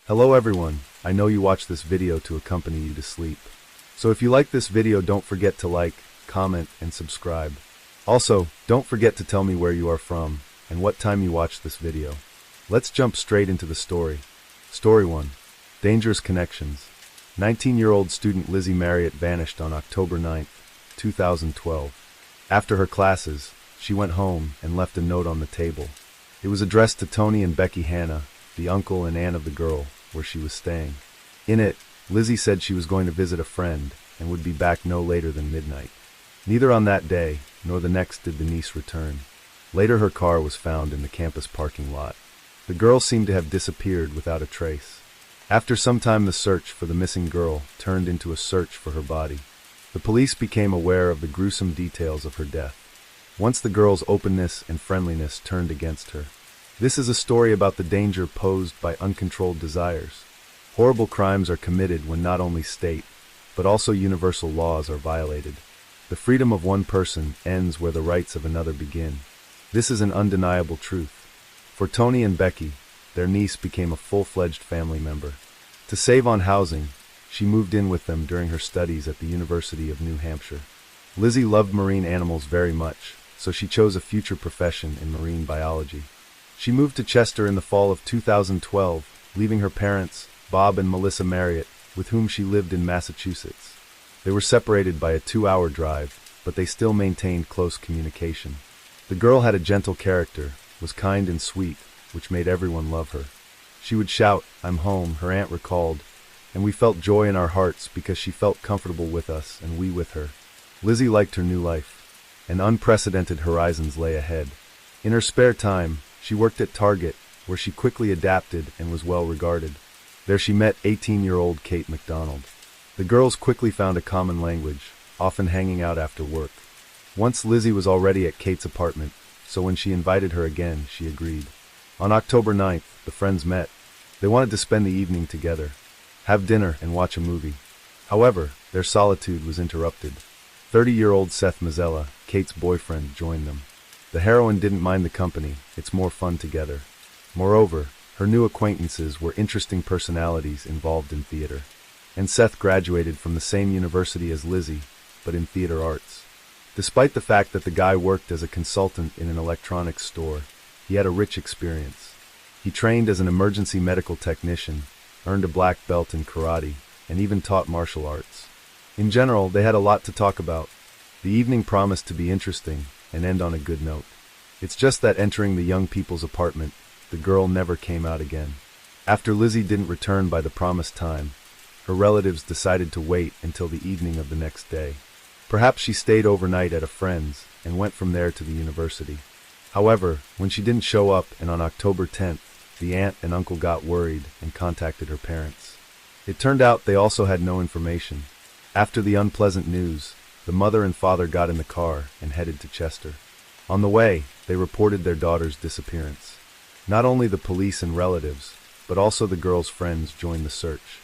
Hello everyone, I know you watch this video to accompany you to sleep. So if you like this video, don't forget to like, comment, and subscribe. Also, don't forget to tell me where you are from and what time you watched this video. Let's jump straight into the story. Story 1. Dangerous Connections. 19-year-old student Lizzie Marriott vanished on October 9, 2012. After her classes, she went home and left a note on the table. It was addressed to Tony and Becky Hanna, the uncle and aunt of the girl, where she was staying. In it, Lizzie said she was going to visit a friend and would be back no later than midnight. Neither on that day nor the next did the niece return. Later, her car was found in the campus parking lot. The girl seemed to have disappeared without a trace. After some time, the search for the missing girl turned into a search for her body. The police became aware of the gruesome details of her death. Once the girl's openness and friendliness turned against her. This is a story about the danger posed by uncontrolled desires. Horrible crimes are committed when not only state, but also universal laws are violated. The freedom of one person ends where the rights of another begin. This is an undeniable truth. For Tony and Becky, their niece became a full-fledged family member. To save on housing, she moved in with them during her studies at the University of New Hampshire. Lizzie loved marine animals very much, so she chose a future profession in marine biology. She moved to Chester in the fall of 2012, leaving her parents, Bob and Melissa Marriott, with whom she lived in Massachusetts. They were separated by a 2-hour drive, but they still maintained close communication. The girl had a gentle character, was kind and sweet, which made everyone love her. She would shout, "I'm home," her aunt recalled, and we felt joy in our hearts because she felt comfortable with us and we with her. Lizzie liked her new life, and unprecedented horizons lay ahead. In her spare time, she worked at Target, where she quickly adapted and was well regarded. There she met 18-year-old Kate McDonald. The girls quickly found a common language, often hanging out after work. Once Lizzie was already at Kate's apartment, so when she invited her again, she agreed. On October 9th, the friends met. They wanted to spend the evening together, have dinner and watch a movie. However, their solitude was interrupted. 30-year-old Seth Mazzella, Kate's boyfriend, joined them. The heroine didn't mind the company, it's more fun together. Moreover, her new acquaintances were interesting personalities involved in theater. And Seth graduated from the same university as Lizzie, but in theater arts. Despite the fact that the guy worked as a consultant in an electronics store, he had a rich experience. He trained as an emergency medical technician, earned a black belt in karate, and even taught martial arts. In general, they had a lot to talk about. The evening promised to be interesting and end on a good note. It's just that entering the young people's apartment, the girl never came out again. After Lizzie didn't return by the promised time, her relatives decided to wait until the evening of the next day. Perhaps she stayed overnight at a friend's and went from there to the university. However, when she didn't show up and on October 10th, the aunt and uncle got worried and contacted her parents. It turned out they also had no information. After the unpleasant news, the mother and father got in the car and headed to Chester. On the way, they reported their daughter's disappearance. Not only the police and relatives, but also the girl's friends joined the search.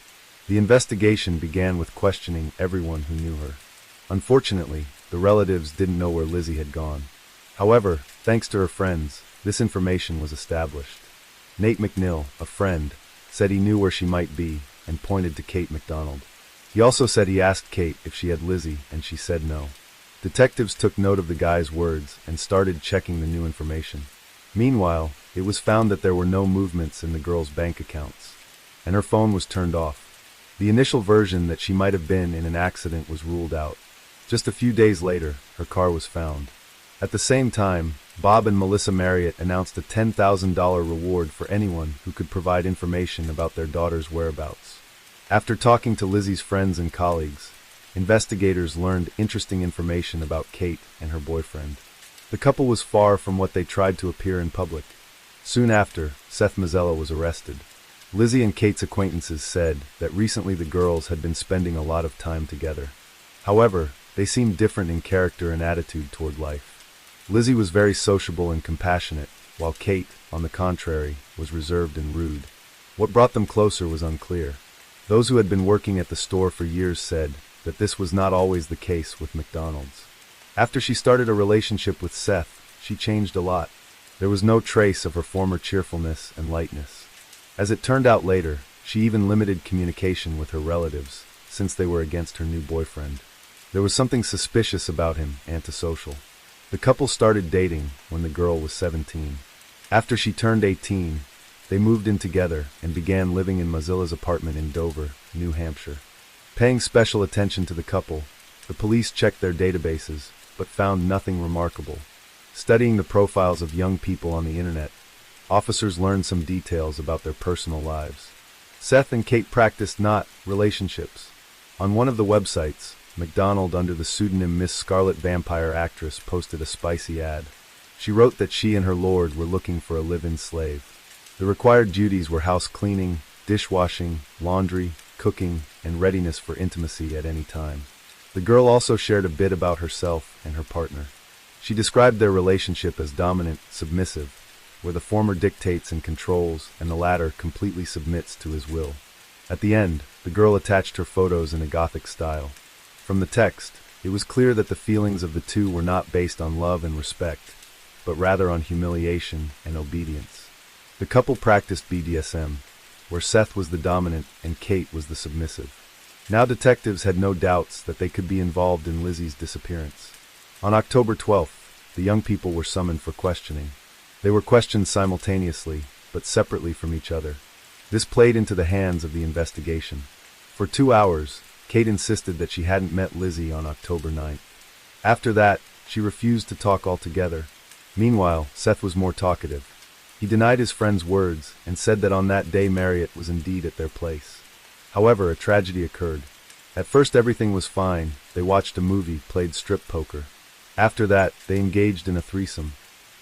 The investigation began with questioning everyone who knew her. Unfortunately, the relatives didn't know where Lizzie had gone. However, thanks to her friends, this information was established. Nate McNeil, a friend, said he knew where she might be and pointed to Kate McDonald. He also said he asked Kate if she had Lizzie, and she said no. Detectives took note of the guy's words and started checking the new information. Meanwhile, it was found that there were no movements in the girl's bank accounts, and her phone was turned off. The initial version that she might have been in an accident was ruled out. Just a few days later, her car was found. At the same time, Bob and Melissa Marriott announced a $10,000 reward for anyone who could provide information about their daughter's whereabouts. After talking to Lizzie's friends and colleagues, investigators learned interesting information about Kate and her boyfriend. The couple was far from what they tried to appear in public. Soon after, Seth Mazzella was arrested. Lizzie and Kate's acquaintances said that recently the girls had been spending a lot of time together. However, they seemed different in character and attitude toward life. Lizzie was very sociable and compassionate, while Kate, on the contrary, was reserved and rude. What brought them closer was unclear. Those who had been working at the store for years said that this was not always the case with McDonald's. After she started a relationship with Seth, she changed a lot. There was no trace of her former cheerfulness and lightness. As it turned out later, She even limited communication with her relatives, since they were against her new boyfriend. There was something suspicious about him, antisocial. The couple started dating when the girl was 17. After she turned 18, they moved in together and began living in Mozilla's apartment in Dover, New Hampshire. Paying special attention to the couple, the police checked their databases, but found nothing remarkable. Studying the profiles of young people on the internet, officers learned some details about their personal lives. Seth and Kate practiced not relationships. On one of the websites, McDonald, under the pseudonym Miss Scarlet Vampire Actress, posted a spicy ad. She wrote that she and her lord were looking for a live-in slave. The required duties were house cleaning, dishwashing, laundry, cooking, and readiness for intimacy at any time. The girl also shared a bit about herself and her partner. She described their relationship as dominant, submissive, where the former dictates and controls and the latter completely submits to his will. At the end, the girl attached her photos in a Gothic style. From the text, it was clear that the feelings of the two were not based on love and respect, but rather on humiliation and obedience. The couple practiced BDSM, where Seth was the dominant and Kate was the submissive. Now detectives had no doubts that they could be involved in Lizzie's disappearance. On October 12th, the young people were summoned for questioning. They were questioned simultaneously, but separately from each other. This played into the hands of the investigation. For 2 hours, Kate insisted that she hadn't met Lizzie on October 9th. After that, she refused to talk altogether. Meanwhile, Seth was more talkative. He denied his friend's words and said that on that day Marriott was indeed at their place. However, a tragedy occurred. At first everything was fine. They watched a movie, played strip poker. After that, they engaged in a threesome.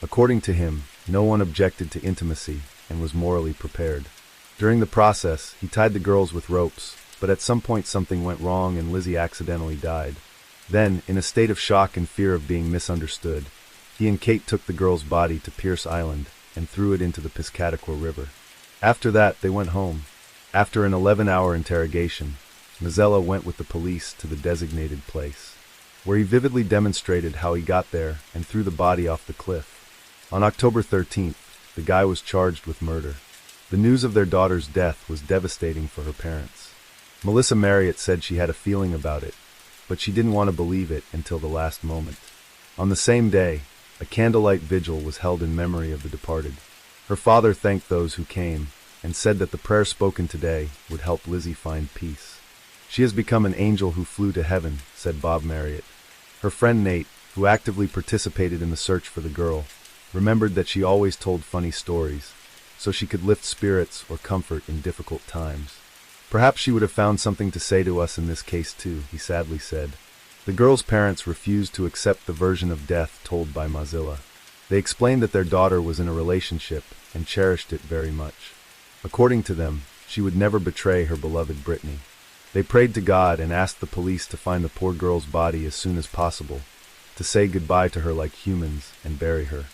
According to him, no one objected to intimacy and was morally prepared. During the process, he tied the girls with ropes, but at some point something went wrong and Lizzie accidentally died. Then, in a state of shock and fear of being misunderstood, he and Kate took the girl's body to Pierce Island and threw it into the Piscataqua River. After that, they went home. After an 11-hour interrogation, Mozilla went with the police to the designated place, where he vividly demonstrated how he got there and threw the body off the cliff. On October 13th, the guy was charged with murder. The news of their daughter's death was devastating for her parents. Melissa Marriott said she had a feeling about it, but she didn't want to believe it until the last moment. On the same day, a candlelight vigil was held in memory of the departed. Her father thanked those who came and said that the prayer spoken today would help Lizzie find peace. "She has become an angel who flew to heaven," said Bob Marriott. Her friend Nate, who actively participated in the search for the girl, remembered that she always told funny stories, so she could lift spirits or comfort in difficult times. "Perhaps she would have found something to say to us in this case too," he sadly said. The girl's parents refused to accept the version of death told by Mozilla. They explained that their daughter was in a relationship and cherished it very much. According to them, she would never betray her beloved Brittany. They prayed to God and asked the police to find the poor girl's body as soon as possible, to say goodbye to her like humans and bury her.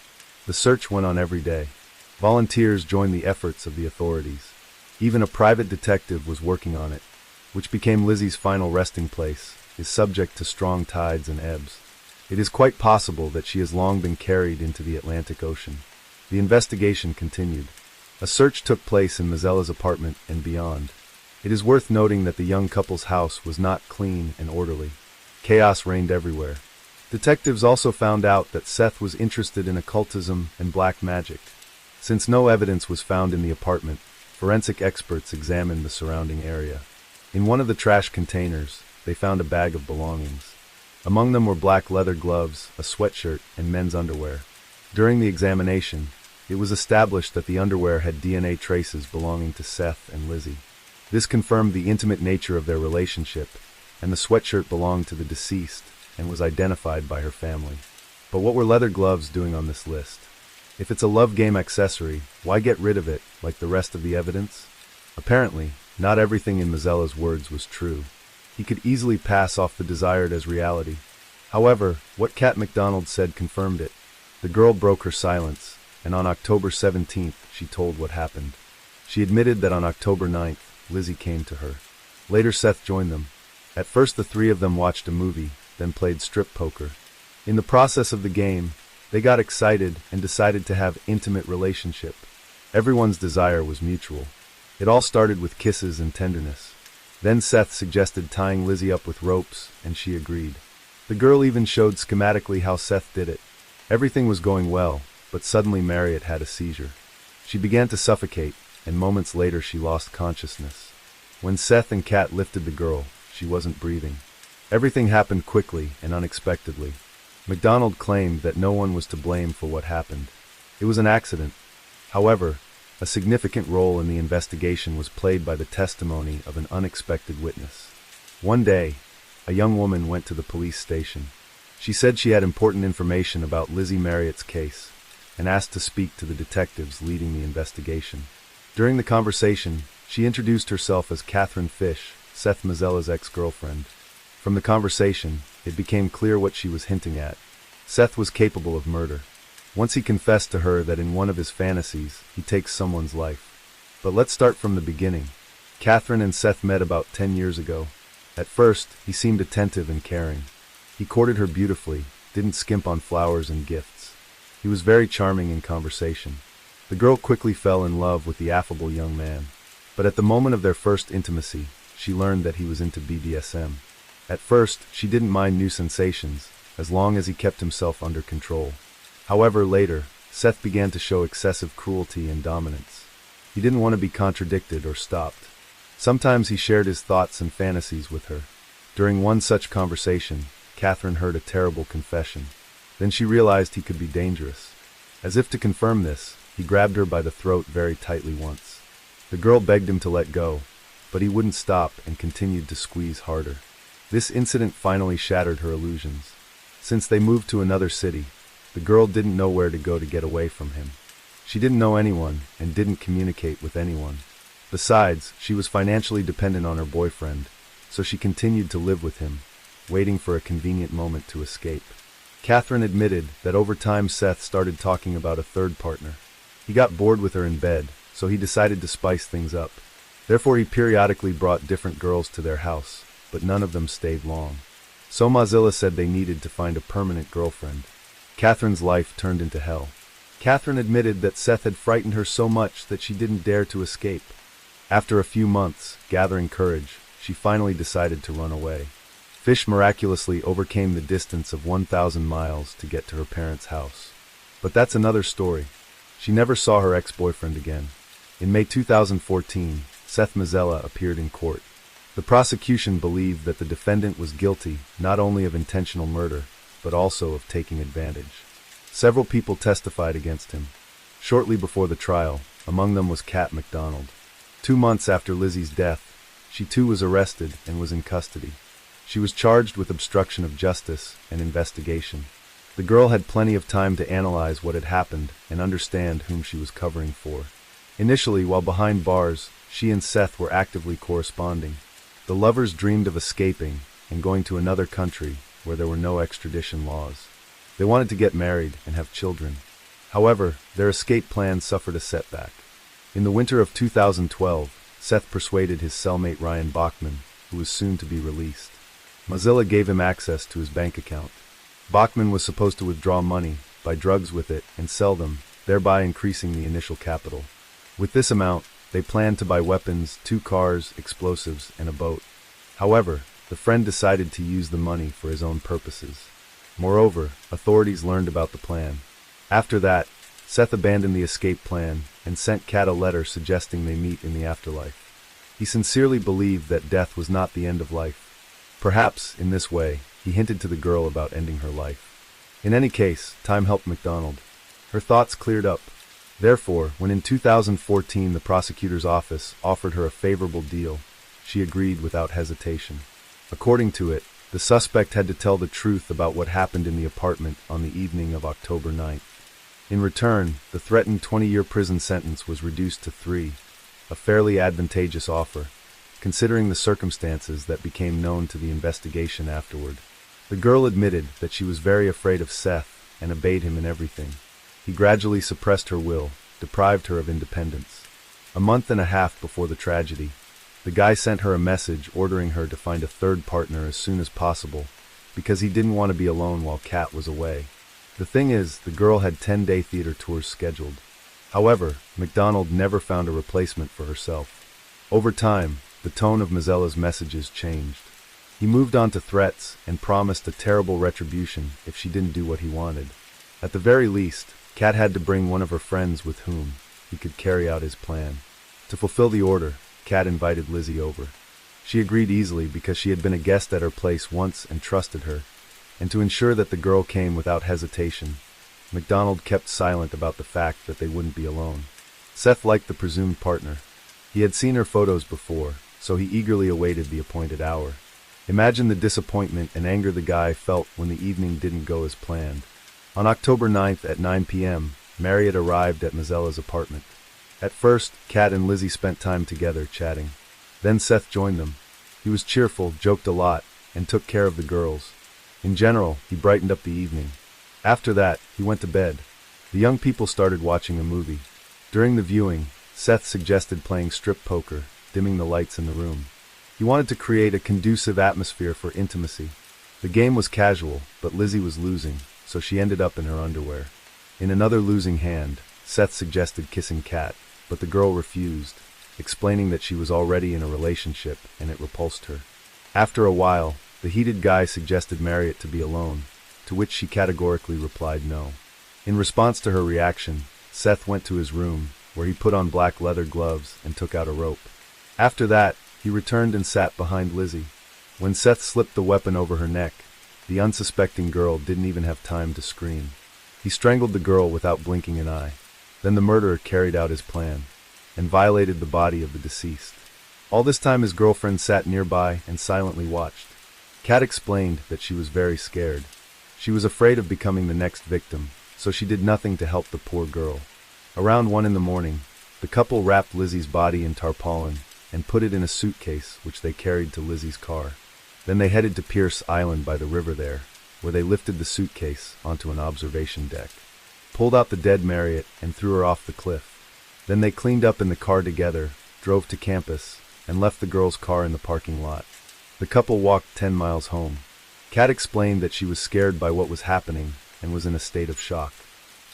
The search went on every day. Volunteers joined the efforts of the authorities. Even a private detective was working on it, which became Lizzie's final resting place, is subject to strong tides and ebbs. It is quite possible that she has long been carried into the Atlantic Ocean. The investigation continued. A search took place in Mozilla's apartment and beyond. It is worth noting that the young couple's house was not clean and orderly. Chaos reigned everywhere. Detectives also found out that Seth was interested in occultism and black magic. Since no evidence was found in the apartment, forensic experts examined the surrounding area. In one of the trash containers, they found a bag of belongings. Among them were black leather gloves, a sweatshirt, and men's underwear. During the examination, it was established that the underwear had DNA traces belonging to Seth and Lizzie. This confirmed the intimate nature of their relationship, and the sweatshirt belonged to the deceased and was identified by her family. But what were leather gloves doing on this list? If it's a love game accessory, why get rid of it, like the rest of the evidence? Apparently, not everything in Mozilla's words was true. He could easily pass off the desired as reality. However, what Kat McDonald said confirmed it. The girl broke her silence, and on October 17th, she told what happened. She admitted that on October 9th, Lizzie came to her. Later, Seth joined them. At first, the three of them watched a movie, then played strip poker. In the process of the game, they got excited and decided to have intimate relationship. Everyone's desire was mutual. It all started with kisses and tenderness. Then Seth suggested tying Lizzie up with ropes, and she agreed. The girl even showed schematically how Seth did it. Everything was going well, but suddenly Marriott had a seizure. She began to suffocate, and moments later she lost consciousness. When Seth and Kat lifted the girl, she wasn't breathing. Everything happened quickly and unexpectedly. MacDonald claimed that no one was to blame for what happened. It was an accident. However, a significant role in the investigation was played by the testimony of an unexpected witness. One day, a young woman went to the police station. She said she had important information about Lizzie Marriott's case and asked to speak to the detectives leading the investigation. During the conversation, she introduced herself as Catherine Fish, Seth Mazzella's ex-girlfriend. From the conversation, it became clear what she was hinting at. Seth was capable of murder. Once he confessed to her that in one of his fantasies, he takes someone's life. But let's start from the beginning. Catherine and Seth met about 10 years ago. At first, he seemed attentive and caring. He courted her beautifully, didn't skimp on flowers and gifts. He was very charming in conversation. The girl quickly fell in love with the affable young man. But at the moment of their first intimacy, she learned that he was into BDSM. At first, she didn't mind new sensations, as long as he kept himself under control. However, later, Seth began to show excessive cruelty and dominance. He didn't want to be contradicted or stopped. Sometimes he shared his thoughts and fantasies with her. During one such conversation, Catherine heard a terrible confession. Then she realized he could be dangerous. As if to confirm this, he grabbed her by the throat very tightly once. The girl begged him to let go, but he wouldn't stop and continued to squeeze harder. This incident finally shattered her illusions. Since they moved to another city, the girl didn't know where to go to get away from him. She didn't know anyone and didn't communicate with anyone. Besides, she was financially dependent on her boyfriend, so she continued to live with him, waiting for a convenient moment to escape. Catherine admitted that over time Seth started talking about a third partner. He got bored with her in bed, so he decided to spice things up. Therefore, he periodically brought different girls to their house, but none of them stayed long. So Mozilla said they needed to find a permanent girlfriend. Catherine's life turned into hell. Catherine admitted that Seth had frightened her so much that she didn't dare to escape. After a few months, gathering courage, she finally decided to run away. Fish miraculously overcame the distance of 1,000 miles to get to her parents' house. But that's another story. She never saw her ex-boyfriend again. In May 2014, Seth Mazzella appeared in court. The prosecution believed that the defendant was guilty not only of intentional murder, but also of taking advantage. Several people testified against him. Shortly before the trial, among them was Kat MacDonald. 2 months after Lizzie's death, she too was arrested and was in custody. She was charged with obstruction of justice and investigation. The girl had plenty of time to analyze what had happened and understand whom she was covering for. Initially, while behind bars, she and Seth were actively corresponding. The lovers dreamed of escaping and going to another country where there were no extradition laws. They wanted to get married and have children. However, their escape plan suffered a setback. In the winter of 2012, Seth persuaded his cellmate Ryan Bachman, who was soon to be released. Mozilla gave him access to his bank account. Bachman was supposed to withdraw money, buy drugs with it, and sell them, thereby increasing the initial capital. With this amount, they planned to buy weapons, 2 cars, explosives, and a boat. However, the friend decided to use the money for his own purposes. Moreover, authorities learned about the plan. After that, Seth abandoned the escape plan and sent Kat a letter suggesting they meet in the afterlife. He sincerely believed that death was not the end of life. Perhaps, in this way, he hinted to the girl about ending her life. In any case, time helped MacDonald. Her thoughts cleared up. Therefore, when in 2014 the prosecutor's office offered her a favorable deal, she agreed without hesitation. According to it, the suspect had to tell the truth about what happened in the apartment on the evening of October 9th. In return, the threatened 20-year prison sentence was reduced to 3, a fairly advantageous offer, considering the circumstances that became known to the investigation afterward. The girl admitted that she was very afraid of Seth and obeyed him in everything. He gradually suppressed her will, deprived her of independence. A month and a half before the tragedy, the guy sent her a message ordering her to find a third partner as soon as possible, because he didn't want to be alone while Kat was away. The thing is, the girl had 10-day theater tours scheduled. However, MacDonald never found a replacement for herself. Over time, the tone of Mazella's messages changed. He moved on to threats and promised a terrible retribution if she didn't do what he wanted. At the very least, Kat had to bring one of her friends with whom he could carry out his plan. To fulfill the order, Kat invited Lizzie over. She agreed easily because she had been a guest at her place once and trusted her, and to ensure that the girl came without hesitation, MacDonald kept silent about the fact that they wouldn't be alone. Seth liked the presumed partner. He had seen her photos before, so he eagerly awaited the appointed hour. Imagine the disappointment and anger the guy felt when the evening didn't go as planned. On October 9th at 9 p.m., Marriott arrived at Mazella's apartment. At first, Kat and Lizzie spent time together chatting. Then Seth joined them. He was cheerful, joked a lot, and took care of the girls. In general, he brightened up the evening. After that, he went to bed. The young people started watching a movie. During the viewing, Seth suggested playing strip poker, dimming the lights in the room. He wanted to create a conducive atmosphere for intimacy. The game was casual, but Lizzie was losing, so she ended up in her underwear. In another losing hand, Seth suggested kissing Kat, but the girl refused, explaining that she was already in a relationship and it repulsed her. After a while, the heated guy suggested Marriott to be alone, to which she categorically replied no. In response to her reaction, Seth went to his room, where he put on black leather gloves and took out a rope. After that, he returned and sat behind Lizzie. When Seth slipped the weapon over her neck, the unsuspecting girl didn't even have time to scream. He strangled the girl without blinking an eye. Then the murderer carried out his plan and violated the body of the deceased. All this time his girlfriend sat nearby and silently watched. Kat explained that she was very scared. She was afraid of becoming the next victim, so she did nothing to help the poor girl. Around 1 in the morning, the couple wrapped Lizzie's body in tarpaulin and put it in a suitcase which they carried to Lizzie's car. Then they headed to Pierce Island by the river there, where they lifted the suitcase onto an observation deck, pulled out the dead Marriott and threw her off the cliff. Then they cleaned up in the car together, drove to campus, and left the girl's car in the parking lot. The couple walked 10 miles home. Kat explained that she was scared by what was happening and was in a state of shock.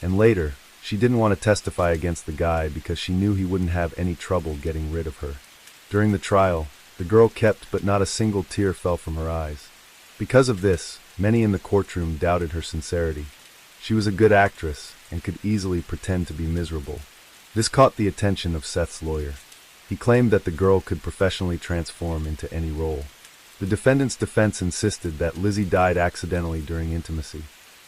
And later, she didn't want to testify against the guy because she knew he wouldn't have any trouble getting rid of her. During the trial, the girl kept but not a single tear fell from her eyes. Because of this, many in the courtroom doubted her sincerity. She was a good actress and could easily pretend to be miserable. This caught the attention of Seth's lawyer. He claimed that the girl could professionally transform into any role. The defendant's defense insisted that Lizzie died accidentally during intimacy.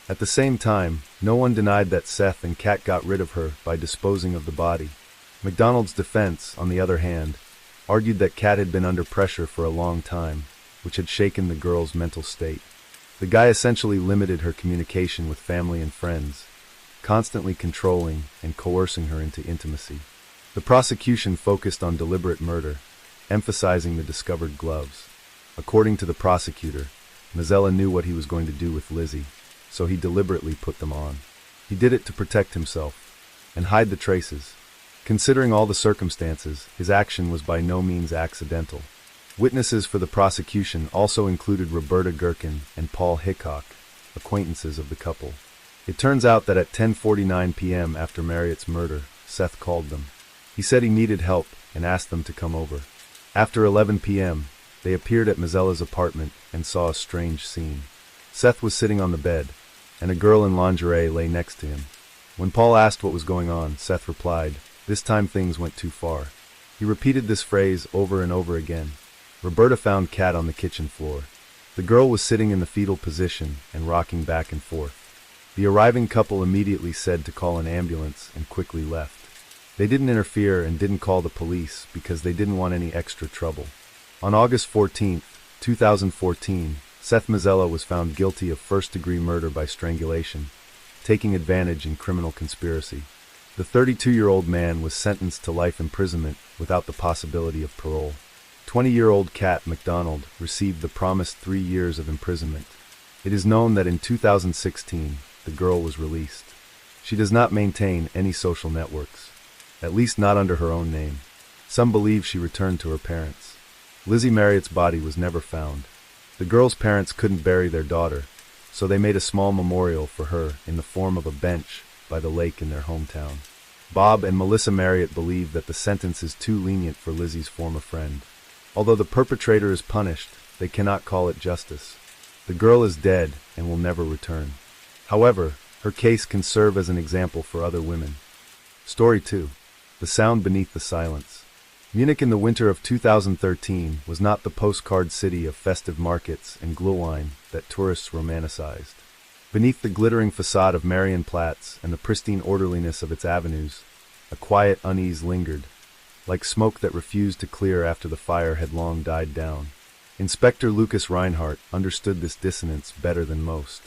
At the same time, no one denied that Seth and Kat got rid of her by disposing of the body. MacDonald's defense, on the other hand, argued that Kat had been under pressure for a long time, which had shaken the girl's mental state. The guy essentially limited her communication with family and friends, constantly controlling and coercing her into intimacy. The prosecution focused on deliberate murder, emphasizing the discovered gloves. According to the prosecutor, Mazzella knew what he was going to do with Lizzie, so he deliberately put them on. He did it to protect himself and hide the traces. Considering all the circumstances, his action was by no means accidental. Witnesses for the prosecution also included Roberta Gherkin and Paul Hickok, acquaintances of the couple. It turns out that at 10:49 p.m. after Marriott's murder, Seth called them. He said he needed help and asked them to come over. After 11 p.m., they appeared at Mazzella's apartment and saw a strange scene. Seth was sitting on the bed, and a girl in lingerie lay next to him. When Paul asked what was going on, Seth replied, "This time things went too far." He repeated this phrase over and over again. Roberta found Kat on the kitchen floor. The girl was sitting in the fetal position and rocking back and forth. The arriving couple immediately said to call an ambulance and quickly left. They didn't interfere and didn't call the police because they didn't want any extra trouble. On August 14, 2014, Seth Mazzella was found guilty of first-degree murder by strangulation, taking advantage in criminal conspiracy. The 32-year-old man was sentenced to life imprisonment without the possibility of parole. 20-year-old Kat MacDonald received the promised 3 years of imprisonment. It is known that in 2016, the girl was released. She does not maintain any social networks, at least not under her own name. Some believe she returned to her parents. Lizzie Marriott's body was never found. The girl's parents couldn't bury their daughter, so they made a small memorial for her in the form of a bench by the lake in their hometown. Bob and Melissa Marriott believe that the sentence is too lenient for Lizzie's former friend. Although the perpetrator is punished, they cannot call it justice. The girl is dead and will never return. However, her case can serve as an example for other women. Story 2. The Sound Beneath the Silence. Munich in the winter of 2013 was not the postcard city of festive markets and Glühwein that tourists romanticized. Beneath the glittering facade of Marienplatz and the pristine orderliness of its avenues, a quiet unease lingered, like smoke that refused to clear after the fire had long died down. Inspector Lucas Reinhardt understood this dissonance better than most.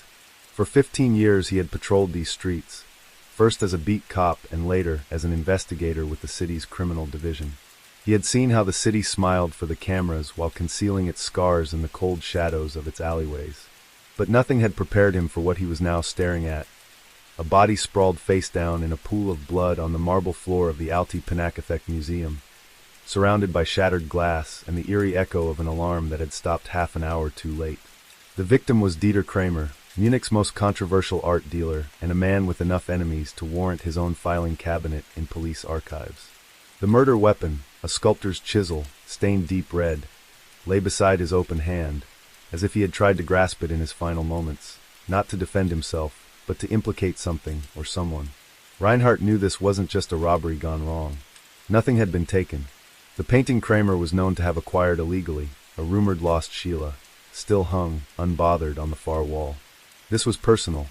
For 15 years he had patrolled these streets, first as a beat cop and later as an investigator with the city's criminal division. He had seen how the city smiled for the cameras while concealing its scars in the cold shadows of its alleyways. But nothing had prepared him for what he was now staring at. A body sprawled face down in a pool of blood on the marble floor of the Alte Pinakothek Museum, surrounded by shattered glass and the eerie echo of an alarm that had stopped half an hour too late. The victim was Dieter Kramer, Munich's most controversial art dealer and a man with enough enemies to warrant his own filing cabinet in police archives. The murder weapon, a sculptor's chisel, stained deep red, lay beside his open hand, as if he had tried to grasp it in his final moments, not to defend himself, but to implicate something or someone. Reinhardt knew this wasn't just a robbery gone wrong. Nothing had been taken. The painting Kramer was known to have acquired illegally, a rumored lost Sheila, still hung, unbothered, on the far wall. This was personal.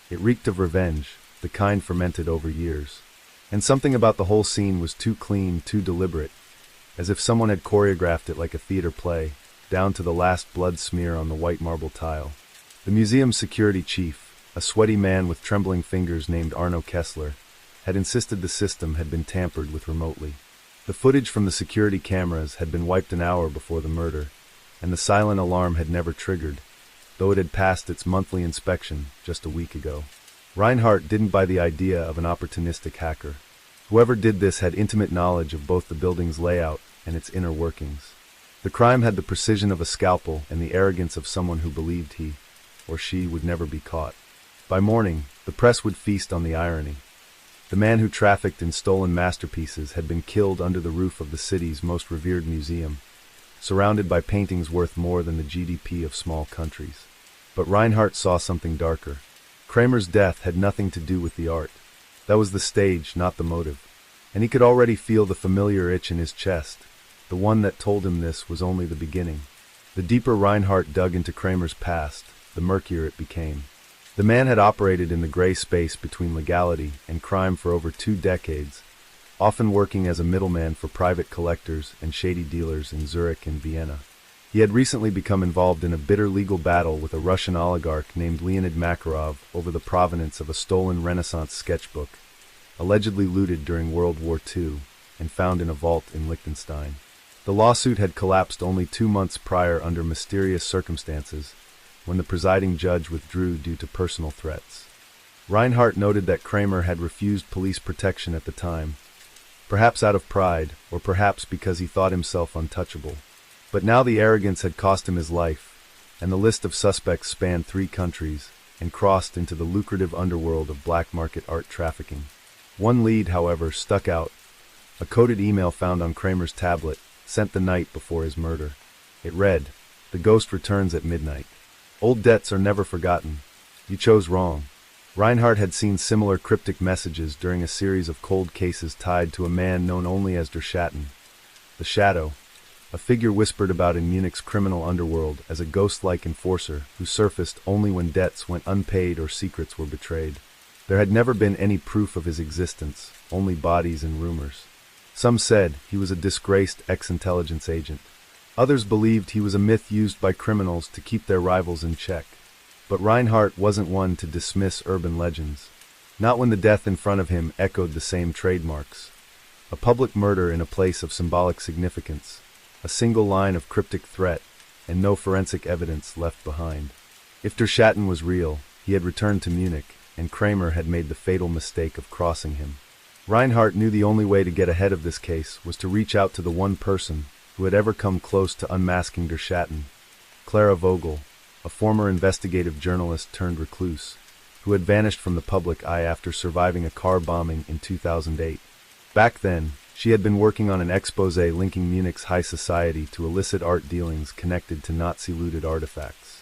It reeked of revenge, the kind fermented over years. And something about the whole scene was too clean, too deliberate, as if someone had choreographed it like a theater play, down to the last blood smear on the white marble tile. The museum's security chief, a sweaty man with trembling fingers named Arno Kessler, had insisted the system had been tampered with remotely. The footage from the security cameras had been wiped an hour before the murder, and the silent alarm had never triggered, though it had passed its monthly inspection just a week ago. Reinhardt didn't buy the idea of an opportunistic hacker. Whoever did this had intimate knowledge of both the building's layout and its inner workings. The crime had the precision of a scalpel and the arrogance of someone who believed he, or she, would never be caught. By morning, the press would feast on the irony. The man who trafficked in stolen masterpieces had been killed under the roof of the city's most revered museum, surrounded by paintings worth more than the GDP of small countries. But Reinhardt saw something darker. Kramer's death had nothing to do with the art. That was the stage, not the motive. And he could already feel the familiar itch in his chest, the one that told him this was only the beginning. The deeper Reinhardt dug into Kramer's past, the murkier it became. The man had operated in the gray space between legality and crime for over 2 decades, often working as a middleman for private collectors and shady dealers in Zurich and Vienna. He had recently become involved in a bitter legal battle with a Russian oligarch named Leonid Makarov over the provenance of a stolen Renaissance sketchbook, allegedly looted during World War II and found in a vault in Liechtenstein. The lawsuit had collapsed only 2 months prior under mysterious circumstances, when the presiding judge withdrew due to personal threats. Reinhardt noted that Kramer had refused police protection at the time, perhaps out of pride, or perhaps because he thought himself untouchable. But now the arrogance had cost him his life, and the list of suspects spanned 3 countries and crossed into the lucrative underworld of black market art trafficking. One lead, however, stuck out. A coded email found on Kramer's tablet, sent the night before his murder. It read, "The ghost returns at midnight. Old debts are never forgotten. You chose wrong." Reinhardt had seen similar cryptic messages during a series of cold cases tied to a man known only as Der Schatten, the Shadow, a figure whispered about in Munich's criminal underworld as a ghost-like enforcer who surfaced only when debts went unpaid or secrets were betrayed. There had never been any proof of his existence, only bodies and rumors. Some said he was a disgraced ex-intelligence agent. Others believed he was a myth used by criminals to keep their rivals in check. But Reinhardt wasn't one to dismiss urban legends. Not when the death in front of him echoed the same trademarks. A public murder in a place of symbolic significance, a single line of cryptic threat, and no forensic evidence left behind. If Der Schatten was real, he had returned to Munich, and Kramer had made the fatal mistake of crossing him. Reinhardt knew the only way to get ahead of this case was to reach out to the one person who had ever come close to unmasking Der Schatten, Clara Vogel, a former investigative journalist turned recluse, who had vanished from the public eye after surviving a car bombing in 2008. Back then, she had been working on an exposé linking Munich's high society to illicit art dealings connected to Nazi-looted artifacts.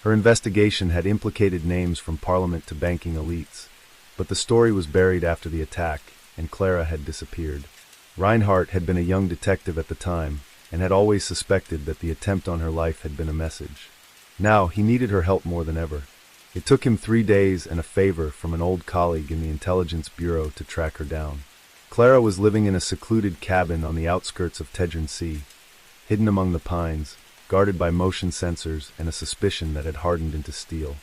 Her investigation had implicated names from parliament to banking elites, but the story was buried after the attack, and Clara had disappeared. Reinhardt had been a young detective at the time, and had always suspected that the attempt on her life had been a message. Now, he needed her help more than ever. It took him 3 days and a favor from an old colleague in the Intelligence Bureau to track her down. Clara was living in a secluded cabin on the outskirts of Tegernsee, hidden among the pines, guarded by motion sensors and a suspicion that had hardened into steel.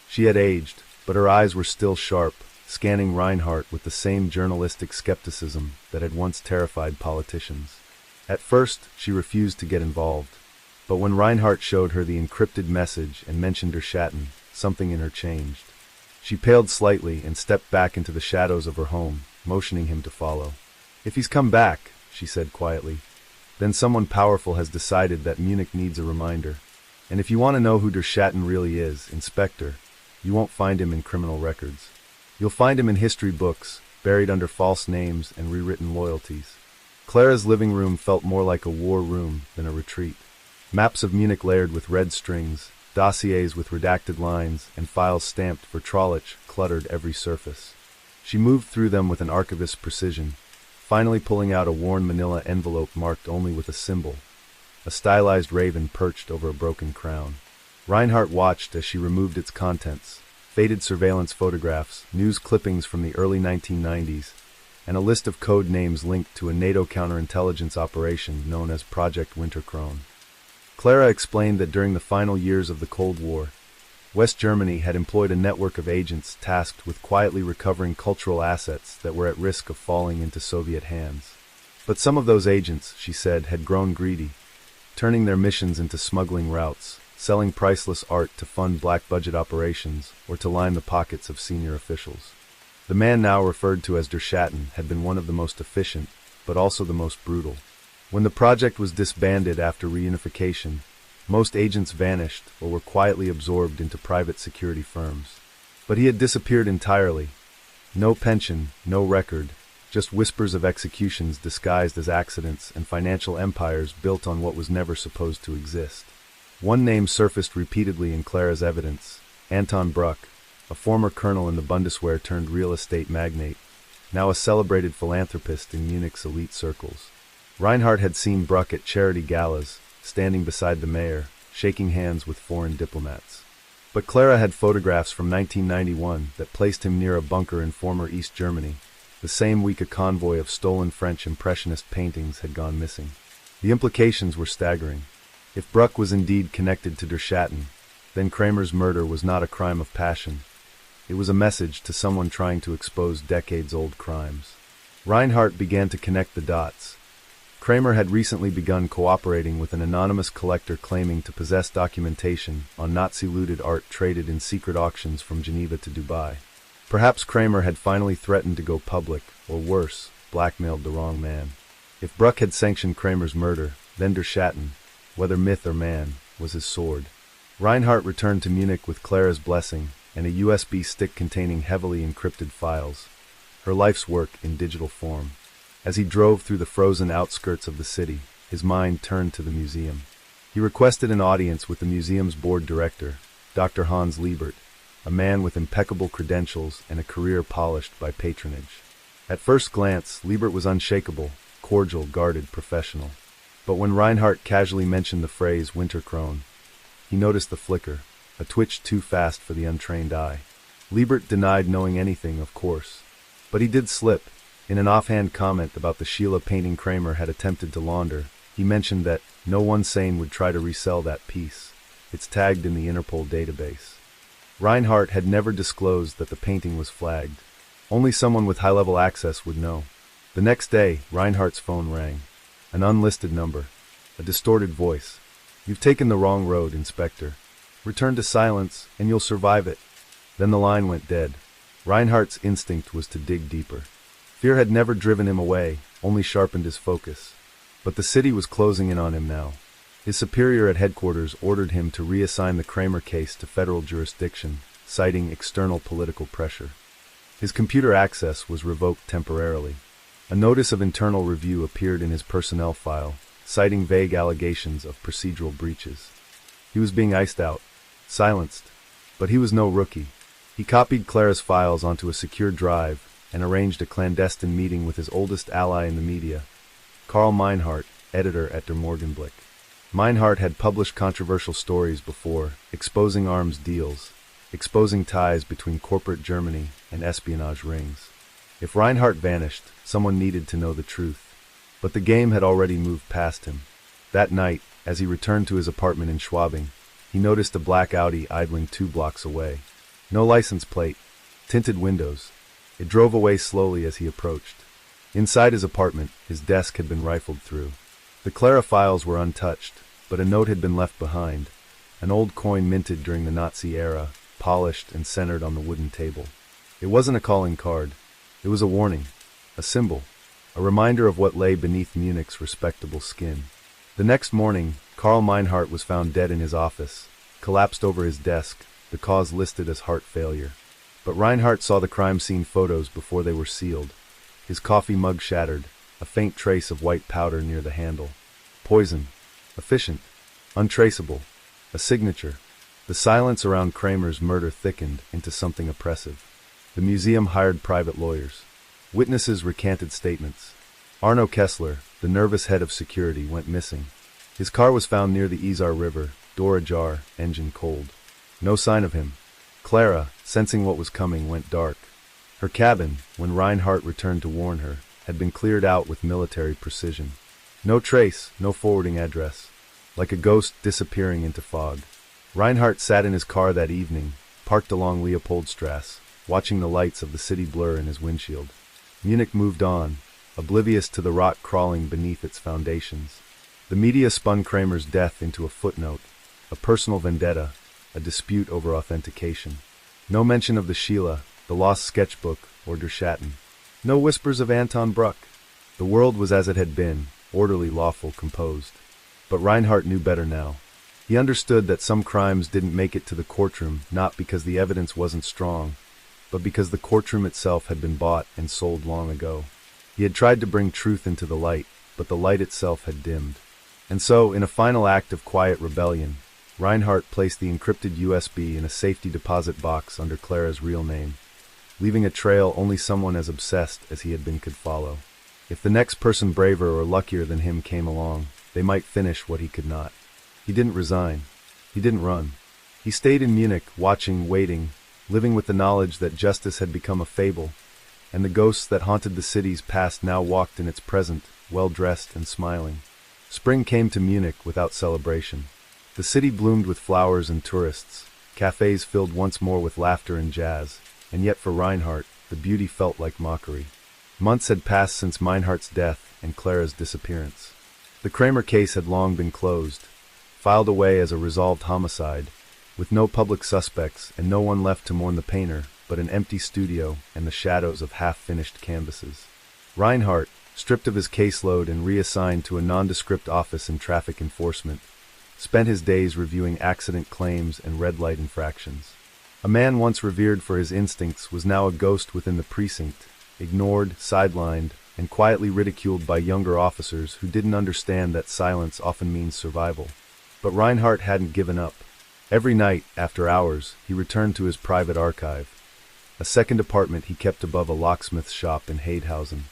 She had aged, but her eyes were still sharp, scanning Reinhardt with the same journalistic skepticism that had once terrified politicians. At first, she refused to get involved, but when Reinhardt showed her the encrypted message and mentioned Schatten, something in her changed. She paled slightly and stepped back into the shadows of her home, motioning him to follow. "If he's come back," she said quietly, "then someone powerful has decided that Munich needs a reminder. And if you want to know who Der Schatten really is, Inspector, you won't find him in criminal records. You'll find him in history books, buried under false names and rewritten loyalties." Clara's living room felt more like a war room than a retreat. Maps of Munich layered with red strings, dossiers with redacted lines, and files stamped for Trollich cluttered every surface. She moved through them with an archivist's precision, finally pulling out a worn manila envelope marked only with a symbol, a stylized raven perched over a broken crown. Reinhardt watched as she removed its contents, faded surveillance photographs, news clippings from the early 1990s, and a list of code names linked to a NATO counterintelligence operation known as Project Winterkrone. Clara explained that during the final years of the Cold War, West Germany had employed a network of agents tasked with quietly recovering cultural assets that were at risk of falling into Soviet hands. But some of those agents, she said, had grown greedy, turning their missions into smuggling routes, selling priceless art to fund black-budget operations or to line the pockets of senior officials. The man now referred to as Der Schatten had been one of the most efficient, but also the most brutal. When the project was disbanded after reunification, most agents vanished or were quietly absorbed into private security firms. But he had disappeared entirely. No pension, no record, just whispers of executions disguised as accidents and financial empires built on what was never supposed to exist. One name surfaced repeatedly in Clara's evidence: Anton Bruck, a former colonel in the Bundeswehr turned real estate magnate, now a celebrated philanthropist in Munich's elite circles. Reinhardt had seen Bruck at charity galas, standing beside the mayor, shaking hands with foreign diplomats. But Clara had photographs from 1991 that placed him near a bunker in former East Germany, the same week a convoy of stolen French Impressionist paintings had gone missing. The implications were staggering. If Bruck was indeed connected to Der Schatten, then Kramer's murder was not a crime of passion. It was a message to someone trying to expose decades-old crimes. Reinhardt began to connect the dots. Kramer had recently begun cooperating with an anonymous collector claiming to possess documentation on Nazi-looted art traded in secret auctions from Geneva to Dubai. Perhaps Kramer had finally threatened to go public, or worse, blackmailed the wrong man. If Bruck had sanctioned Kramer's murder, then Der Schatten, whether myth or man, was his sword. Reinhardt returned to Munich with Clara's blessing and a USB stick containing heavily encrypted files, her life's work in digital form. As he drove through the frozen outskirts of the city, his mind turned to the museum. He requested an audience with the museum's board director, Dr. Hans Liebert, a man with impeccable credentials and a career polished by patronage. At first glance, Liebert was unshakable, cordial, guarded, professional. But when Reinhardt casually mentioned the phrase Winterkrone, he noticed the flicker, a twitch too fast for the untrained eye. Liebert denied knowing anything, of course. But he did slip. In an offhand comment about the Sheila painting Kramer had attempted to launder, he mentioned that no one sane would try to resell that piece. It's tagged in the Interpol database. Reinhardt had never disclosed that the painting was flagged. Only someone with high-level access would know. The next day, Reinhardt's phone rang. An unlisted number. A distorted voice. "You've taken the wrong road, Inspector. Return to silence, and you'll survive it." Then the line went dead. Reinhardt's instinct was to dig deeper. Fear had never driven him away, only sharpened his focus. But the city was closing in on him now. His superior at headquarters ordered him to reassign the Kramer case to federal jurisdiction, citing external political pressure. His computer access was revoked temporarily. A notice of internal review appeared in his personnel file, citing vague allegations of procedural breaches. He was being iced out, silenced. But he was no rookie. He copied Clara's files onto a secure drive and arranged a clandestine meeting with his oldest ally in the media, Carl Meinhardt, editor at Der Morgenblick. Meinhardt had published controversial stories before, exposing arms deals, exposing ties between corporate Germany and espionage rings. If Reinhardt vanished, someone needed to know the truth. But the game had already moved past him. That night, as he returned to his apartment in Schwabing, he noticed a black Audi idling 2 blocks away. No license plate, tinted windows. It drove away slowly as he approached. Inside his apartment, his desk had been rifled through. The Clara files were untouched, but a note had been left behind, an old coin minted during the Nazi era, polished and centered on the wooden table. It wasn't a calling card. It was a warning, a symbol, a reminder of what lay beneath Munich's respectable skin. The next morning, Karl Meinhardt was found dead in his office, collapsed over his desk, the cause listed as heart failure. But Reinhardt saw the crime scene photos before they were sealed. His coffee mug shattered, a faint trace of white powder near the handle. Poison. Efficient. Untraceable. A signature. The silence around Kramer's murder thickened into something oppressive. The museum hired private lawyers. Witnesses recanted statements. Arno Kessler, the nervous head of security, went missing. His car was found near the Isar River, door ajar, engine cold. No sign of him. Clara, sensing what was coming, went dark. Her cabin, when Reinhardt returned to warn her, had been cleared out with military precision. No trace, no forwarding address. Like a ghost disappearing into fog. Reinhardt sat in his car that evening, parked along Leopoldstrasse, watching the lights of the city blur in his windshield. Munich moved on, oblivious to the rot crawling beneath its foundations. The media spun Kramer's death into a footnote, a personal vendetta, a dispute over authentication. No mention of the Sheila, the lost sketchbook, or Der Schatten. No whispers of Anton Bruck. The world was as it had been, orderly, lawful, composed. But Reinhardt knew better now. He understood that some crimes didn't make it to the courtroom not because the evidence wasn't strong, but because the courtroom itself had been bought and sold long ago. He had tried to bring truth into the light, but the light itself had dimmed. And so, in a final act of quiet rebellion, Reinhardt placed the encrypted USB in a safety deposit box under Clara's real name, leaving a trail only someone as obsessed as he had been could follow. If the next person braver or luckier than him came along, they might finish what he could not. He didn't resign. He didn't run. He stayed in Munich, watching, waiting, living with the knowledge that justice had become a fable, and the ghosts that haunted the city's past now walked in its present, well-dressed and smiling. Spring came to Munich without celebration. The city bloomed with flowers and tourists, cafes filled once more with laughter and jazz, and yet for Reinhardt, the beauty felt like mockery. Months had passed since Meinhardt's death and Clara's disappearance. The Kramer case had long been closed, filed away as a resolved homicide, with no public suspects and no one left to mourn the painter but an empty studio and the shadows of half-finished canvases. Reinhardt, stripped of his caseload and reassigned to a nondescript office in traffic enforcement, spent his days reviewing accident claims and red light infractions. A man once revered for his instincts was now a ghost within the precinct, ignored, sidelined, and quietly ridiculed by younger officers who didn't understand that silence often means survival. But Reinhardt hadn't given up. Every night, after hours, he returned to his private archive, a second apartment he kept above a locksmith's shop in Heidhausen.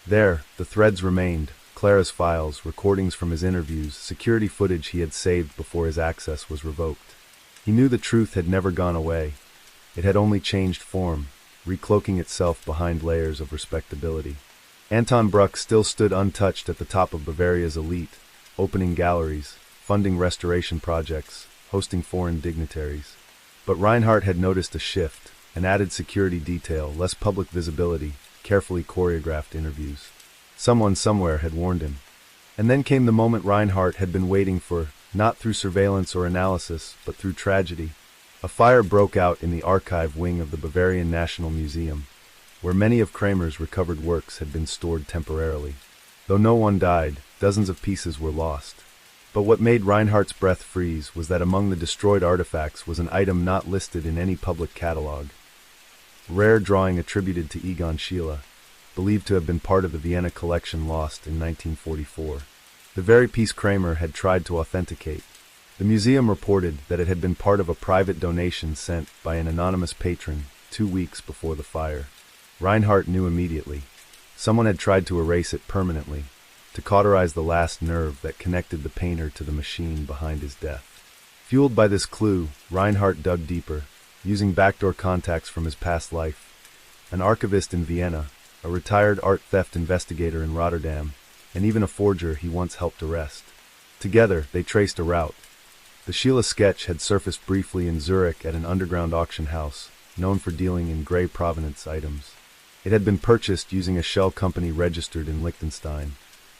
There, the threads remained, Clara's files, recordings from his interviews, security footage he had saved before his access was revoked. He knew the truth had never gone away. It had only changed form, recloaking itself behind layers of respectability. Anton Bruck still stood untouched at the top of Bavaria's elite, opening galleries, funding restoration projects, hosting foreign dignitaries. But Reinhardt had noticed a shift, an added security detail, less public visibility, carefully choreographed interviews. Someone somewhere had warned him. And then came the moment Reinhardt had been waiting for, not through surveillance or analysis, but through tragedy. A fire broke out in the archive wing of the Bavarian National Museum, where many of Kramer's recovered works had been stored temporarily. Though no one died, dozens of pieces were lost. But what made Reinhardt's breath freeze was that among the destroyed artifacts was an item not listed in any public catalog. Rare drawing attributed to Egon Schiele, believed to have been part of the Vienna collection lost in 1944. The very piece Kramer had tried to authenticate. The museum reported that it had been part of a private donation sent by an anonymous patron 2 weeks before the fire. Reinhardt knew immediately. Someone had tried to erase it permanently, to cauterize the last nerve that connected the painter to the machine behind his death. Fueled by this clue, Reinhardt dug deeper, using backdoor contacts from his past life. An archivist in Vienna, a retired art theft investigator in Rotterdam, and even a forger he once helped arrest. Together, they traced a route. The Schiele sketch had surfaced briefly in Zurich at an underground auction house, known for dealing in grey provenance items. It had been purchased using a shell company registered in Liechtenstein,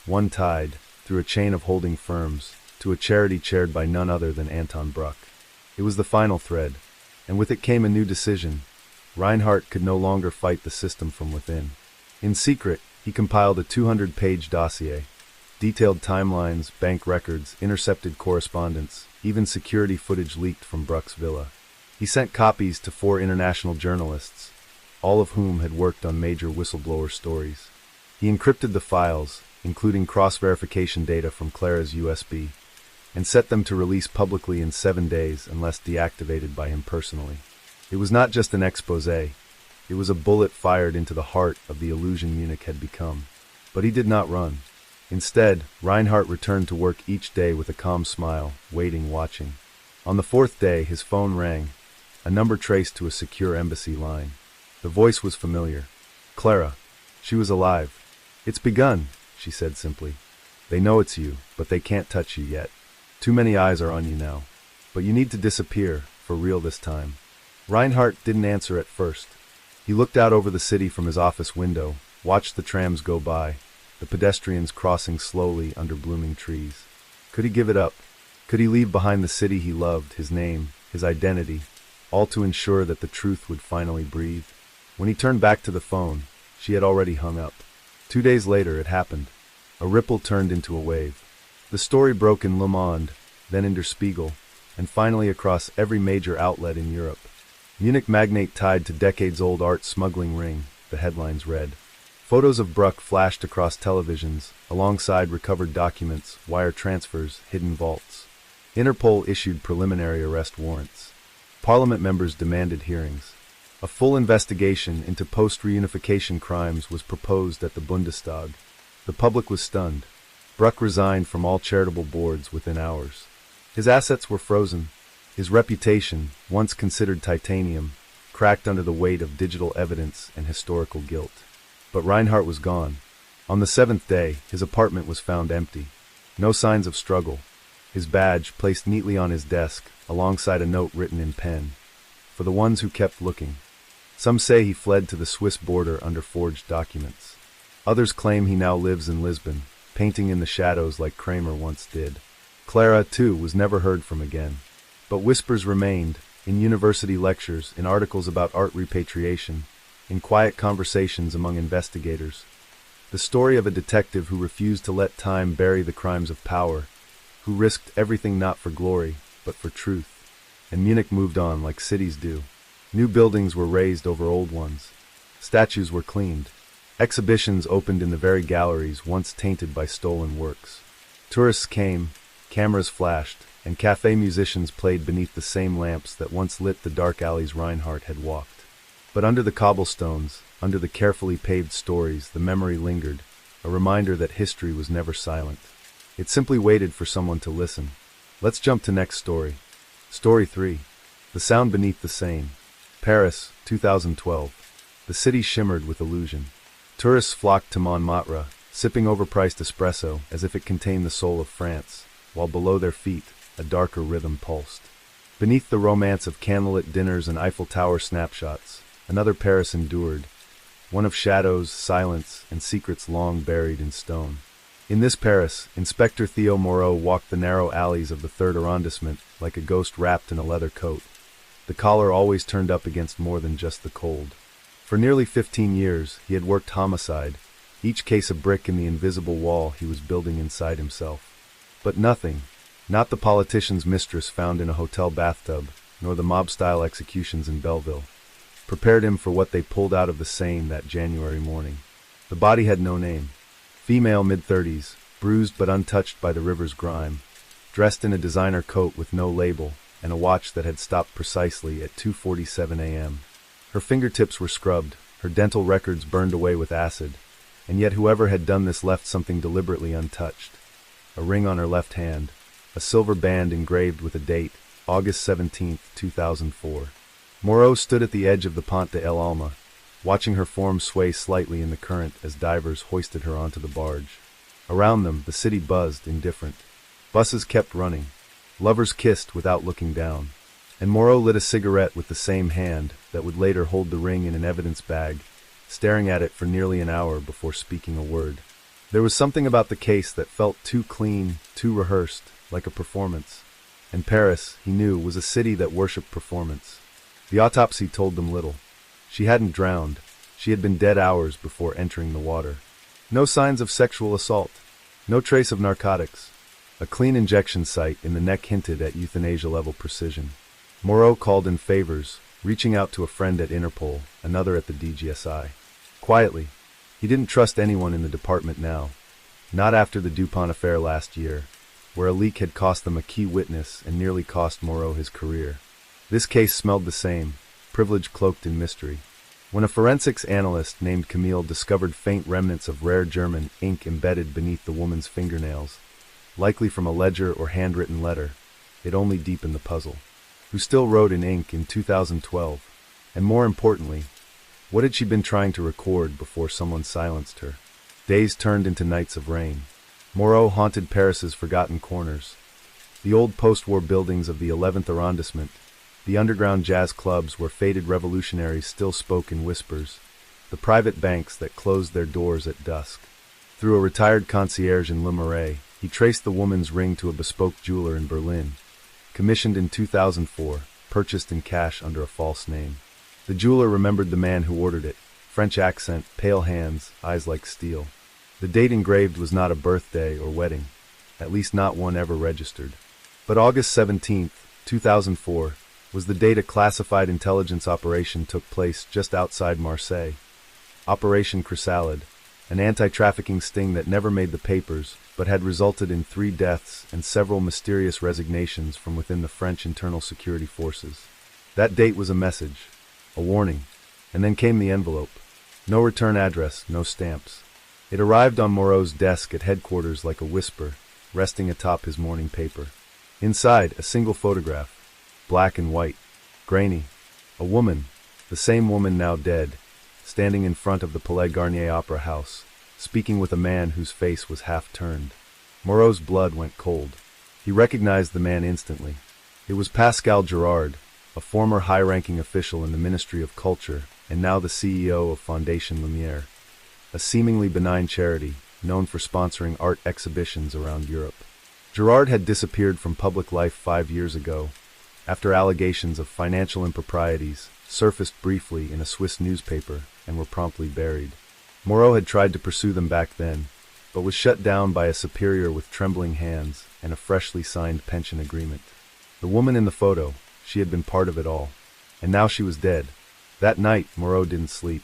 one tied, through a chain of holding firms, to a charity chaired by none other than Anton Bruck. It was the final thread, and with it came a new decision. Reinhardt could no longer fight the system from within. In secret, he compiled a 200-page dossier, detailed timelines, bank records, intercepted correspondence, even security footage leaked from Bruck's villa. He sent copies to 4 international journalists, all of whom had worked on major whistleblower stories. He encrypted the files, including cross-verification data from Clara's USB, and set them to release publicly in 7 days unless deactivated by him personally. It was not just an exposé. It was a bullet fired into the heart of the illusion Munich had become. But he did not run. Instead, Reinhardt returned to work each day with a calm smile, waiting, watching. On the 4th day, his phone rang, a number traced to a secure embassy line. The voice was familiar. Clara. She was alive. "It's begun," she said simply. "They know it's you, but they can't touch you yet. Too many eyes are on you now. But you need to disappear, for real this time." Reinhardt didn't answer at first. He looked out over the city from his office window, watched the trams go by, the pedestrians crossing slowly under blooming trees. Could he give it up? Could he leave behind the city he loved, his name, his identity, all to ensure that the truth would finally breathe? When he turned back to the phone, she had already hung up. 2 days later, it happened. A ripple turned into a wave. The story broke in Le Monde, then in Der Spiegel, and finally across every major outlet in Europe. Munich magnate tied to decades-old art smuggling ring, the headlines read. Photos of Bruck flashed across televisions, alongside recovered documents, wire transfers, hidden vaults. Interpol issued preliminary arrest warrants. Parliament members demanded hearings. A full investigation into post-reunification crimes was proposed at the Bundestag. The public was stunned. Bruck resigned from all charitable boards within hours. His assets were frozen. His reputation, once considered titanium, cracked under the weight of digital evidence and historical guilt. But Reinhardt was gone. On the 7th day, his apartment was found empty. No signs of struggle. His badge placed neatly on his desk, alongside a note written in pen. For the ones who kept looking. Some say he fled to the Swiss border under forged documents. Others claim he now lives in Lisbon, painting in the shadows like Kramer once did. Clara, too, was never heard from again. But whispers remained, in university lectures, in articles about art repatriation, in quiet conversations among investigators. The story of a detective who refused to let time bury the crimes of power, who risked everything not for glory, but for truth. And Munich moved on like cities do. New buildings were raised over old ones. Statues were cleaned. Exhibitions opened in the very galleries once tainted by stolen works. Tourists came, cameras flashed, and cafe musicians played beneath the same lamps that once lit the dark alleys Reinhardt had walked. But under the cobblestones, under the carefully paved stories, the memory lingered, a reminder that history was never silent. It simply waited for someone to listen. Let's jump to next story. Story 3. The Sound Beneath the Seine. Paris, 2012. The city shimmered with illusion. Tourists flocked to Montmartre, sipping overpriced espresso as if it contained the soul of France, while below their feet, a darker rhythm pulsed. Beneath the romance of candlelit dinners and Eiffel Tower snapshots, another Paris endured, one of shadows, silence, and secrets long buried in stone. In this Paris, Inspector Theo Moreau walked the narrow alleys of the 3rd arrondissement like a ghost wrapped in a leather coat, the collar always turned up against more than just the cold. For nearly 15 years, he had worked homicide, each case a brick in the invisible wall he was building inside himself. But nothing, Not the politician's mistress found in a hotel bathtub, nor the mob-style executions in Belleville, prepared him for what they pulled out of the Seine that January morning. The body had no name. Female, mid-30s, bruised but untouched by the river's grime, dressed in a designer coat with no label and a watch that had stopped precisely at 2:47 a.m. Her fingertips were scrubbed, her dental records burned away with acid, and yet whoever had done this left something deliberately untouched. A ring on her left hand, a silver band engraved with a date, August 17, 2004. Moreau stood at the edge of the Pont de El Alma, watching her form sway slightly in the current as divers hoisted her onto the barge. Around them, the city buzzed, indifferent. Buses kept running. Lovers kissed without looking down. And Moreau lit a cigarette with the same hand that would later hold the ring in an evidence bag, staring at it for nearly an hour before speaking a word. There was something about the case that felt too clean, too rehearsed, like a performance. And Paris, he knew, was a city that worshipped performance. The autopsy told them little. She hadn't drowned. She had been dead hours before entering the water. No signs of sexual assault. No trace of narcotics. A clean injection site in the neck hinted at euthanasia-level precision. Moreau called in favors, reaching out to a friend at Interpol, another at the DGSI. Quietly. He didn't trust anyone in the department now. Not after the Dupont affair last year, where a leak had cost them a key witness and nearly cost Moreau his career. This case smelled the same, privilege cloaked in mystery. When a forensics analyst named Camille discovered faint remnants of rare German ink embedded beneath the woman's fingernails, likely from a ledger or handwritten letter, it only deepened the puzzle. Who still wrote in ink in 2012? And more importantly, what had she been trying to record before someone silenced her? Days turned into nights of rain. Moreau haunted Paris's forgotten corners. The old post-war buildings of the 11th arrondissement, the underground jazz clubs where faded revolutionaries still spoke in whispers, the private banks that closed their doors at dusk. Through a retired concierge in Le Marais, he traced the woman's ring to a bespoke jeweler in Berlin, commissioned in 2004, purchased in cash under a false name. The jeweler remembered the man who ordered it, French accent, pale hands, eyes like steel. The date engraved was not a birthday or wedding, at least not one ever registered. But August 17, 2004, was the date a classified intelligence operation took place just outside Marseille. Operation Chrysalid, an anti-trafficking sting that never made the papers, but had resulted in 3 deaths and several mysterious resignations from within the French internal security forces. That date was a message, a warning, and then came the envelope. No return address, no stamps. It arrived on Moreau's desk at headquarters like a whisper, resting atop his morning paper. Inside, a single photograph, black and white, grainy. A woman, the same woman now dead, standing in front of the Palais Garnier Opera House, speaking with a man whose face was half turned. Moreau's blood went cold. He recognized the man instantly. It was Pascal Girard, a former high-ranking official in the Ministry of Culture and now the CEO of Fondation Lumiere, a seemingly benign charity known for sponsoring art exhibitions around Europe. Girard had disappeared from public life 5 years ago, after allegations of financial improprieties surfaced briefly in a Swiss newspaper and were promptly buried. Moreau had tried to pursue them back then, but was shut down by a superior with trembling hands and a freshly signed pension agreement. The woman in the photo, she had been part of it all, and now she was dead. That night, Moreau didn't sleep.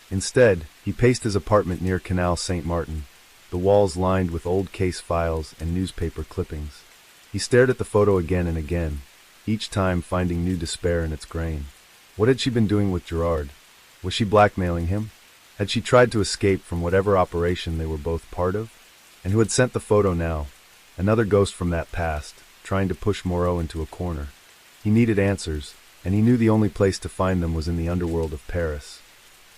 Instead, he paced his apartment near Canal Saint-Martin, the walls lined with old case files and newspaper clippings. He stared at the photo again and again, each time finding new despair in its grain. What had she been doing with Girard? Was she blackmailing him? Had she tried to escape from whatever operation they were both part of? And who had sent the photo now? Another ghost from that past, trying to push Moreau into a corner. He needed answers, and he knew the only place to find them was in the underworld of Paris.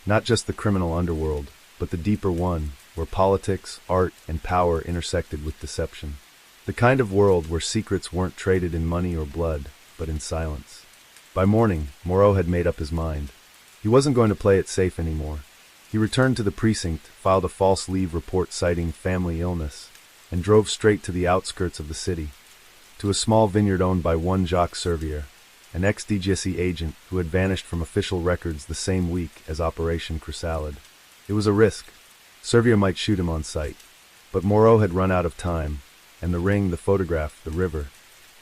Not just the criminal underworld, but the deeper one, where politics, art, and power intersected with deception. The kind of world where secrets weren't traded in money or blood, but in silence. By morning, Moreau had made up his mind. He wasn't going to play it safe anymore. He returned to the precinct, filed a false leave report citing family illness, and drove straight to the outskirts of the city, to a small vineyard owned by one Jacques Servier, an ex-DGSE agent who had vanished from official records the same week as Operation Chrysalid. It was a risk. Servier might shoot him on sight. But Moreau had run out of time, And the ring, the photograph, the river,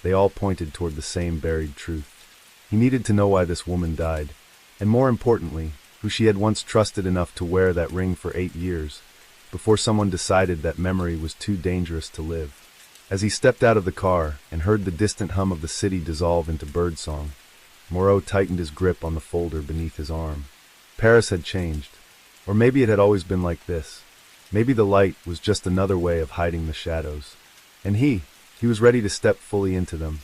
they all pointed toward the same buried truth. He needed to know why this woman died, and more importantly, who she had once trusted enough to wear that ring for 8 years, before someone decided that memory was too dangerous to live. As he stepped out of the car and heard the distant hum of the city dissolve into birdsong, Moreau tightened his grip on the folder beneath his arm. Paris had changed. Or maybe it had always been like this. Maybe the light was just another way of hiding the shadows. And he was ready to step fully into them.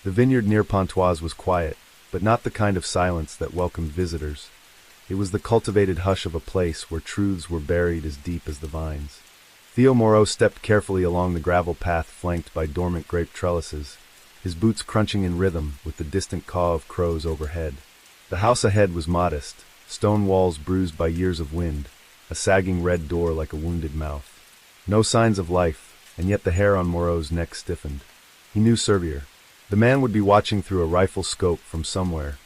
The vineyard near Pontoise was quiet, but not the kind of silence that welcomed visitors. It was the cultivated hush of a place where truths were buried as deep as the vines. Theo Moreau stepped carefully along the gravel path flanked by dormant grape trellises, his boots crunching in rhythm with the distant caw of crows overhead. The house ahead was modest, stone walls bruised by years of wind, a sagging red door like a wounded mouth. No signs of life, and yet the hair on Moreau's neck stiffened. He knew Servier. The man would be watching through a rifle scope from somewhere,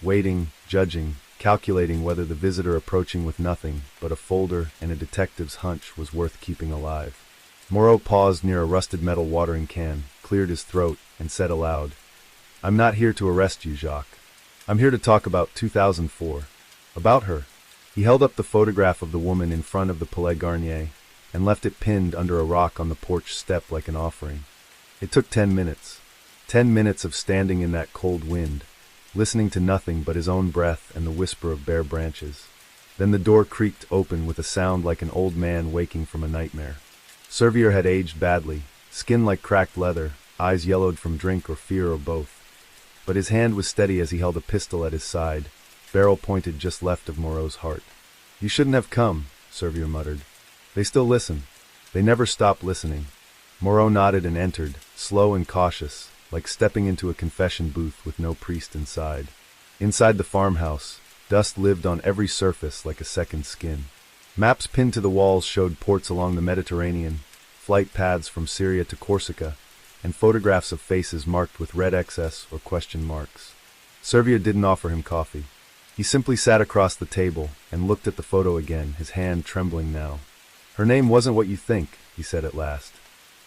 waiting, judging, calculating whether the visitor approaching with nothing but a folder and a detective's hunch was worth keeping alive. Moreau paused near a rusted metal watering can, cleared his throat, and said aloud, "I'm not here to arrest you, Jacques. I'm here to talk about 2004. About her." He held up the photograph of the woman in front of the Palais Garnier and left it pinned under a rock on the porch step like an offering. It took 10 minutes. 10 minutes of standing in that cold wind, listening to nothing but his own breath and the whisper of bare branches. Then the door creaked open with a sound like an old man waking from a nightmare. Servier had aged badly, skin like cracked leather, eyes yellowed from drink or fear or both. But his hand was steady as he held a pistol at his side, barrel pointed just left of Moreau's heart. "You shouldn't have come," Servier muttered. "They still listen. They never stop listening." Moreau nodded and entered, slow and cautious, like stepping into a confession booth with no priest inside. Inside the farmhouse, dust lived on every surface like a second skin. Maps pinned to the walls showed ports along the Mediterranean, flight paths from Syria to Corsica, and photographs of faces marked with red XS or question marks. Servier didn't offer him coffee. He simply sat across the table and looked at the photo again, his hand trembling now. "Her name wasn't what you think," he said at last.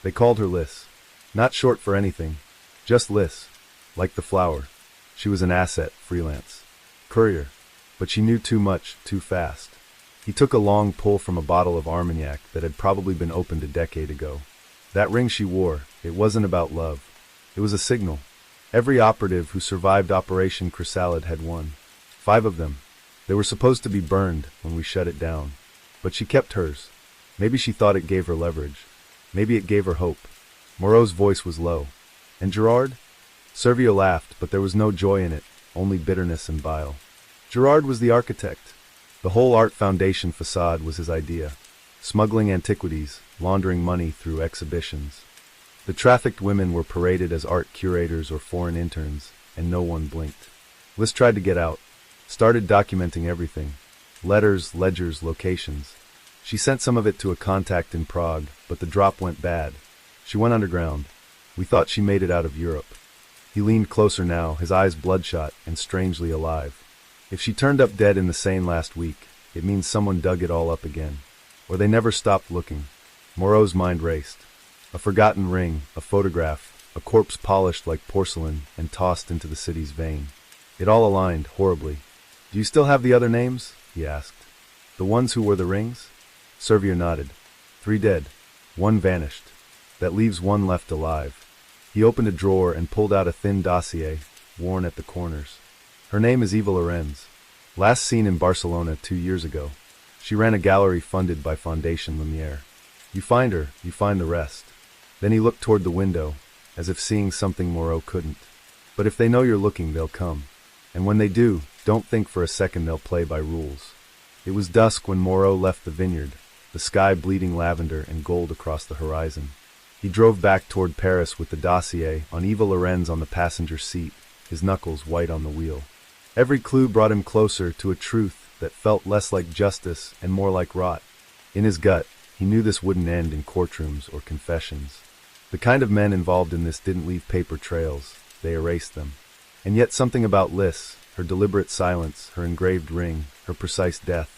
"They called her Lys. Not short for anything. Just Lys. Like the flower. She was an asset, freelance. Courier. But she knew too much, too fast." He took a long pull from a bottle of Armagnac that had probably been opened a decade ago. "That ring she wore, it wasn't about love. It was a signal. Every operative who survived Operation Chrysalid had won. 5 of them. They were supposed to be burned when we shut it down. But she kept hers. Maybe she thought it gave her leverage. Maybe it gave her hope." Moreau's voice was low. "And Gerard?" Servier laughed, but there was no joy in it, only bitterness and bile. "Gerard was the architect. The whole art foundation facade was his idea. Smuggling antiquities, laundering money through exhibitions. The trafficked women were paraded as art curators or foreign interns, and no one blinked. Lys tried to get out. Started documenting everything. Letters, ledgers, locations. She sent some of it to a contact in Prague, but the drop went bad. She went underground. We thought she made it out of Europe." He leaned closer now, his eyes bloodshot and strangely alive. "If she turned up dead in the Seine last week, it means someone dug it all up again. Or they never stopped looking." Moreau's mind raced. A forgotten ring, a photograph, a corpse polished like porcelain and tossed into the city's vein. It all aligned horribly. "Do you still have the other names?" he asked. "The ones who wore the rings?" Servier nodded. 3 dead. 1 vanished. That leaves 1 left alive. He opened a drawer and pulled out a thin dossier, worn at the corners. "Her name is Eva Lorenz. Last seen in Barcelona 2 years ago. She ran a gallery funded by Fondation Lumiere. You find her, you find the rest." Then he looked toward the window, as if seeing something Moreau couldn't. "But if they know you're looking, they'll come. And when they do, don't think for a second they'll play by rules." It was dusk when Moreau left the vineyard, the sky bleeding lavender and gold across the horizon. He drove back toward Paris with the dossier on Eva Lorenz on the passenger seat, his knuckles white on the wheel. Every clue brought him closer to a truth that felt less like justice and more like rot. In his gut, he knew this wouldn't end in courtrooms or confessions. The kind of men involved in this didn't leave paper trails, they erased them. And yet something about Lys, her deliberate silence, her engraved ring, her precise death,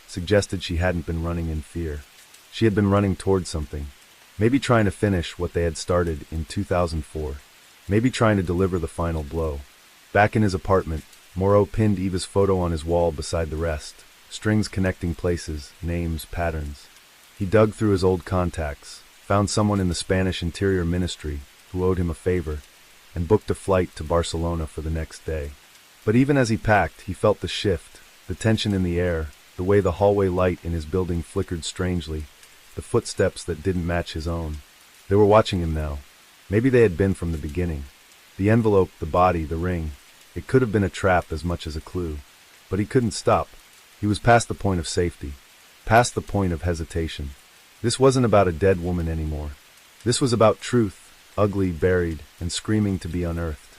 suggested she hadn't been running in fear. She had been running toward something. Maybe trying to finish what they had started in 2004. Maybe trying to deliver the final blow. Back in his apartment, Moreau pinned Eva's photo on his wall beside the rest, strings connecting places, names, patterns. He dug through his old contacts, found someone in the Spanish Interior Ministry who owed him a favor, and booked a flight to Barcelona for the next day. But even as he packed, he felt the shift, the tension in the air, the way the hallway light in his building flickered strangely, the footsteps that didn't match his own. They were watching him now. Maybe they had been from the beginning. The envelope, the body, the ring. It could have been a trap as much as a clue. But he couldn't stop. He was past the point of safety, past the point of hesitation. This wasn't about a dead woman anymore. This was about truth, ugly, buried, and screaming to be unearthed.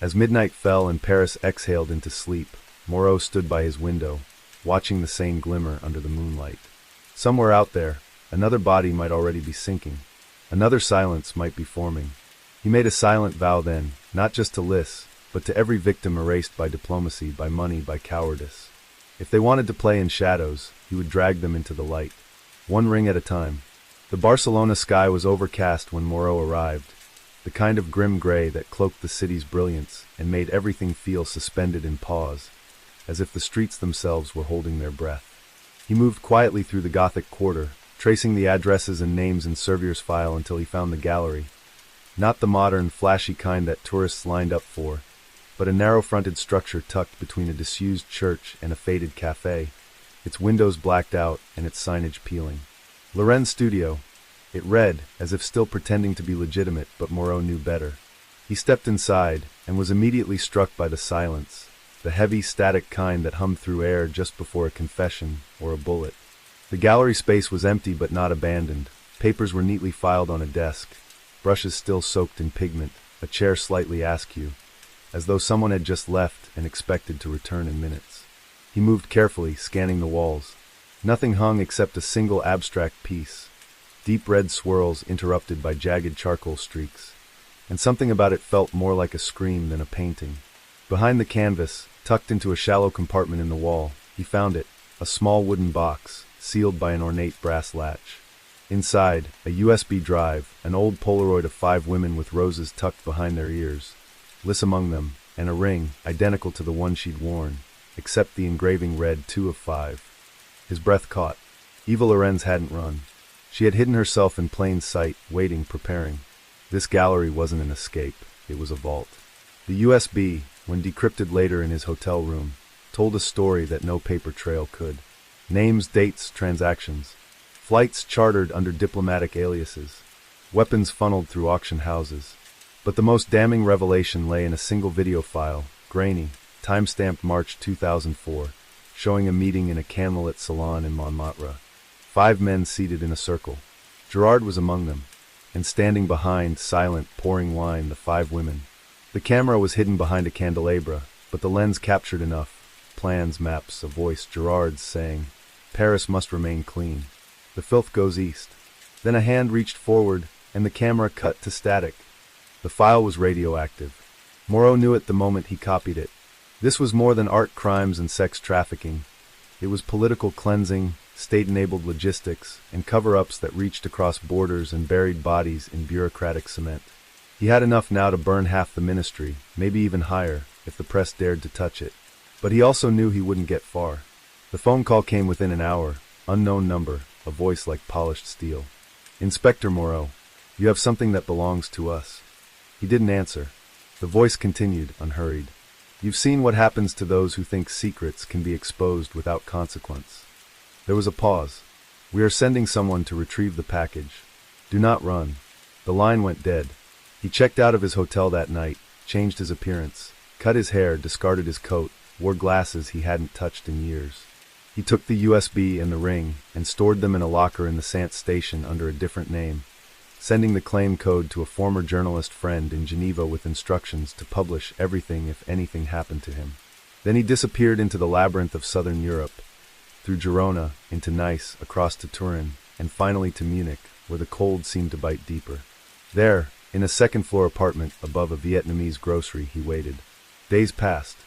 As midnight fell and Paris exhaled into sleep, Moreau stood by his window, watching the same glimmer under the moonlight. Somewhere out there, another body might already be sinking. Another silence might be forming. He made a silent vow then, not just to Liz, but to every victim erased by diplomacy, by money, by cowardice. If they wanted to play in shadows, he would drag them into the light. One ring at a time. The Barcelona sky was overcast when Moreau arrived, the kind of grim gray that cloaked the city's brilliance and made everything feel suspended in pause, as if the streets themselves were holding their breath. He moved quietly through the Gothic quarter, tracing the addresses and names in Servier's file until he found the gallery. Not the modern, flashy kind that tourists lined up for, but a narrow-fronted structure tucked between a disused church and a faded cafe, its windows blacked out and its signage peeling. Loren's studio. It read, as if still pretending to be legitimate, but Moreau knew better. He stepped inside and was immediately struck by the silence, the heavy, static kind that hummed through air just before a confession or a bullet. The gallery space was empty but not abandoned. Papers were neatly filed on a desk, brushes still soaked in pigment, a chair slightly askew, as though someone had just left and expected to return in minutes. He moved carefully, scanning the walls. Nothing hung except a single abstract piece, deep red swirls interrupted by jagged charcoal streaks, and something about it felt more like a scream than a painting. Behind the canvas, tucked into a shallow compartment in the wall, he found it, a small wooden box, sealed by an ornate brass latch. Inside, a USB drive, an old Polaroid of 5 women with roses tucked behind their ears, Liz among them, and a ring, identical to the one she'd worn, except the engraving read 2 of 5. His breath caught. Eva Lorenz hadn't run. She had hidden herself in plain sight, waiting, preparing. This gallery wasn't an escape, it was a vault. The USB, when decrypted later in his hotel room, told a story that no paper trail could. Names, dates, transactions. Flights chartered under diplomatic aliases. Weapons funneled through auction houses. But the most damning revelation lay in a single video file, grainy, time-stamped March 2004, showing a meeting in a candlelit salon in Montmartre. 5 men seated in a circle. Gerard was among them, and standing behind, silent, pouring wine, the 5 women. The camera was hidden behind a candelabra, but the lens captured enough. Plans, maps, a voice, Gerard's saying, "Paris must remain clean. The filth goes east." Then a hand reached forward, and the camera cut to static. The file was radioactive. Moreau knew it the moment he copied it. This was more than art crimes and sex trafficking. It was political cleansing, state-enabled logistics, and cover-ups that reached across borders and buried bodies in bureaucratic cement. He had enough now to burn half the ministry, maybe even higher, if the press dared to touch it. But he also knew he wouldn't get far. The phone call came within an hour, unknown number, a voice like polished steel. "Inspector Moreau, you have something that belongs to us." He didn't answer. The voice continued, unhurried. "You've seen what happens to those who think secrets can be exposed without consequence." There was a pause. "We are sending someone to retrieve the package. Do not run." The line went dead. He checked out of his hotel that night, changed his appearance, cut his hair, discarded his coat, wore glasses he hadn't touched in years. He took the USB and the ring and stored them in a locker in the Sant station under a different name, sending the claim code to a former journalist friend in Geneva with instructions to publish everything if anything happened to him. Then he disappeared into the labyrinth of southern Europe, through Girona, into Nice, across to Turin, and finally to Munich, where the cold seemed to bite deeper. There, in a second-floor apartment above a Vietnamese grocery, he waited. Days passed.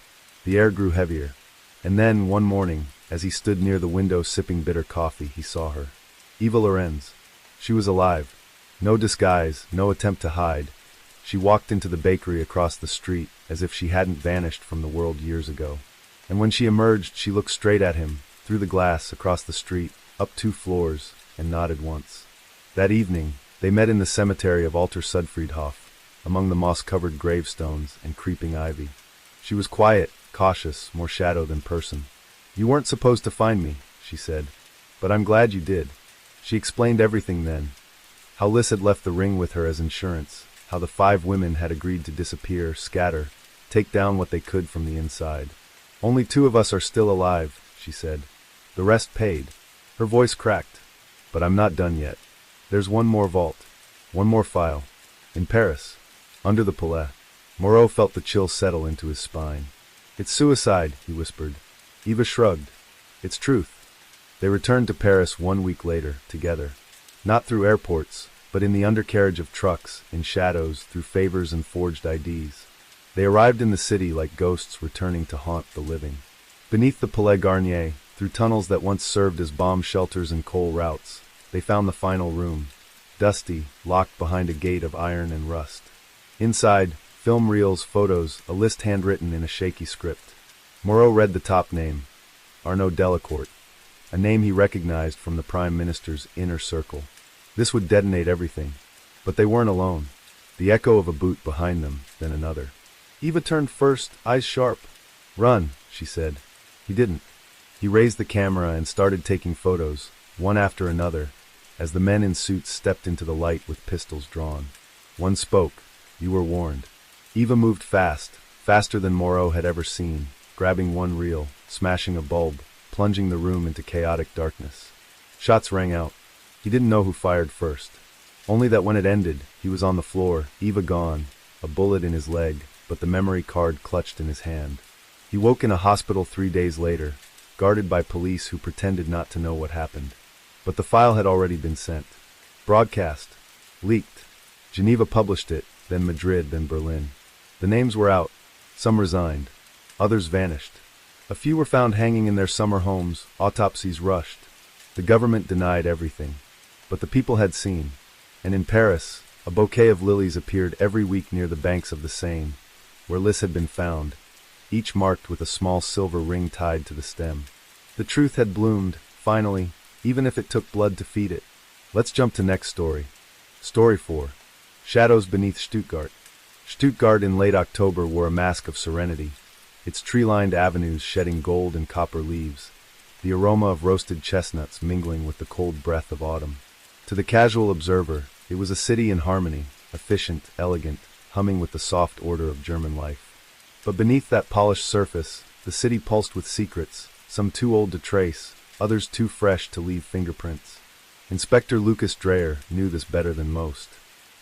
The air grew heavier. And then, one morning, as he stood near the window sipping bitter coffee, he saw her. Eva Lorenz. She was alive. No disguise, no attempt to hide. She walked into the bakery across the street as if she hadn't vanished from the world years ago. And when she emerged, she looked straight at him, through the glass, across the street, up 2 floors, and nodded once. That evening, they met in the cemetery of Alter Sudfriedhof, among the moss-covered gravestones and creeping ivy. She was quiet, cautious, more shadow than person. "You weren't supposed to find me," she said, "but I'm glad you did." She explained everything then. How Liz had left the ring with her as insurance, how the 5 women had agreed to disappear, scatter, take down what they could from the inside. "Only 2 of us are still alive," she said. "The rest paid." Her voice cracked. "But I'm not done yet. There's one more vault, one more file. In Paris, under the Palais." Moreau felt the chill settle into his spine. "It's suicide," he whispered. Eva shrugged. "It's truth." They returned to Paris 1 week later, together. Not through airports, but in the undercarriage of trucks, in shadows, through favors and forged IDs. They arrived in the city like ghosts returning to haunt the living. Beneath the Palais Garnier, through tunnels that once served as bomb shelters and coal routes, they found the final room, dusty, locked behind a gate of iron and rust. Inside, film reels, photos, a list handwritten in a shaky script. Moreau read the top name, Arnaud Delacourt, a name he recognized from the Prime Minister's inner circle. This would detonate everything. But they weren't alone. The echo of a boot behind them, then another. Eva turned first, eyes sharp. "Run," she said. He didn't. He raised the camera and started taking photos, one after another, as the men in suits stepped into the light with pistols drawn. One spoke. "You were warned." Eva moved fast, faster than Moreau had ever seen, grabbing one reel, smashing a bulb, plunging the room into chaotic darkness. Shots rang out. He didn't know who fired first. Only that when it ended, he was on the floor, Eva gone, a bullet in his leg, but the memory card clutched in his hand. He woke in a hospital 3 days later, guarded by police who pretended not to know what happened. But the file had already been sent. Broadcast. Leaked. Geneva published it, then Madrid, then Berlin. The names were out. Some resigned. Others vanished. A few were found hanging in their summer homes, autopsies rushed. The government denied everything. But the people had seen. And in Paris, a bouquet of lilies appeared every week near the banks of the Seine, where Liz had been found, each marked with a small silver ring tied to the stem. The truth had bloomed, finally, even if it took blood to feed it. Let's jump to next story. Story 4. Shadows beneath Stuttgart. Stuttgart in late October wore a mask of serenity, its tree-lined avenues shedding gold and copper leaves, the aroma of roasted chestnuts mingling with the cold breath of autumn. To the casual observer, it was a city in harmony, efficient, elegant, humming with the soft order of German life. But beneath that polished surface, the city pulsed with secrets, some too old to trace, others too fresh to leave fingerprints. Inspector Lucas Dreyer knew this better than most.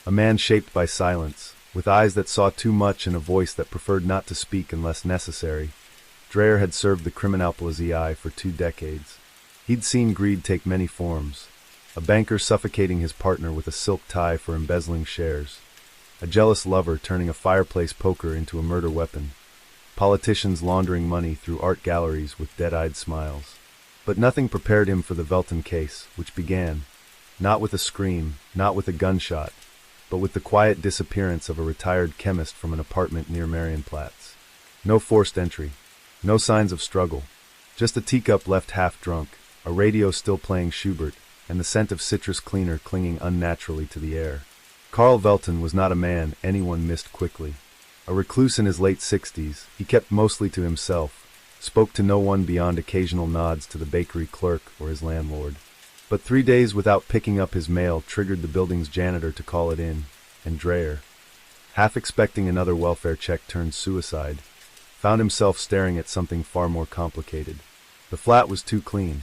A man shaped by silence, with eyes that saw too much and a voice that preferred not to speak unless necessary, Dreyer had served the Kriminalpolizei for 2 decades. He'd seen greed take many forms. A banker suffocating his partner with a silk tie for embezzling shares. A jealous lover turning a fireplace poker into a murder weapon. Politicians laundering money through art galleries with dead-eyed smiles. But nothing prepared him for the Velten case, which began, not with a scream, not with a gunshot, but with the quiet disappearance of a retired chemist from an apartment near Marienplatz. No forced entry. No signs of struggle. Just a teacup left half drunk, a radio still playing Schubert, and the scent of citrus cleaner clinging unnaturally to the air. Karl Velten was not a man anyone missed quickly. A recluse in his late 60s, he kept mostly to himself, spoke to no one beyond occasional nods to the bakery clerk or his landlord. But 3 days without picking up his mail triggered the building's janitor to call it in, and Dreyer, half expecting another welfare check turned suicide, found himself staring at something far more complicated. The flat was too clean.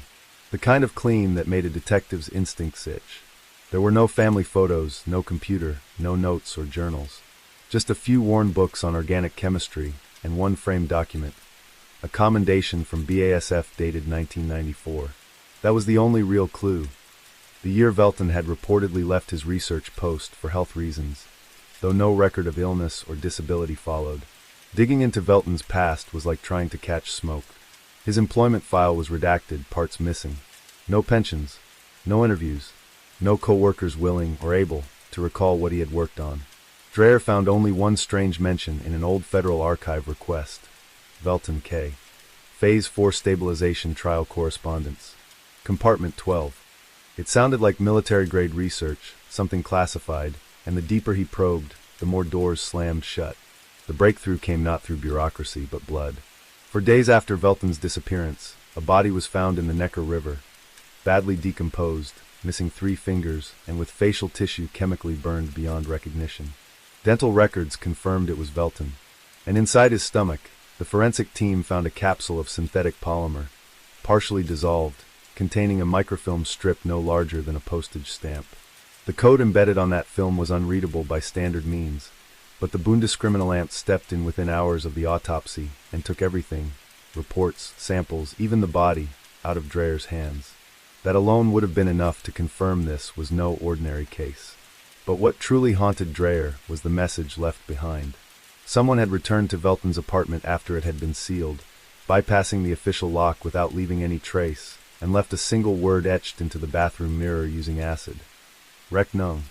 The kind of clean that made a detective's instincts itch. There were no family photos, no computer, no notes or journals. Just a few worn books on organic chemistry and one framed document, a commendation from BASF dated 1994. That was the only real clue. The year Velten had reportedly left his research post for health reasons, though no record of illness or disability followed. Digging into Velten's past was like trying to catch smoke. His employment file was redacted, parts missing. No pensions, no interviews, no co-workers willing or able, to recall what he had worked on. Dreyer found only one strange mention in an old Federal Archive request. Velton K. Phase 4 Stabilization Trial Correspondence. Compartment 12. It sounded like military-grade research, something classified, and the deeper he probed, the more doors slammed shut. The breakthrough came not through bureaucracy, but blood. For days after Velton's disappearance, a body was found in the Neckar River, badly decomposed, missing 3 fingers, and with facial tissue chemically burned beyond recognition. Dental records confirmed it was Velton. And inside his stomach, the forensic team found a capsule of synthetic polymer, partially dissolved, containing a microfilm strip no larger than a postage stamp. The code embedded on that film was unreadable by standard means, but the Bundeskriminalamt stepped in within hours of the autopsy and took everything, reports, samples, even the body, out of Dreyer's hands. That alone would have been enough to confirm this was no ordinary case. But what truly haunted Dreyer was the message left behind. Someone had returned to Velton's apartment after it had been sealed, bypassing the official lock without leaving any trace, and left a single word etched into the bathroom mirror using acid. Rechnung,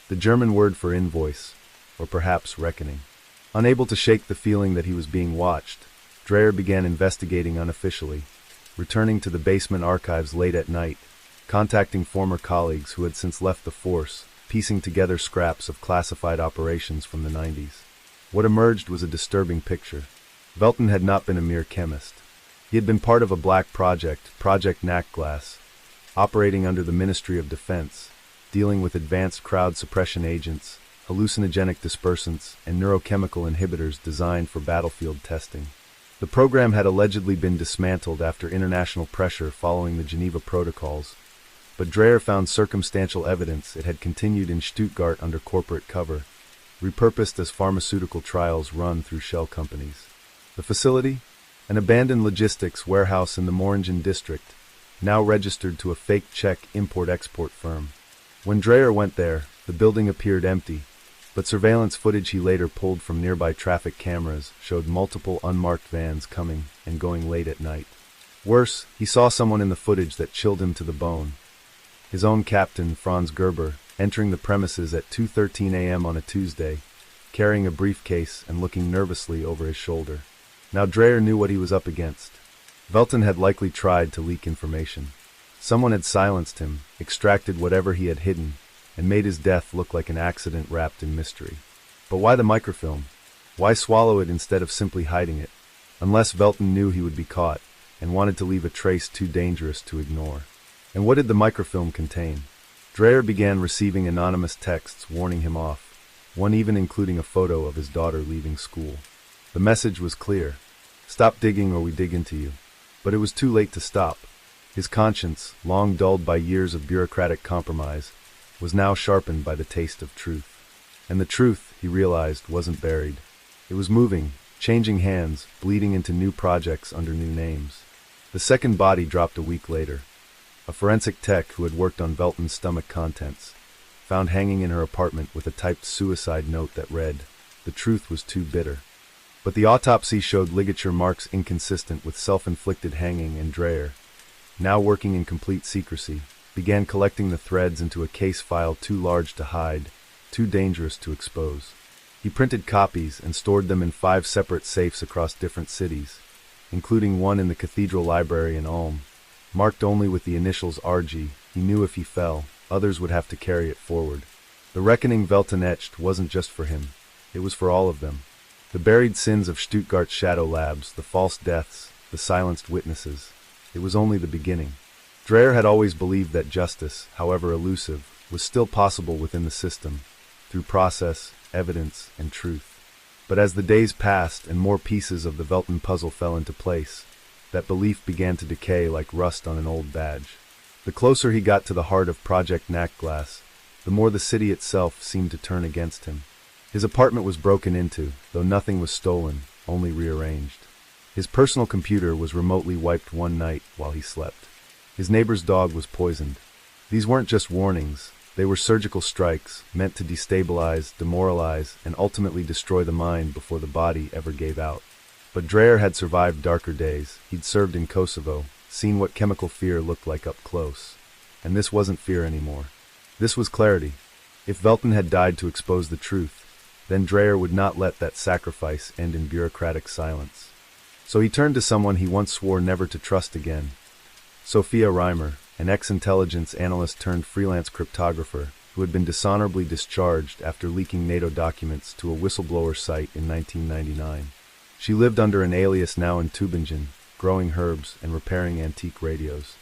the German word for invoice, or perhaps reckoning. Unable to shake the feeling that he was being watched, Dreyer began investigating unofficially, returning to the basement archives late at night, contacting former colleagues who had since left the force, piecing together scraps of classified operations from the 90s. What emerged was a disturbing picture. Velton had not been a mere chemist. He had been part of a black project, Project Nachtglas, operating under the Ministry of Defense, dealing with advanced crowd suppression agents, hallucinogenic dispersants, and neurochemical inhibitors designed for battlefield testing. The program had allegedly been dismantled after international pressure following the Geneva Protocols, but Dreyer found circumstantial evidence it had continued in Stuttgart under corporate cover, repurposed as pharmaceutical trials run through shell companies. The facility? An abandoned logistics warehouse in the Moringen district, now registered to a fake Czech import-export firm. When Dreyer went there, the building appeared empty, but surveillance footage he later pulled from nearby traffic cameras showed multiple unmarked vans coming and going late at night. Worse, he saw someone in the footage that chilled him to the bone. His own captain, Franz Gerber, entering the premises at 2:13 a.m. on a Tuesday, carrying a briefcase and looking nervously over his shoulder. Now Dreyer knew what he was up against. Velton had likely tried to leak information. Someone had silenced him, extracted whatever he had hidden, and made his death look like an accident wrapped in mystery. But why the microfilm? Why swallow it instead of simply hiding it? Unless Velton knew he would be caught, and wanted to leave a trace too dangerous to ignore. And what did the microfilm contain? Dreyer began receiving anonymous texts warning him off, one even including a photo of his daughter leaving school. The message was clear. Stop digging or we dig into you. But it was too late to stop. His conscience, long dulled by years of bureaucratic compromise, was now sharpened by the taste of truth. And the truth, he realized, wasn't buried. It was moving, changing hands, bleeding into new projects under new names. The second body dropped a week later. A forensic tech who had worked on Velton's stomach contents, found hanging in her apartment with a typed suicide note that read, "The truth was too bitter." But the autopsy showed ligature marks inconsistent with self-inflicted hanging, and Dreyer, now working in complete secrecy, began collecting the threads into a case file too large to hide, too dangerous to expose. He printed copies and stored them in 5 separate safes across different cities, including one in the Cathedral Library in Ulm. Marked only with the initials RG, he knew if he fell, others would have to carry it forward. The reckoning Velton etched wasn't just for him, it was for all of them. The buried sins of Stuttgart's shadow labs, the false deaths, the silenced witnesses. It was only the beginning. Dreyer had always believed that justice, however elusive, was still possible within the system, through process, evidence, and truth. But as the days passed and more pieces of the Velton puzzle fell into place, that belief began to decay like rust on an old badge. The closer he got to the heart of Project Nachtglas, the more the city itself seemed to turn against him. His apartment was broken into, though nothing was stolen, only rearranged. His personal computer was remotely wiped one night while he slept. His neighbor's dog was poisoned. These weren't just warnings, they were surgical strikes meant to destabilize, demoralize, and ultimately destroy the mind before the body ever gave out. But Dreyer had survived darker days. He'd served in Kosovo, seen what chemical fear looked like up close. And this wasn't fear anymore. This was clarity. If Velton had died to expose the truth, then Dreyer would not let that sacrifice end in bureaucratic silence. So he turned to someone he once swore never to trust again. Sophia Reimer, an ex-intelligence analyst turned freelance cryptographer who had been dishonorably discharged after leaking NATO documents to a whistleblower site in 1999. She lived under an alias now in Tübingen, growing herbs and repairing antique radios.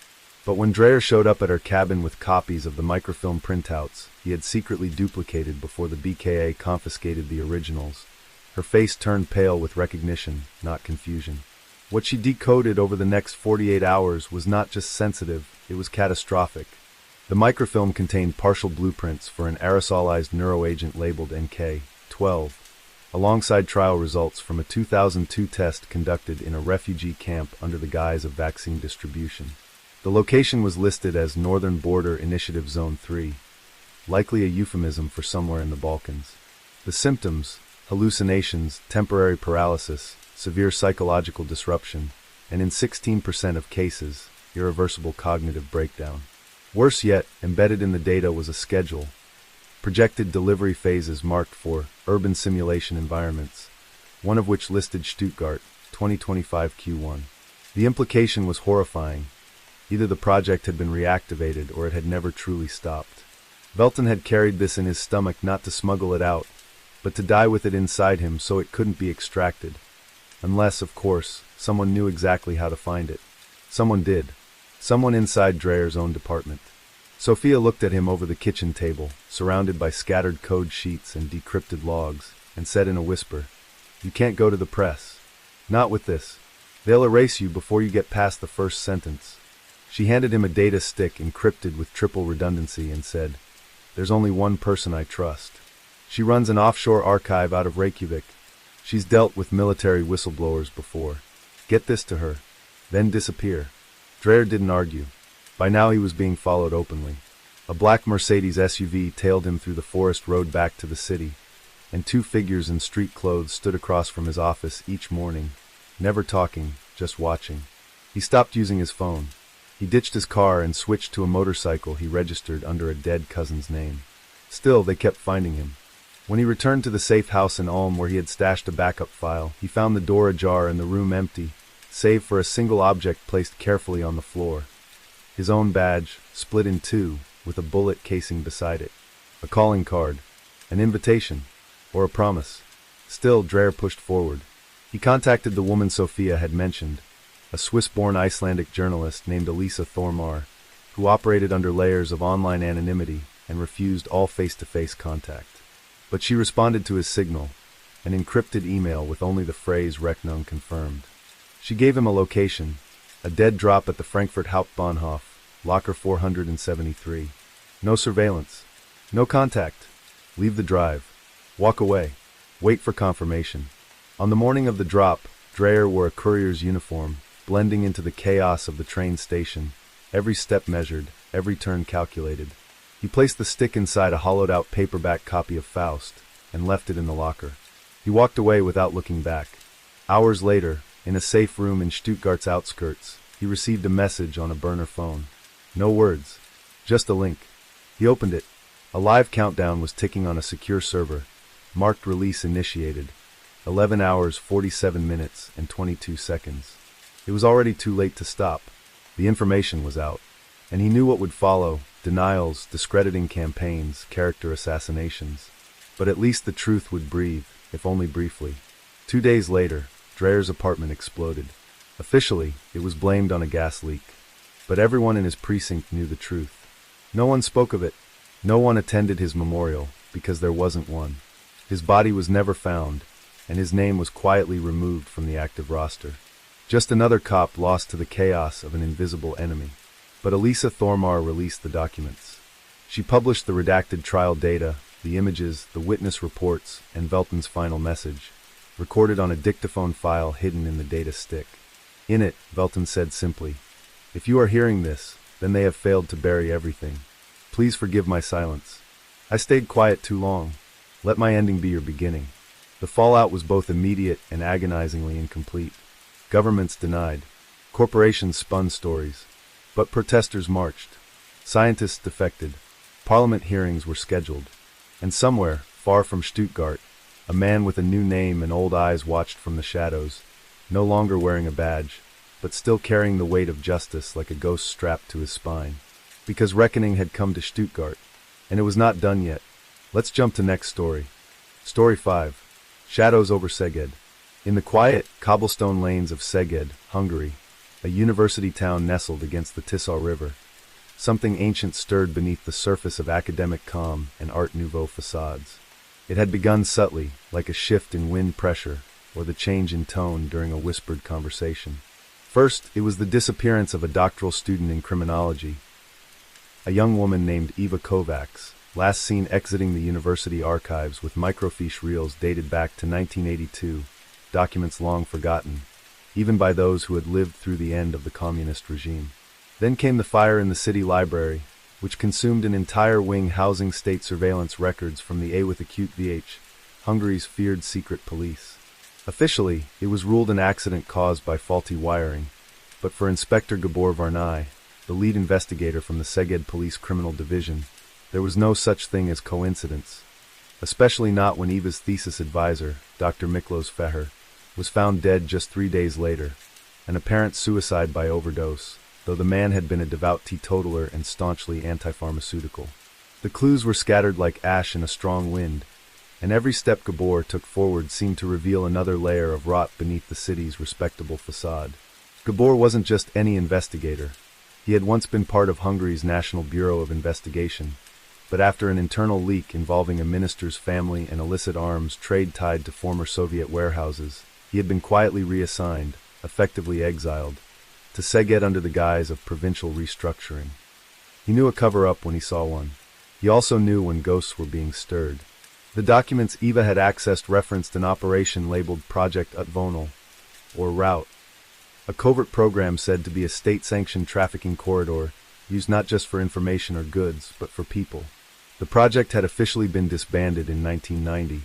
But when Dreyer showed up at her cabin with copies of the microfilm printouts he had secretly duplicated before the BKA confiscated the originals, her face turned pale with recognition, not confusion. What she decoded over the next 48 hours was not just sensitive, it was catastrophic. The microfilm contained partial blueprints for an aerosolized neuroagent labeled NK-12, alongside trial results from a 2002 test conducted in a refugee camp under the guise of vaccine distribution. The location was listed as Northern Border Initiative Zone 3, likely a euphemism for somewhere in the Balkans. The symptoms: hallucinations, temporary paralysis, severe psychological disruption, and in 16% of cases, irreversible cognitive breakdown. Worse yet, embedded in the data was a schedule, projected delivery phases marked for urban simulation environments, one of which listed Stuttgart, 2025 Q1. The implication was horrifying. Either the project had been reactivated or it had never truly stopped. Velton had carried this in his stomach not to smuggle it out, but to die with it inside him so it couldn't be extracted. Unless, of course, someone knew exactly how to find it. Someone did. Someone inside Dreyer's own department. Sophia looked at him over the kitchen table, surrounded by scattered code sheets and decrypted logs, and said in a whisper, "You can't go to the press. Not with this. They'll erase you before you get past the first sentence." She handed him a data stick encrypted with triple redundancy and said, "There's only one person I trust. She runs an offshore archive out of Reykjavik. She's dealt with military whistleblowers before. Get this to her, then disappear." Dreyer didn't argue. By now he was being followed openly. A black Mercedes SUV tailed him through the forest road back to the city, and two figures in street clothes stood across from his office each morning, never talking, just watching. He stopped using his phone. He ditched his car and switched to a motorcycle he registered under a dead cousin's name. Still, they kept finding him. When he returned to the safe house in Ulm where he had stashed a backup file, he found the door ajar and the room empty, save for a single object placed carefully on the floor. His own badge, split in two, with a bullet casing beside it. A calling card. An invitation. Or a promise. Still, Dreyer pushed forward. He contacted the woman Sophia had mentioned, a Swiss-born Icelandic journalist named Elisa Thormar, who operated under layers of online anonymity and refused all face-to-face contact. But she responded to his signal, an encrypted email with only the phrase Rechnung confirmed. She gave him a location, a dead drop at the Frankfurt Hauptbahnhof, locker 473. No surveillance. No contact. Leave the drive. Walk away. Wait for confirmation. On the morning of the drop, Dreyer wore a courier's uniform, blending into the chaos of the train station, every step measured, every turn calculated. He placed the stick inside a hollowed-out paperback copy of Faust, and left it in the locker. He walked away without looking back. Hours later, in a safe room in Stuttgart's outskirts, he received a message on a burner phone. No words. Just a link. He opened it. A live countdown was ticking on a secure server, marked release initiated. 11 hours, 47 minutes, and 22 seconds. It was already too late to stop. The information was out. And he knew what would follow: denials, discrediting campaigns, character assassinations. But at least the truth would breathe, if only briefly. 2 days later, Dreyer's apartment exploded. Officially, it was blamed on a gas leak. But everyone in his precinct knew the truth. No one spoke of it. No one attended his memorial, because there wasn't one. His body was never found, and his name was quietly removed from the active roster. Just another cop lost to the chaos of an invisible enemy. But Elisa Thormar released the documents. She published the redacted trial data, the images, the witness reports, and Velton's final message, recorded on a dictaphone file hidden in the data stick. In it, Velton said simply, "If you are hearing this, then they have failed to bury everything. Please forgive my silence. I stayed quiet too long. Let my ending be your beginning." The fallout was both immediate and agonizingly incomplete. Governments denied. Corporations spun stories. But protesters marched. Scientists defected. Parliament hearings were scheduled. And somewhere, far from Stuttgart, a man with a new name and old eyes watched from the shadows, no longer wearing a badge, but still carrying the weight of justice like a ghost strapped to his spine. Because reckoning had come to Stuttgart, and it was not done yet. Let's jump to next story. Story 5. Shadows over Szeged. In the quiet, cobblestone lanes of Szeged, Hungary, a university town nestled against the Tisza River, something ancient stirred beneath the surface of academic calm and Art Nouveau facades. It had begun subtly, like a shift in wind pressure or the change in tone during a whispered conversation. First, it was the disappearance of a doctoral student in criminology, a young woman named Eva Kovacs, last seen exiting the university archives with microfiche reels dated back to 1982, documents long forgotten, even by those who had lived through the end of the communist regime. Then came the fire in the city library, which consumed an entire wing housing state surveillance records from the A with acute VH, Hungary's feared secret police. Officially, it was ruled an accident caused by faulty wiring, but for Inspector Gabor Varnai, the lead investigator from the Szeged Police Criminal Division, there was no such thing as coincidence, especially not when Eva's thesis advisor, Dr. Miklos Feher, was found dead just 3 days later, an apparent suicide by overdose, though the man had been a devout teetotaler and staunchly anti-pharmaceutical. The clues were scattered like ash in a strong wind, and every step Gabor took forward seemed to reveal another layer of rot beneath the city's respectable facade. Gabor wasn't just any investigator. He had once been part of Hungary's National Bureau of Investigation, but after an internal leak involving a minister's family and illicit arms trade tied to former Soviet warehouses, he had been quietly reassigned, effectively exiled, to Szeged under the guise of provincial restructuring. He knew a cover-up when he saw one. He also knew when ghosts were being stirred. The documents Eva had accessed referenced an operation labeled Project Utvonal, or Route, a covert program said to be a state-sanctioned trafficking corridor used not just for information or goods, but for people. The project had officially been disbanded in 1990,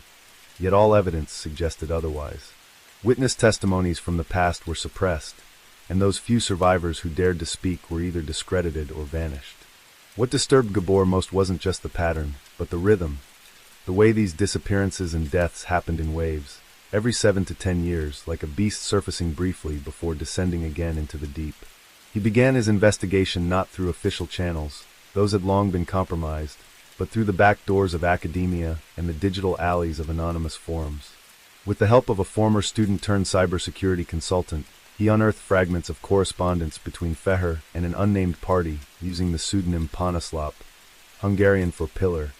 yet all evidence suggested otherwise. Witness testimonies from the past were suppressed, and those few survivors who dared to speak were either discredited or vanished. What disturbed Gabor most wasn't just the pattern, but the rhythm, the way these disappearances and deaths happened in waves, every 7 to 10 years, like a beast surfacing briefly before descending again into the deep. He began his investigation not through official channels, those had long been compromised, but through the back doors of academia and the digital alleys of anonymous forums. With the help of a former student-turned-cybersecurity consultant, he unearthed fragments of correspondence between Feher and an unnamed party using the pseudonym Panaslop, Hungarian for pillar,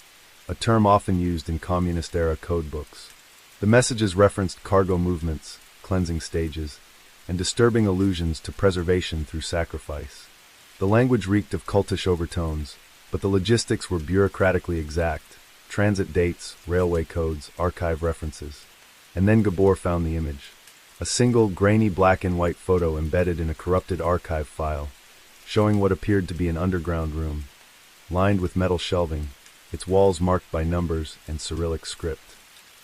a term often used in communist-era codebooks. The messages referenced cargo movements, cleansing stages, and disturbing allusions to preservation through sacrifice. The language reeked of cultish overtones, but the logistics were bureaucratically exact: transit dates, railway codes, archive references. And then Gabor found the image. A single, grainy black and white photo embedded in a corrupted archive file, showing what appeared to be an underground room, lined with metal shelving, its walls marked by numbers and Cyrillic script.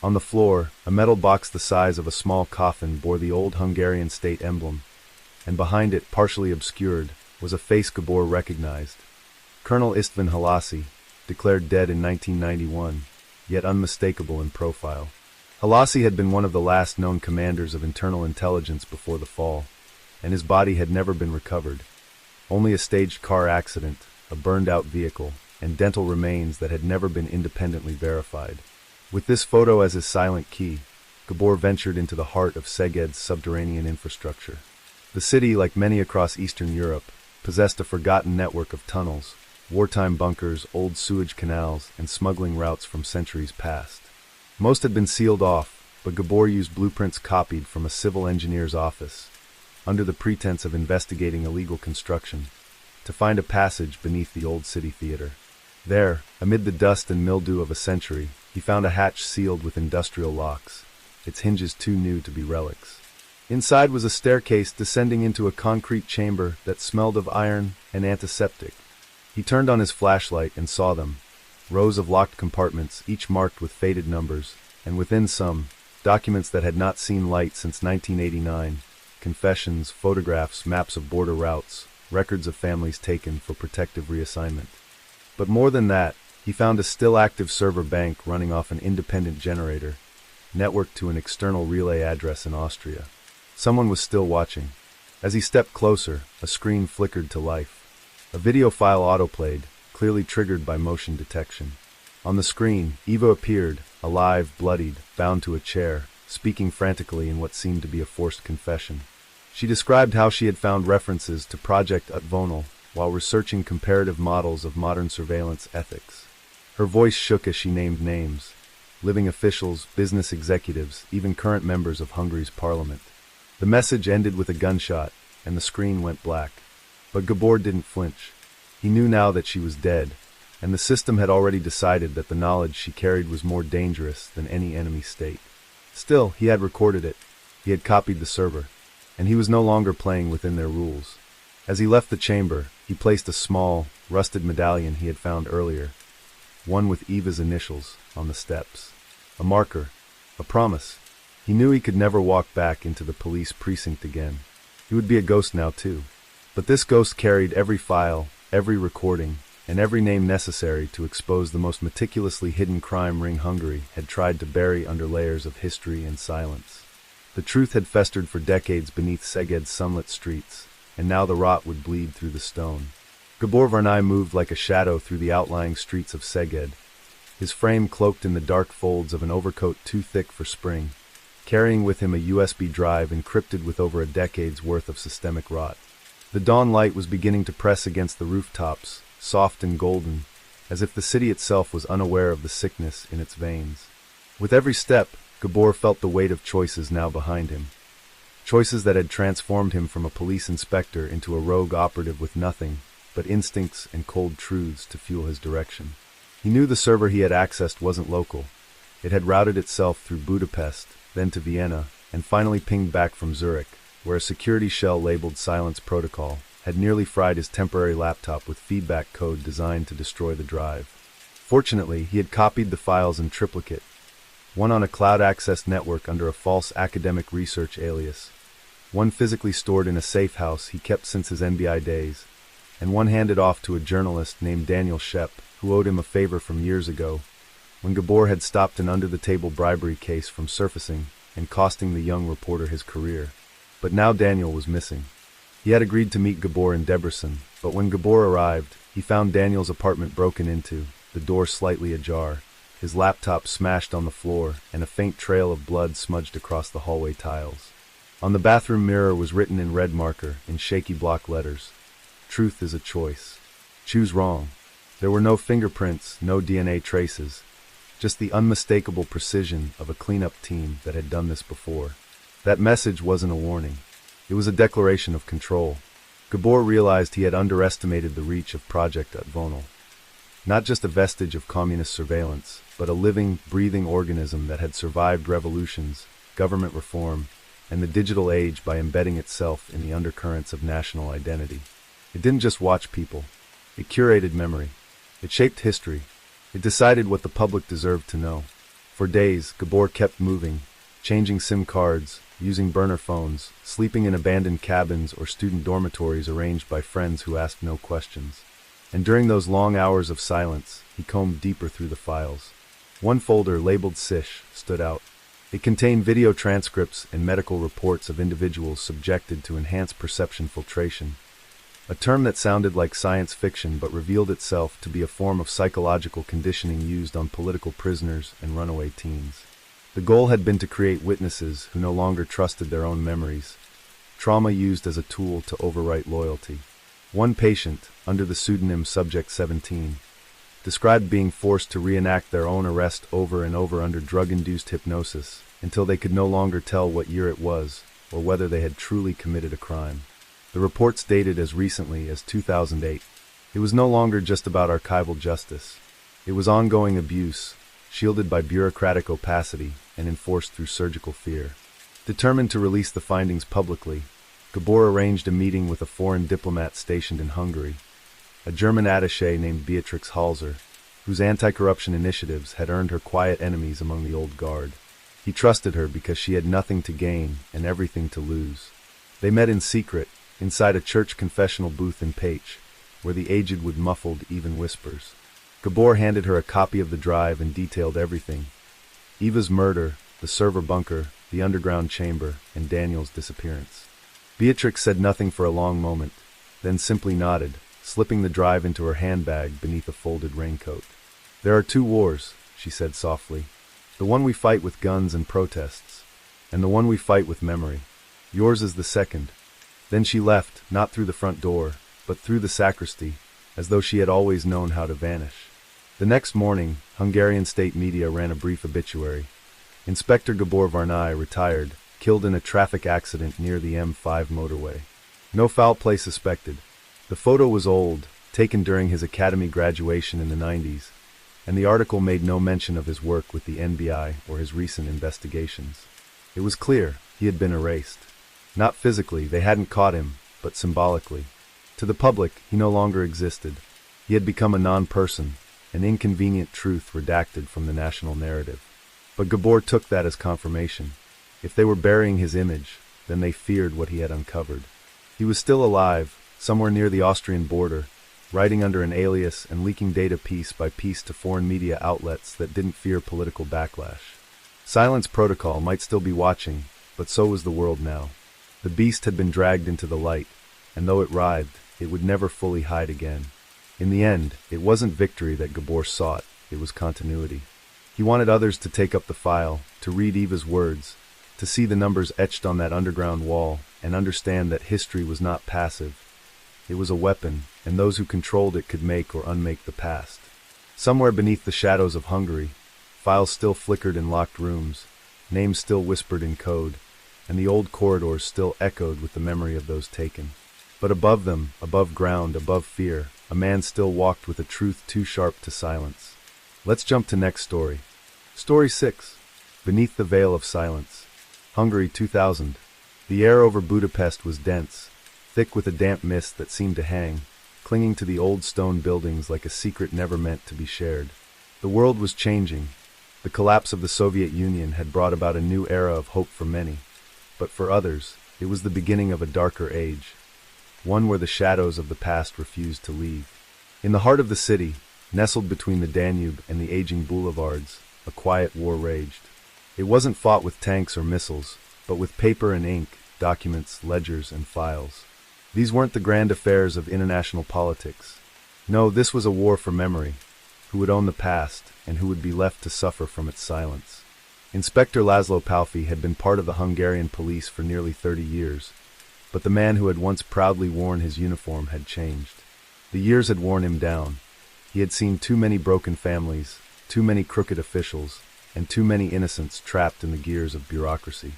On the floor, a metal box the size of a small coffin bore the old Hungarian state emblem, and behind it, partially obscured, was a face Gabor recognized. Colonel István Halási, declared dead in 1991, yet unmistakable in profile. Halási had been one of the last known commanders of internal intelligence before the fall, and his body had never been recovered. Only a staged car accident, a burned-out vehicle, and dental remains that had never been independently verified. With this photo as his silent key, Gabor ventured into the heart of Szeged's subterranean infrastructure. The city, like many across Eastern Europe, possessed a forgotten network of tunnels, wartime bunkers, old sewage canals, and smuggling routes from centuries past. Most had been sealed off, but Gabor used blueprints copied from a civil engineer's office, under the pretense of investigating illegal construction, to find a passage beneath the old city theater. There, amid the dust and mildew of a century, he found a hatch sealed with industrial locks, its hinges too new to be relics. Inside was a staircase descending into a concrete chamber that smelled of iron and antiseptic. He turned on his flashlight and saw them. Rows of locked compartments, each marked with faded numbers, and within some, documents that had not seen light since 1989, confessions, photographs, maps of border routes, records of families taken for protective reassignment. But more than that, He found a still-active server bank running off an independent generator, networked to an external relay address in Austria. Someone was still watching. As he stepped closer, a screen flickered to life. A video file autoplayed, clearly triggered by motion detection. On the screen, Eva appeared, alive, bloodied, bound to a chair, speaking frantically in what seemed to be a forced confession. She described how she had found references to Project unsettling while researching comparative models of modern surveillance ethics. Her voice shook as she named names: living officials, business executives, even current members of Hungary's parliament. The message ended with a gunshot, and the screen went black. But Gabor didn't flinch. He knew now that she was dead, and the system had already decided that the knowledge she carried was more dangerous than any enemy state. Still, he had recorded it. He had copied the server, and he was no longer playing within their rules. As he left the chamber, he placed a small, rusted medallion he had found earlier, one with Eva's initials, on the steps. A marker, a promise. He knew he could never walk back into the police precinct again. He would be a ghost now too. But this ghost carried every file, every recording, and every name necessary to expose the most meticulously hidden crime ring Hungary had tried to bury under layers of history and silence. The truth had festered for decades beneath Szeged's sunlit streets, and now the rot would bleed through the stone. Gabor Varnai moved like a shadow through the outlying streets of Szeged, his frame cloaked in the dark folds of an overcoat too thick for spring, carrying with him a USB drive encrypted with over a decade's worth of systemic rot. The dawn light was beginning to press against the rooftops, soft and golden, as if the city itself was unaware of the sickness in its veins. With every step, Gabor felt the weight of choices now behind him. Choices that had transformed him from a police inspector into a rogue operative with nothing but instincts and cold truths to fuel his direction. He knew the server he had accessed wasn't local. It had routed itself through Budapest, then to Vienna, and finally pinged back from Zurich, where a security shell labeled Silence Protocol had nearly fried his temporary laptop with feedback code designed to destroy the drive. Fortunately, he had copied the files in triplicate, one on a cloud-accessed network under a false academic research alias, one physically stored in a safe house he kept since his NBI days, and one handed off to a journalist named Daniel Shep, who owed him a favor from years ago, when Gabor had stopped an under-the-table bribery case from surfacing and costing the young reporter his career. But now Daniel was missing. He had agreed to meet Gabor in Debrecen, but when Gabor arrived, he found Daniel's apartment broken into, the door slightly ajar, his laptop smashed on the floor, and a faint trail of blood smudged across the hallway tiles. On the bathroom mirror was written in red marker, in shaky block letters, "Truth is a choice. Choose wrong." There were no fingerprints, no DNA traces, just the unmistakable precision of a cleanup team that had done this before. That message wasn't a warning. It was a declaration of control. Gabor realized he had underestimated the reach of Project unsettling. Not just a vestige of communist surveillance, but a living, breathing organism that had survived revolutions, government reform, and the digital age by embedding itself in the undercurrents of national identity. It didn't just watch people. It curated memory. It shaped history. It decided what the public deserved to know. For days, Gabor kept moving, changing SIM cards, using burner phones, sleeping in abandoned cabins or student dormitories arranged by friends who asked no questions. And during those long hours of silence, he combed deeper through the files. One folder, labeled SISH, stood out. It contained video transcripts and medical reports of individuals subjected to enhanced perception filtration, a term that sounded like science fiction but revealed itself to be a form of psychological conditioning used on political prisoners and runaway teens. The goal had been to create witnesses who no longer trusted their own memories, trauma used as a tool to overwrite loyalty. One patient, under the pseudonym Subject 17, described being forced to reenact their own arrest over and over under drug-induced hypnosis until they could no longer tell what year it was or whether they had truly committed a crime. The reports dated as recently as 2008. It was no longer just about archival justice. It was ongoing abuse, shielded by bureaucratic opacity and enforced through surgical fear. Determined to release the findings publicly, Gabor arranged a meeting with a foreign diplomat stationed in Hungary, a German attaché named Beatrix Halser, whose anti-corruption initiatives had earned her quiet enemies among the old guard. He trusted her because she had nothing to gain and everything to lose. They met in secret, inside a church confessional booth in Paich, where the aged would muffled even whispers. Gabor handed her a copy of the drive and detailed everything. Eva's murder, the server bunker, the underground chamber, and Daniel's disappearance. Beatrix said nothing for a long moment, then simply nodded, slipping the drive into her handbag beneath a folded raincoat. "There are two wars," she said softly. "The one we fight with guns and protests, and the one we fight with memory. Yours is the second." Then she left, not through the front door, but through the sacristy, as though she had always known how to vanish. The next morning, Hungarian state media ran a brief obituary. Inspector Gabor Varnai, retired, killed in a traffic accident near the M5 motorway. No foul play suspected. The photo was old, taken during his academy graduation in the 90s, and the article made no mention of his work with the NBI or his recent investigations. It was clear he had been erased. Not physically, they hadn't caught him, but symbolically. To the public, he no longer existed. He had become a non-person, an inconvenient truth redacted from the national narrative. But Gabor took that as confirmation. If they were burying his image, then they feared what he had uncovered. He was still alive, somewhere near the Austrian border, writing under an alias and leaking data piece by piece to foreign media outlets that didn't fear political backlash. Silence Protocol might still be watching, but so was the world now. The beast had been dragged into the light, and though it writhed, it would never fully hide again. In the end, it wasn't victory that Gabor sought, it was continuity. He wanted others to take up the file, to read Eva's words, to see the numbers etched on that underground wall, and understand that history was not passive. It was a weapon, and those who controlled it could make or unmake the past. Somewhere beneath the shadows of Hungary, files still flickered in locked rooms, names still whispered in code, and the old corridors still echoed with the memory of those taken. But above them, above ground, above fear, a man still walked with a truth too sharp to silence. Let's jump to next story. Story 6. Beneath the Veil of Silence. Hungary 2000. The air over Budapest was dense, thick with a damp mist that seemed to hang, clinging to the old stone buildings like a secret never meant to be shared. The world was changing. The collapse of the Soviet Union had brought about a new era of hope for many, but for others, it was the beginning of a darker age, one where the shadows of the past refused to leave. In the heart of the city, nestled between the Danube and the aging boulevards, a quiet war raged. It wasn't fought with tanks or missiles, but with paper and ink, documents, ledgers, and files. These weren't the grand affairs of international politics. No, this was a war for memory. Who would own the past, and who would be left to suffer from its silence? Inspector Laszlo Palfi had been part of the Hungarian police for nearly 30 years, but the man who had once proudly worn his uniform had changed. The years had worn him down. He had seen too many broken families, too many crooked officials, and too many innocents trapped in the gears of bureaucracy.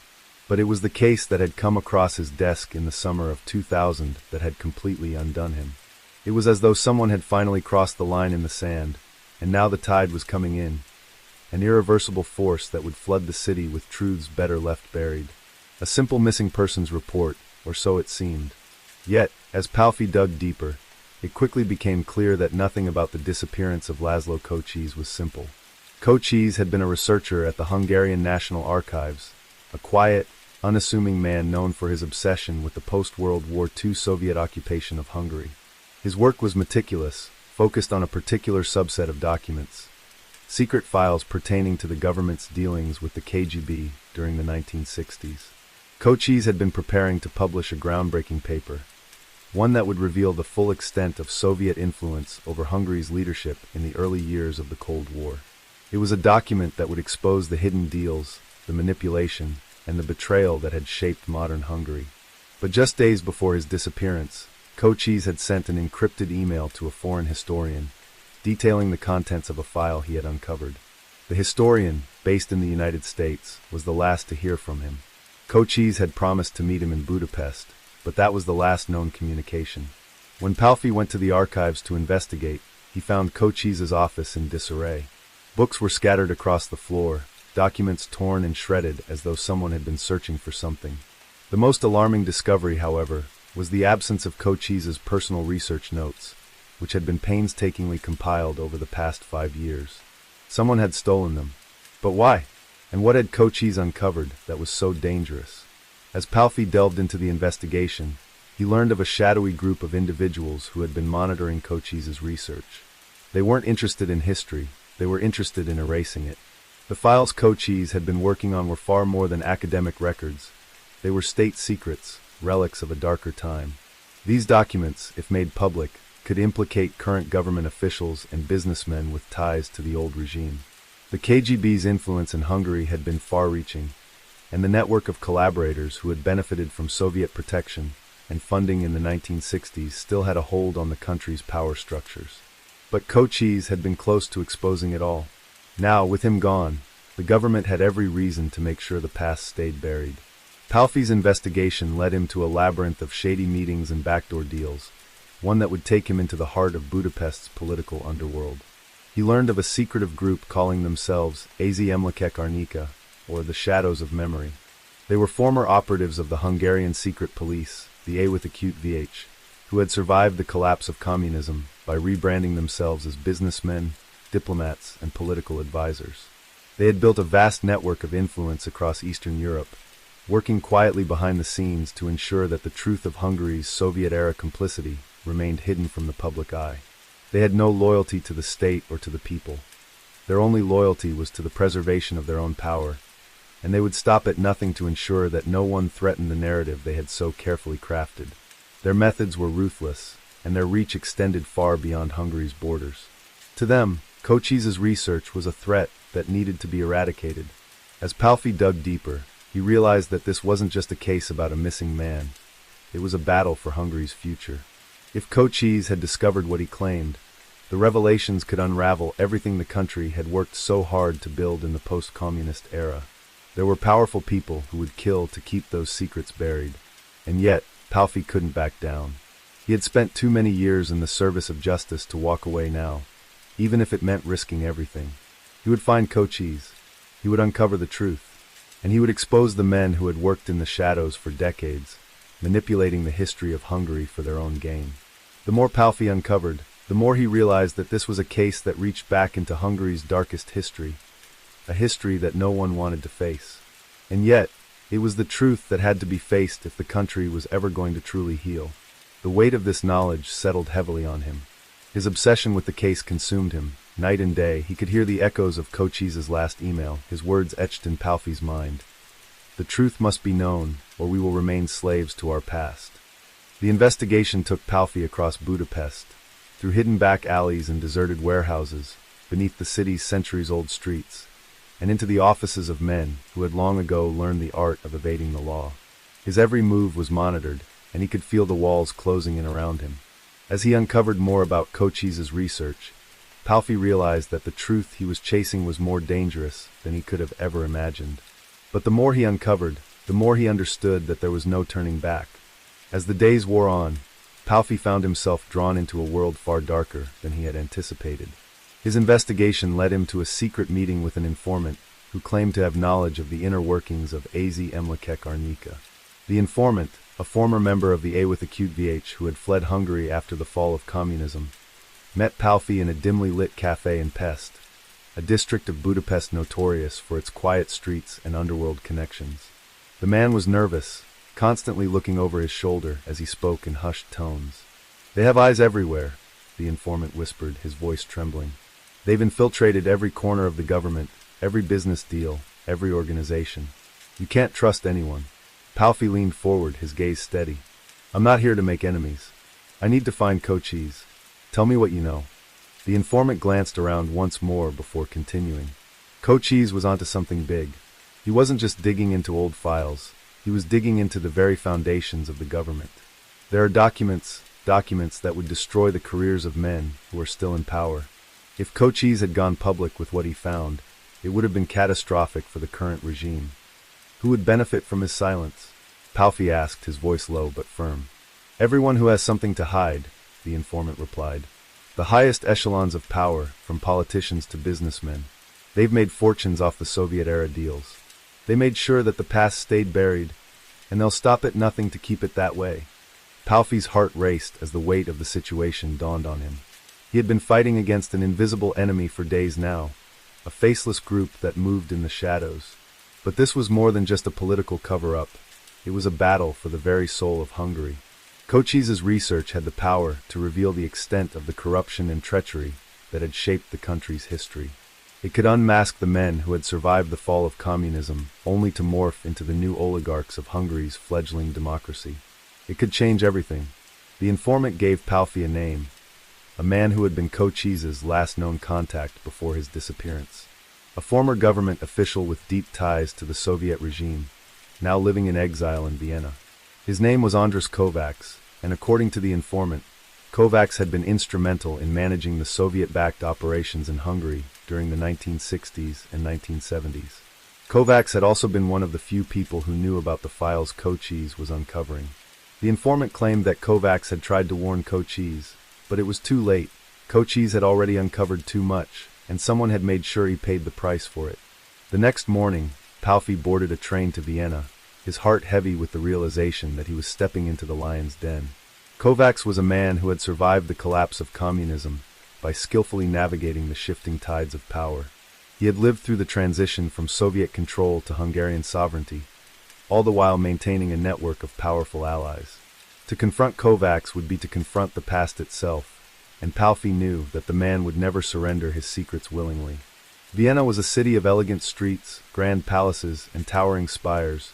But it was the case that had come across his desk in the summer of 2000 that had completely undone him. It was as though someone had finally crossed the line in the sand, and now the tide was coming in, an irreversible force that would flood the city with truths better left buried. A simple missing persons report, or so it seemed. Yet, as Palfi dug deeper, it quickly became clear that nothing about the disappearance of Laszlo Kocsis was simple. Kocsis had been a researcher at the Hungarian National Archives, a quiet, unassuming man known for his obsession with the post-World War II Soviet occupation of Hungary. His work was meticulous, focused on a particular subset of documents, secret files pertaining to the government's dealings with the KGB during the 1960s. Kocsis had been preparing to publish a groundbreaking paper, one that would reveal the full extent of Soviet influence over Hungary's leadership in the early years of the Cold War. It was a document that would expose the hidden deals, the manipulation, and the betrayal that had shaped modern Hungary. But just days before his disappearance, Kocsis had sent an encrypted email to a foreign historian, detailing the contents of a file he had uncovered. The historian, based in the United States, was the last to hear from him. Kocsis had promised to meet him in Budapest, but that was the last known communication. When Palfi went to the archives to investigate, he found Kocsis' office in disarray. Books were scattered across the floor, documents torn and shredded as though someone had been searching for something. The most alarming discovery, however, was the absence of Kocsis' personal research notes, which had been painstakingly compiled over the past 5 years. Someone had stolen them. But why? And what had Kocsis uncovered that was so dangerous? As Palfi delved into the investigation, he learned of a shadowy group of individuals who had been monitoring Kocsis' research. They weren't interested in history, they were interested in erasing it. The files Cochise had been working on were far more than academic records. They were state secrets, relics of a darker time. These documents, if made public, could implicate current government officials and businessmen with ties to the old regime. The KGB's influence in Hungary had been far-reaching, and the network of collaborators who had benefited from Soviet protection and funding in the 1960s still had a hold on the country's power structures. But Cochise had been close to exposing it all. Now, with him gone, the government had every reason to make sure the past stayed buried. Palfi's investigation led him to a labyrinth of shady meetings and backdoor deals, one that would take him into the heart of Budapest's political underworld. He learned of a secretive group calling themselves Az Emlékek Arnika, or the Shadows of Memory. They were former operatives of the Hungarian secret police, the A with acute VH, who had survived the collapse of communism by rebranding themselves as businessmen, diplomats, and political advisors. They had built a vast network of influence across Eastern Europe, working quietly behind the scenes to ensure that the truth of Hungary's Soviet-era complicity remained hidden from the public eye. They had no loyalty to the state or to the people. Their only loyalty was to the preservation of their own power, and they would stop at nothing to ensure that no one threatened the narrative they had so carefully crafted. Their methods were ruthless, and their reach extended far beyond Hungary's borders. To them, Cochise's research was a threat that needed to be eradicated. As Palfi dug deeper, he realized that this wasn't just a case about a missing man. It was a battle for Hungary's future. If Cochise had discovered what he claimed, the revelations could unravel everything the country had worked so hard to build in the post-communist era. There were powerful people who would kill to keep those secrets buried. And yet, Palfi couldn't back down. He had spent too many years in the service of justice to walk away now, even if it meant risking everything. He would find Cochise. He would uncover the truth. And he would expose the men who had worked in the shadows for decades, manipulating the history of Hungary for their own gain. The more Palfi uncovered, the more he realized that this was a case that reached back into Hungary's darkest history, a history that no one wanted to face. And yet, it was the truth that had to be faced if the country was ever going to truly heal. The weight of this knowledge settled heavily on him. His obsession with the case consumed him. Night and day, he could hear the echoes of Cochise's last email, his words etched in Palfi's mind. The truth must be known, or we will remain slaves to our past. The investigation took Palfi across Budapest, through hidden back alleys and deserted warehouses, beneath the city's centuries-old streets, and into the offices of men who had long ago learned the art of evading the law. His every move was monitored, and he could feel the walls closing in around him. As he uncovered more about Cochise's research, Palfi realized that the truth he was chasing was more dangerous than he could have ever imagined. But the more he uncovered, the more he understood that there was no turning back. As the days wore on, Palfi found himself drawn into a world far darker than he had anticipated. His investigation led him to a secret meeting with an informant who claimed to have knowledge of the inner workings of Az Emlékek Arnika. The informant, a former member of the A with acute VH who had fled Hungary after the fall of communism, met Palfi in a dimly lit cafe in Pest, a district of Budapest notorious for its quiet streets and underworld connections. The man was nervous, constantly looking over his shoulder as he spoke in hushed tones. "They have eyes everywhere," the informant whispered, his voice trembling. "They've infiltrated every corner of the government, every business deal, every organization. You can't trust anyone." Palfi leaned forward, his gaze steady. "I'm not here to make enemies. I need to find Cochise. Tell me what you know." The informant glanced around once more before continuing. Cochise was onto something big. He wasn't just digging into old files. He was digging into the very foundations of the government. There are documents that would destroy the careers of men who are still in power. If Cochise had gone public with what he found, it would have been catastrophic for the current regime. Who would benefit from his silence? Palfi asked, his voice low but firm. "Everyone who has something to hide," the informant replied. "The highest echelons of power, from politicians to businessmen. They've made fortunes off the Soviet-era deals. They made sure that the past stayed buried, and they'll stop at nothing to keep it that way." Palfi's heart raced as the weight of the situation dawned on him. He had been fighting against an invisible enemy for days now, a faceless group that moved in the shadows. But this was more than just a political cover-up. It was a battle for the very soul of Hungary. Cochise's research had the power to reveal the extent of the corruption and treachery that had shaped the country's history. It could unmask the men who had survived the fall of communism, only to morph into the new oligarchs of Hungary's fledgling democracy. It could change everything. The informant gave Palfi a name, a man who had been Cochiz's last known contact before his disappearance. A former government official with deep ties to the Soviet regime, now living in exile in Vienna. His name was Andras Kovacs, and according to the informant, Kovacs had been instrumental in managing the Soviet-backed operations in Hungary during the 1960s and 1970s. Kovacs had also been one of the few people who knew about the files Cochiz was uncovering. The informant claimed that Kovacs had tried to warn Cochiz, but it was too late. Cochiz had already uncovered too much, and someone had made sure he paid the price for it. The next morning, Palfi boarded a train to Vienna, his heart heavy with the realization that he was stepping into the lion's den. Kovacs was a man who had survived the collapse of communism by skillfully navigating the shifting tides of power. He had lived through the transition from Soviet control to Hungarian sovereignty, all the while maintaining a network of powerful allies. To confront Kovacs would be to confront the past itself, and Palfi knew that the man would never surrender his secrets willingly. Vienna was a city of elegant streets, grand palaces, and towering spires,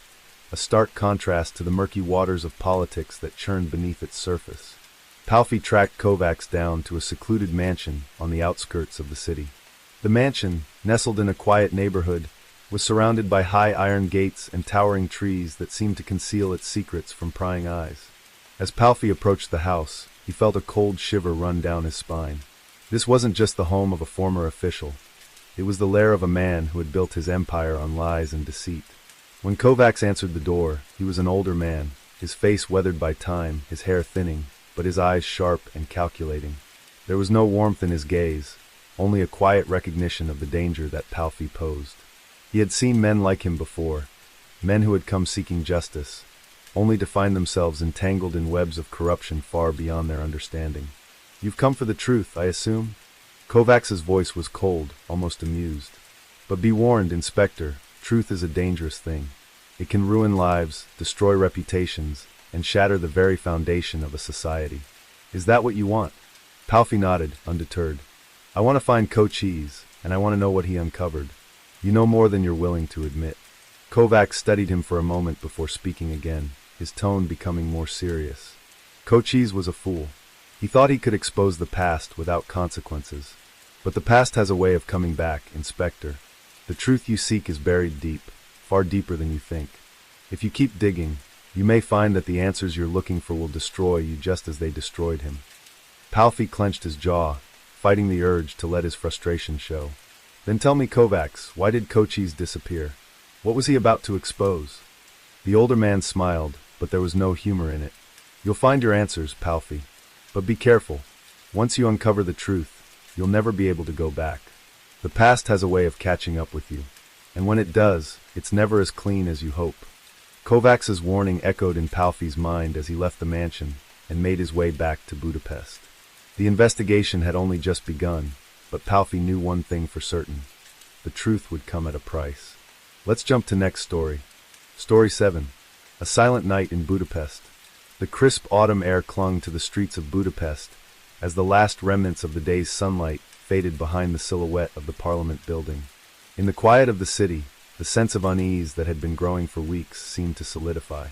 a stark contrast to the murky waters of politics that churned beneath its surface. Palfi tracked Kovacs down to a secluded mansion on the outskirts of the city. The mansion, nestled in a quiet neighborhood, was surrounded by high iron gates and towering trees that seemed to conceal its secrets from prying eyes. As Palfi approached the house, he felt a cold shiver run down his spine. This wasn't just the home of a former official. It was the lair of a man who had built his empire on lies and deceit. When Kovacs answered the door, he was an older man, his face weathered by time, his hair thinning, but his eyes sharp and calculating. There was no warmth in his gaze, only a quiet recognition of the danger that Palfi posed. He had seen men like him before, men who had come seeking justice, only to find themselves entangled in webs of corruption far beyond their understanding. "You've come for the truth, I assume?" Kovacs's voice was cold, almost amused. "But be warned, Inspector, truth is a dangerous thing. It can ruin lives, destroy reputations, and shatter the very foundation of a society. Is that what you want?" Palfi nodded, undeterred. "I want to find Cochiz, and I want to know what he uncovered. You know more than you're willing to admit." Kovacs studied him for a moment before speaking again, his tone becoming more serious. Cochiz was a fool. He thought he could expose the past without consequences. But the past has a way of coming back, Inspector. The truth you seek is buried deep, far deeper than you think. If you keep digging, you may find that the answers you're looking for will destroy you just as they destroyed him. Palfi clenched his jaw, fighting the urge to let his frustration show. "Then tell me, Kovacs, why did Cochiz disappear? What was he about to expose?" The older man smiled, but there was no humor in it. "You'll find your answers, Palfi. But be careful. Once you uncover the truth, you'll never be able to go back. The past has a way of catching up with you. And when it does, it's never as clean as you hope." Kovacs's warning echoed in Palfi's mind as he left the mansion and made his way back to Budapest. The investigation had only just begun, but Palfi knew one thing for certain. The truth would come at a price. Let's jump to next story. Story 7. A silent night in Budapest. The crisp autumn air clung to the streets of Budapest as the last remnants of the day's sunlight faded behind the silhouette of the Parliament building. In the quiet of the city, the sense of unease that had been growing for weeks seemed to solidify.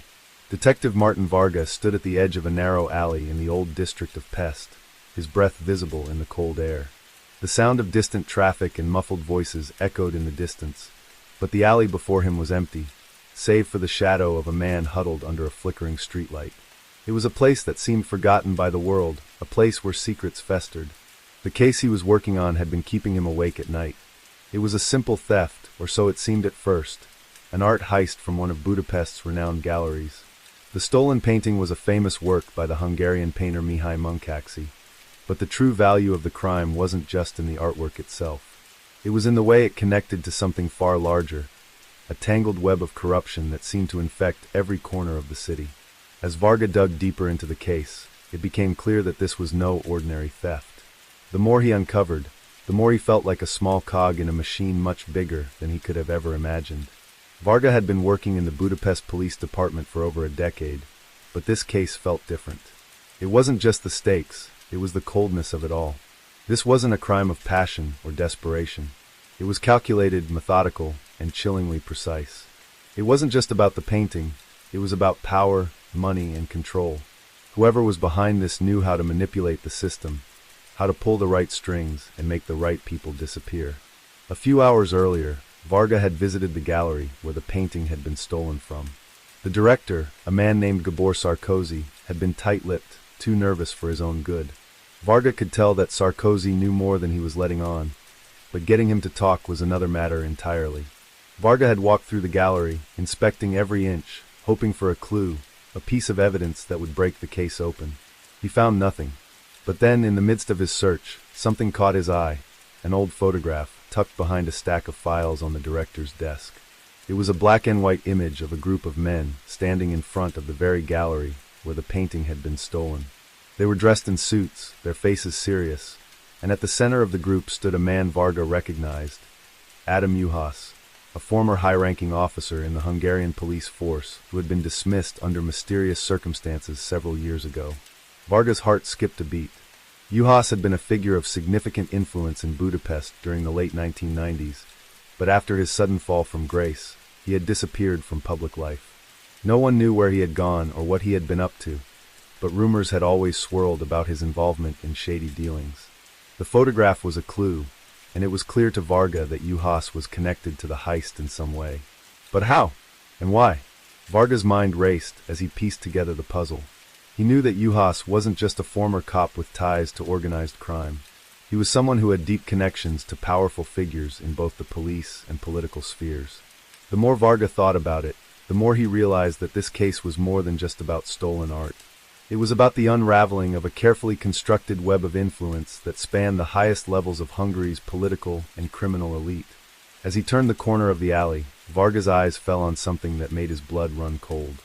Detective Martin Varga stood at the edge of a narrow alley in the old district of Pest, his breath visible in the cold air. The sound of distant traffic and muffled voices echoed in the distance, but the alley before him was empty, save for the shadow of a man huddled under a flickering streetlight. It was a place that seemed forgotten by the world, a place where secrets festered. The case he was working on had been keeping him awake at night. It was a simple theft, or so it seemed at first, an art heist from one of Budapest's renowned galleries. The stolen painting was a famous work by the Hungarian painter Mihály Munkácsy, but the true value of the crime wasn't just in the artwork itself. It was in the way it connected to something far larger, a tangled web of corruption that seemed to infect every corner of the city. As Varga dug deeper into the case, it became clear that this was no ordinary theft. The more he uncovered, the more he felt like a small cog in a machine much bigger than he could have ever imagined. Varga had been working in the Budapest police department for over a decade, but this case felt different. It wasn't just the stakes, it was the coldness of it all. This wasn't a crime of passion or desperation. It was calculated, methodical, and chillingly precise. It wasn't just about the painting, it was about power, money, and control. Whoever was behind this knew how to manipulate the system, how to pull the right strings and make the right people disappear. A few hours earlier, Varga had visited the gallery where the painting had been stolen from. The director, a man named Gabor Sarkozy, had been tight-lipped, too nervous for his own good. Varga could tell that Sarkozy knew more than he was letting on, but getting him to talk was another matter entirely. Varga had walked through the gallery, inspecting every inch, hoping for a clue, a piece of evidence that would break the case open. He found nothing. But then, in the midst of his search, something caught his eye, an old photograph tucked behind a stack of files on the director's desk. It was a black and white image of a group of men standing in front of the very gallery where the painting had been stolen. They were dressed in suits, their faces serious, and at the center of the group stood a man Varga recognized, Adam Juhas, a former high-ranking officer in the Hungarian police force who had been dismissed under mysterious circumstances several years ago. Varga's heart skipped a beat. Juhas had been a figure of significant influence in Budapest during the late 1990s, but after his sudden fall from grace, he had disappeared from public life. No one knew where he had gone or what he had been up to, but rumors had always swirled about his involvement in shady dealings. The photograph was a clue, and it was clear to Varga that Juhas was connected to the heist in some way. But how? And why? Varga's mind raced as he pieced together the puzzle. He knew that Juhas wasn't just a former cop with ties to organized crime. He was someone who had deep connections to powerful figures in both the police and political spheres. The more Varga thought about it, the more he realized that this case was more than just about stolen art. It was about the unraveling of a carefully constructed web of influence that spanned the highest levels of Hungary's political and criminal elite. As he turned the corner of the alley, Varga's eyes fell on something that made his blood run cold.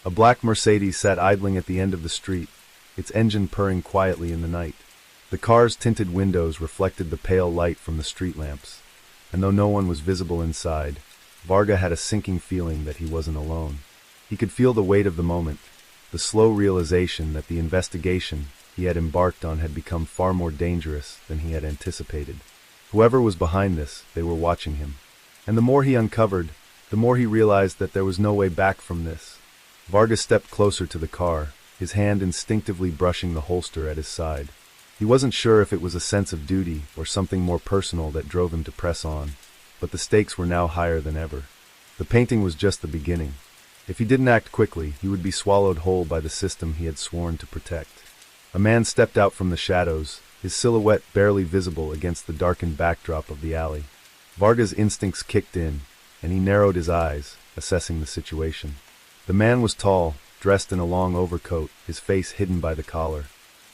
A black Mercedes sat idling at the end of the street, its engine purring quietly in the night. The car's tinted windows reflected the pale light from the street lamps, and though no one was visible inside, Varga had a sinking feeling that he wasn't alone. He could feel the weight of the moment, the slow realization that the investigation he had embarked on had become far more dangerous than he had anticipated. Whoever was behind this, they were watching him. And the more he uncovered, the more he realized that there was no way back from this. Varga stepped closer to the car, his hand instinctively brushing the holster at his side. He wasn't sure if it was a sense of duty or something more personal that drove him to press on, but the stakes were now higher than ever. The painting was just the beginning. If he didn't act quickly, he would be swallowed whole by the system he had sworn to protect. A man stepped out from the shadows, his silhouette barely visible against the darkened backdrop of the alley. Varga's instincts kicked in, and he narrowed his eyes, assessing the situation. The man was tall, dressed in a long overcoat, his face hidden by the collar.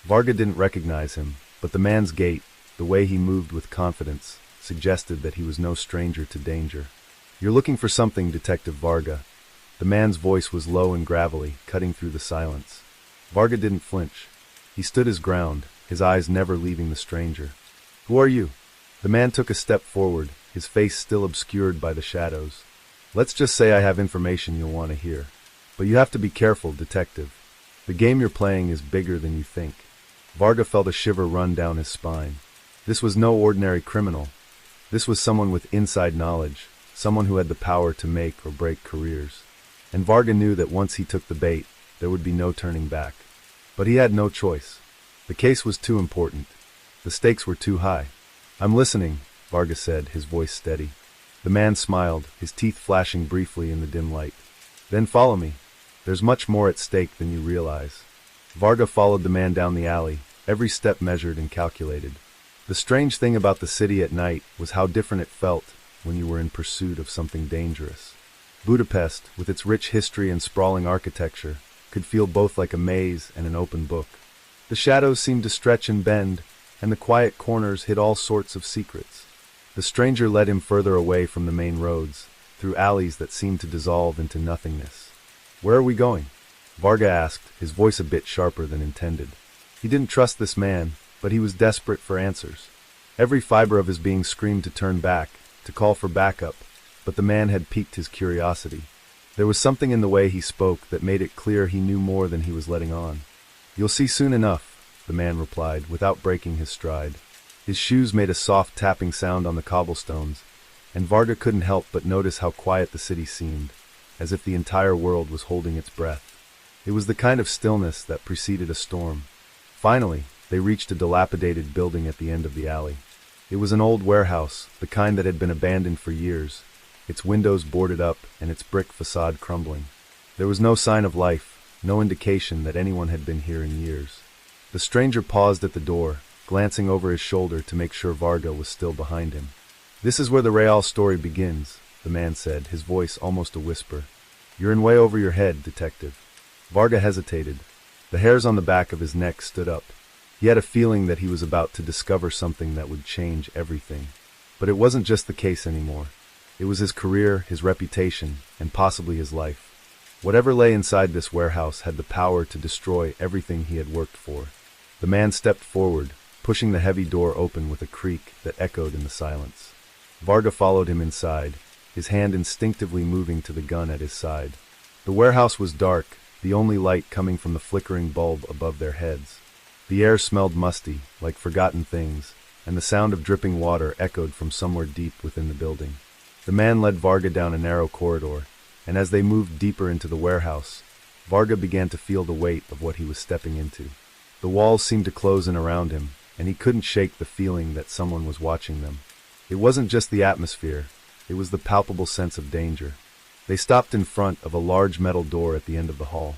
Varga didn't recognize him, but the man's gait, the way he moved with confidence, suggested that he was no stranger to danger. "You're looking for something, Detective Varga." The man's voice was low and gravelly, cutting through the silence. Varga didn't flinch. He stood his ground, his eyes never leaving the stranger. "Who are you?" The man took a step forward, his face still obscured by the shadows. "Let's just say I have information you'll want to hear. But you have to be careful, Detective. The game you're playing is bigger than you think." Varga felt a shiver run down his spine. This was no ordinary criminal. This was someone with inside knowledge, someone who had the power to make or break careers. And Varga knew that once he took the bait, there would be no turning back. But he had no choice. The case was too important. The stakes were too high. "I'm listening," Varga said, his voice steady. The man smiled, his teeth flashing briefly in the dim light. "Then follow me. There's much more at stake than you realize." Varga followed the man down the alley, every step measured and calculated. The strange thing about the city at night was how different it felt when you were in pursuit of something dangerous. Budapest, with its rich history and sprawling architecture, could feel both like a maze and an open book. The shadows seemed to stretch and bend, and the quiet corners hid all sorts of secrets. The stranger led him further away from the main roads, through alleys that seemed to dissolve into nothingness. "Where are we going?" Varga asked, his voice a bit sharper than intended. He didn't trust this man, but he was desperate for answers. Every fiber of his being screamed to turn back, to call for backup, but the man had piqued his curiosity. There was something in the way he spoke that made it clear he knew more than he was letting on. "You'll see soon enough," the man replied, without breaking his stride. His shoes made a soft tapping sound on the cobblestones, and Varga couldn't help but notice how quiet the city seemed, as if the entire world was holding its breath. It was the kind of stillness that preceded a storm. Finally, they reached a dilapidated building at the end of the alley. It was an old warehouse, the kind that had been abandoned for years, its windows boarded up and its brick facade crumbling. There was no sign of life, no indication that anyone had been here in years. The stranger paused at the door, glancing over his shoulder to make sure Varga was still behind him. "This is where the real story begins," the man said, his voice almost a whisper. "You're in way over your head, detective." Varga hesitated. The hairs on the back of his neck stood up. He had a feeling that he was about to discover something that would change everything. But it wasn't just the case anymore. It was his career, his reputation, and possibly his life. Whatever lay inside this warehouse had the power to destroy everything he had worked for. The man stepped forward, pushing the heavy door open with a creak that echoed in the silence. Varga followed him inside, his hand instinctively moving to the gun at his side. The warehouse was dark, the only light coming from the flickering bulb above their heads. The air smelled musty, like forgotten things, and the sound of dripping water echoed from somewhere deep within the building. The man led Varga down a narrow corridor, and as they moved deeper into the warehouse, Varga began to feel the weight of what he was stepping into. The walls seemed to close in around him, and he couldn't shake the feeling that someone was watching them. It wasn't just the atmosphere, it was the palpable sense of danger. They stopped in front of a large metal door at the end of the hall.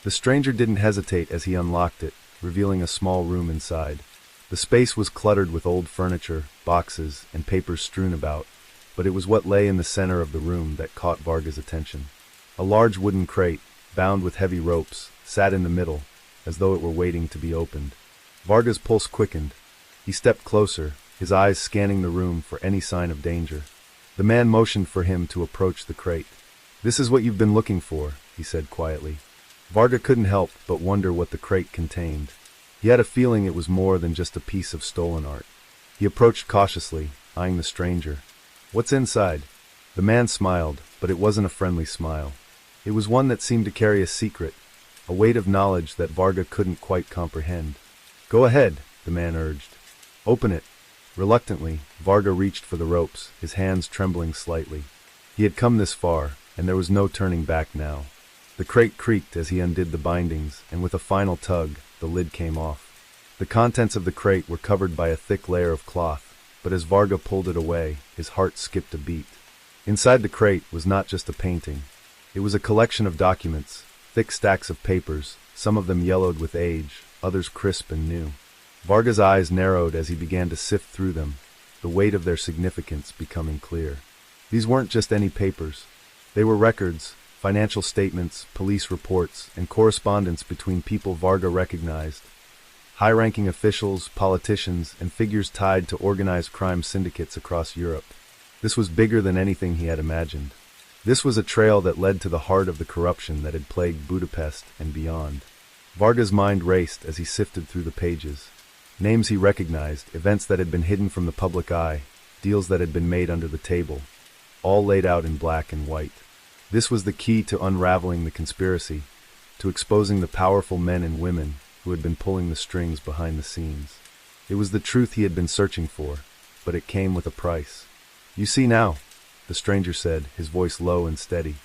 The stranger didn't hesitate as he unlocked it, revealing a small room inside. The space was cluttered with old furniture, boxes, and papers strewn about, but it was what lay in the center of the room that caught Varga's attention. A large wooden crate, bound with heavy ropes, sat in the middle, as though it were waiting to be opened. Varga's pulse quickened. He stepped closer, his eyes scanning the room for any sign of danger. The man motioned for him to approach the crate. "This is what you've been looking for," he said quietly. Varga couldn't help but wonder what the crate contained. He had a feeling it was more than just a piece of stolen art. He approached cautiously, eyeing the stranger. "What's inside?" The man smiled, but it wasn't a friendly smile. It was one that seemed to carry a secret, a weight of knowledge that Varga couldn't quite comprehend. "Go ahead," the man urged. "Open it." Reluctantly, Varga reached for the ropes, his hands trembling slightly. He had come this far, and there was no turning back now. The crate creaked as he undid the bindings, and with a final tug, the lid came off. The contents of the crate were covered by a thick layer of cloth, but as Varga pulled it away, his heart skipped a beat. Inside the crate was not just a painting. It was a collection of documents, thick stacks of papers, some of them yellowed with age, others crisp and new. Varga's eyes narrowed as he began to sift through them, the weight of their significance becoming clear. These weren't just any papers. They were records, financial statements, police reports, and correspondence between people Varga recognized. High-ranking officials, politicians, and figures tied to organized crime syndicates across Europe. This was bigger than anything he had imagined. This was a trail that led to the heart of the corruption that had plagued Budapest and beyond. Varga's mind raced as he sifted through the pages. Names he recognized, events that had been hidden from the public eye, deals that had been made under the table, all laid out in black and white. This was the key to unraveling the conspiracy, to exposing the powerful men and women who had been pulling the strings behind the scenes. It was the truth he had been searching for, but it came with a price. "You see now," the stranger said, his voice low and steady.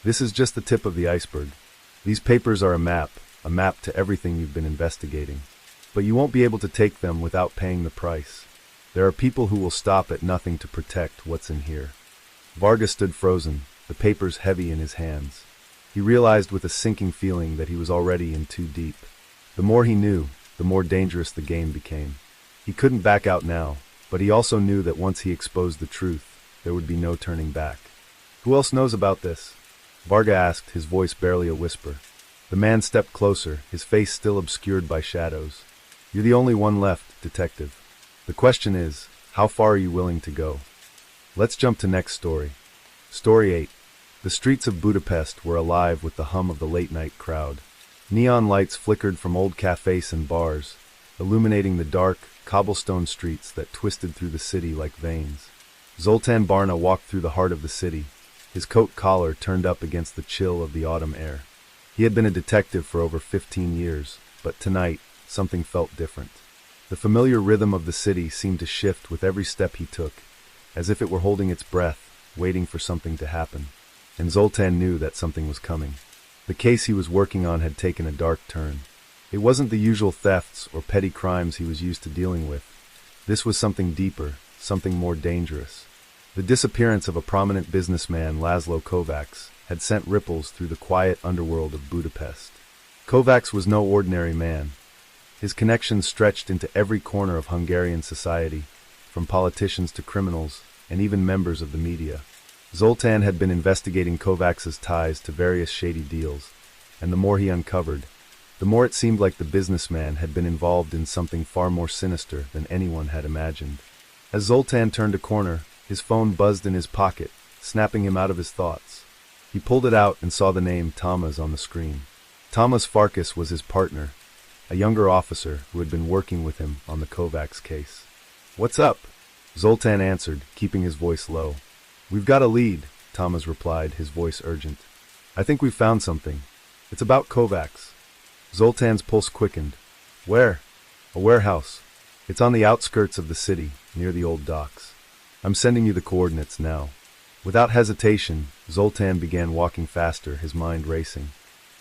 "This is just the tip of the iceberg. These papers are a map to everything you've been investigating. But you won't be able to take them without paying the price. There are people who will stop at nothing to protect what's in here." Varga stood frozen, the papers heavy in his hands. He realized with a sinking feeling that he was already in too deep. The more he knew, the more dangerous the game became. He couldn't back out now, but he also knew that once he exposed the truth, there would be no turning back. "Who else knows about this?" Varga asked, his voice barely a whisper. The man stepped closer, his face still obscured by shadows. "You're the only one left, detective. The question is, how far are you willing to go?" Let's jump to next story. Story 8. The streets of Budapest were alive with the hum of the late-night crowd. Neon lights flickered from old cafes and bars, illuminating the dark, cobblestone streets that twisted through the city like veins. Zoltan Barna walked through the heart of the city, his coat collar turned up against the chill of the autumn air. He had been a detective for over 15 years, but tonight, something felt different. The familiar rhythm of the city seemed to shift with every step he took, as if it were holding its breath, waiting for something to happen. And Zoltan knew that something was coming. The case he was working on had taken a dark turn. It wasn't the usual thefts or petty crimes he was used to dealing with. This was something deeper, something more dangerous. The disappearance of a prominent businessman, Laszlo Kovacs, had sent ripples through the quiet underworld of Budapest. Kovacs was no ordinary man. His connections stretched into every corner of Hungarian society, from politicians to criminals, and even members of the media. Zoltan had been investigating Kovacs's ties to various shady deals, and the more he uncovered, the more it seemed like the businessman had been involved in something far more sinister than anyone had imagined. As Zoltan turned a corner, his phone buzzed in his pocket, snapping him out of his thoughts. He pulled it out and saw the name Thomas on the screen. Thomas Farkas was his partner, a younger officer who had been working with him on the Kovacs case. "What's up?" Zoltan answered, keeping his voice low. "We've got a lead," Thomas replied, his voice urgent. "I think we've found something. It's about Kovacs." Zoltan's pulse quickened. "Where?" "A warehouse. It's on the outskirts of the city, near the old docks. I'm sending you the coordinates now." Without hesitation, Zoltan began walking faster, his mind racing.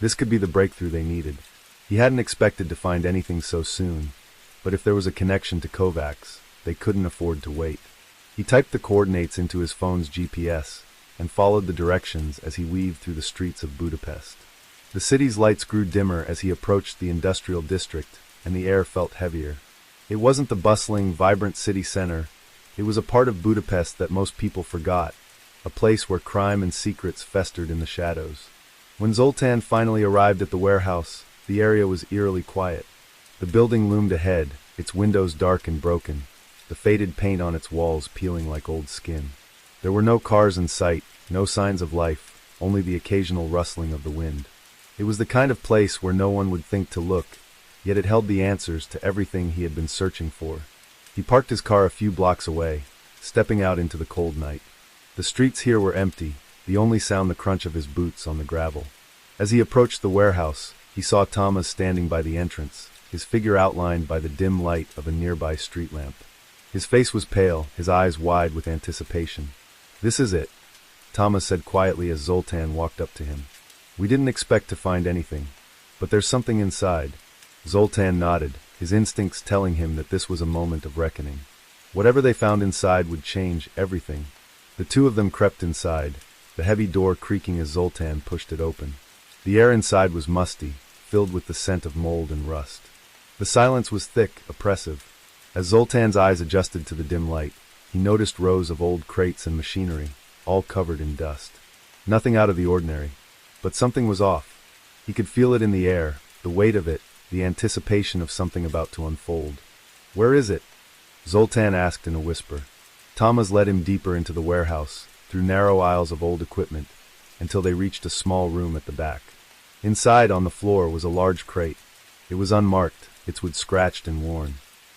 This could be the breakthrough they needed. He hadn't expected to find anything so soon, but if there was a connection to Kovacs, they couldn't afford to wait. He typed the coordinates into his phone's GPS and followed the directions as he weaved through the streets of Budapest. The city's lights grew dimmer as he approached the industrial district, and the air felt heavier. It wasn't the bustling, vibrant city center. It was a part of Budapest that most people forgot, a place where crime and secrets festered in the shadows. When Zoltan finally arrived at the warehouse, the area was eerily quiet. The building loomed ahead, its windows dark and broken, the faded paint on its walls peeling like old skin. There were no cars in sight, no signs of life, only the occasional rustling of the wind. It was the kind of place where no one would think to look, yet it held the answers to everything he had been searching for. He parked his car a few blocks away, stepping out into the cold night. The streets here were empty, the only sound the crunch of his boots on the gravel. As he approached the warehouse, he saw Thomas standing by the entrance, his figure outlined by the dim light of a nearby street lamp. His face was pale, his eyes wide with anticipation. "This is it," Thomas said quietly as Zoltan walked up to him. "We didn't expect to find anything, but there's something inside." Zoltan nodded, his instincts telling him that this was a moment of reckoning. Whatever they found inside would change everything. The two of them crept inside, the heavy door creaking as Zoltan pushed it open. The air inside was musty, filled with the scent of mold and rust. The silence was thick, oppressive. As Zoltan's eyes adjusted to the dim light, he noticed rows of old crates and machinery, all covered in dust. Nothing out of the ordinary, but something was off. He could feel it in the air, the weight of it, the anticipation of something about to unfold. "Where is it?" Zoltan asked in a whisper. Thomas led him deeper into the warehouse, through narrow aisles of old equipment, until they reached a small room at the back. Inside, on the floor, was a large crate. It was unmarked, its wood scratched and worn.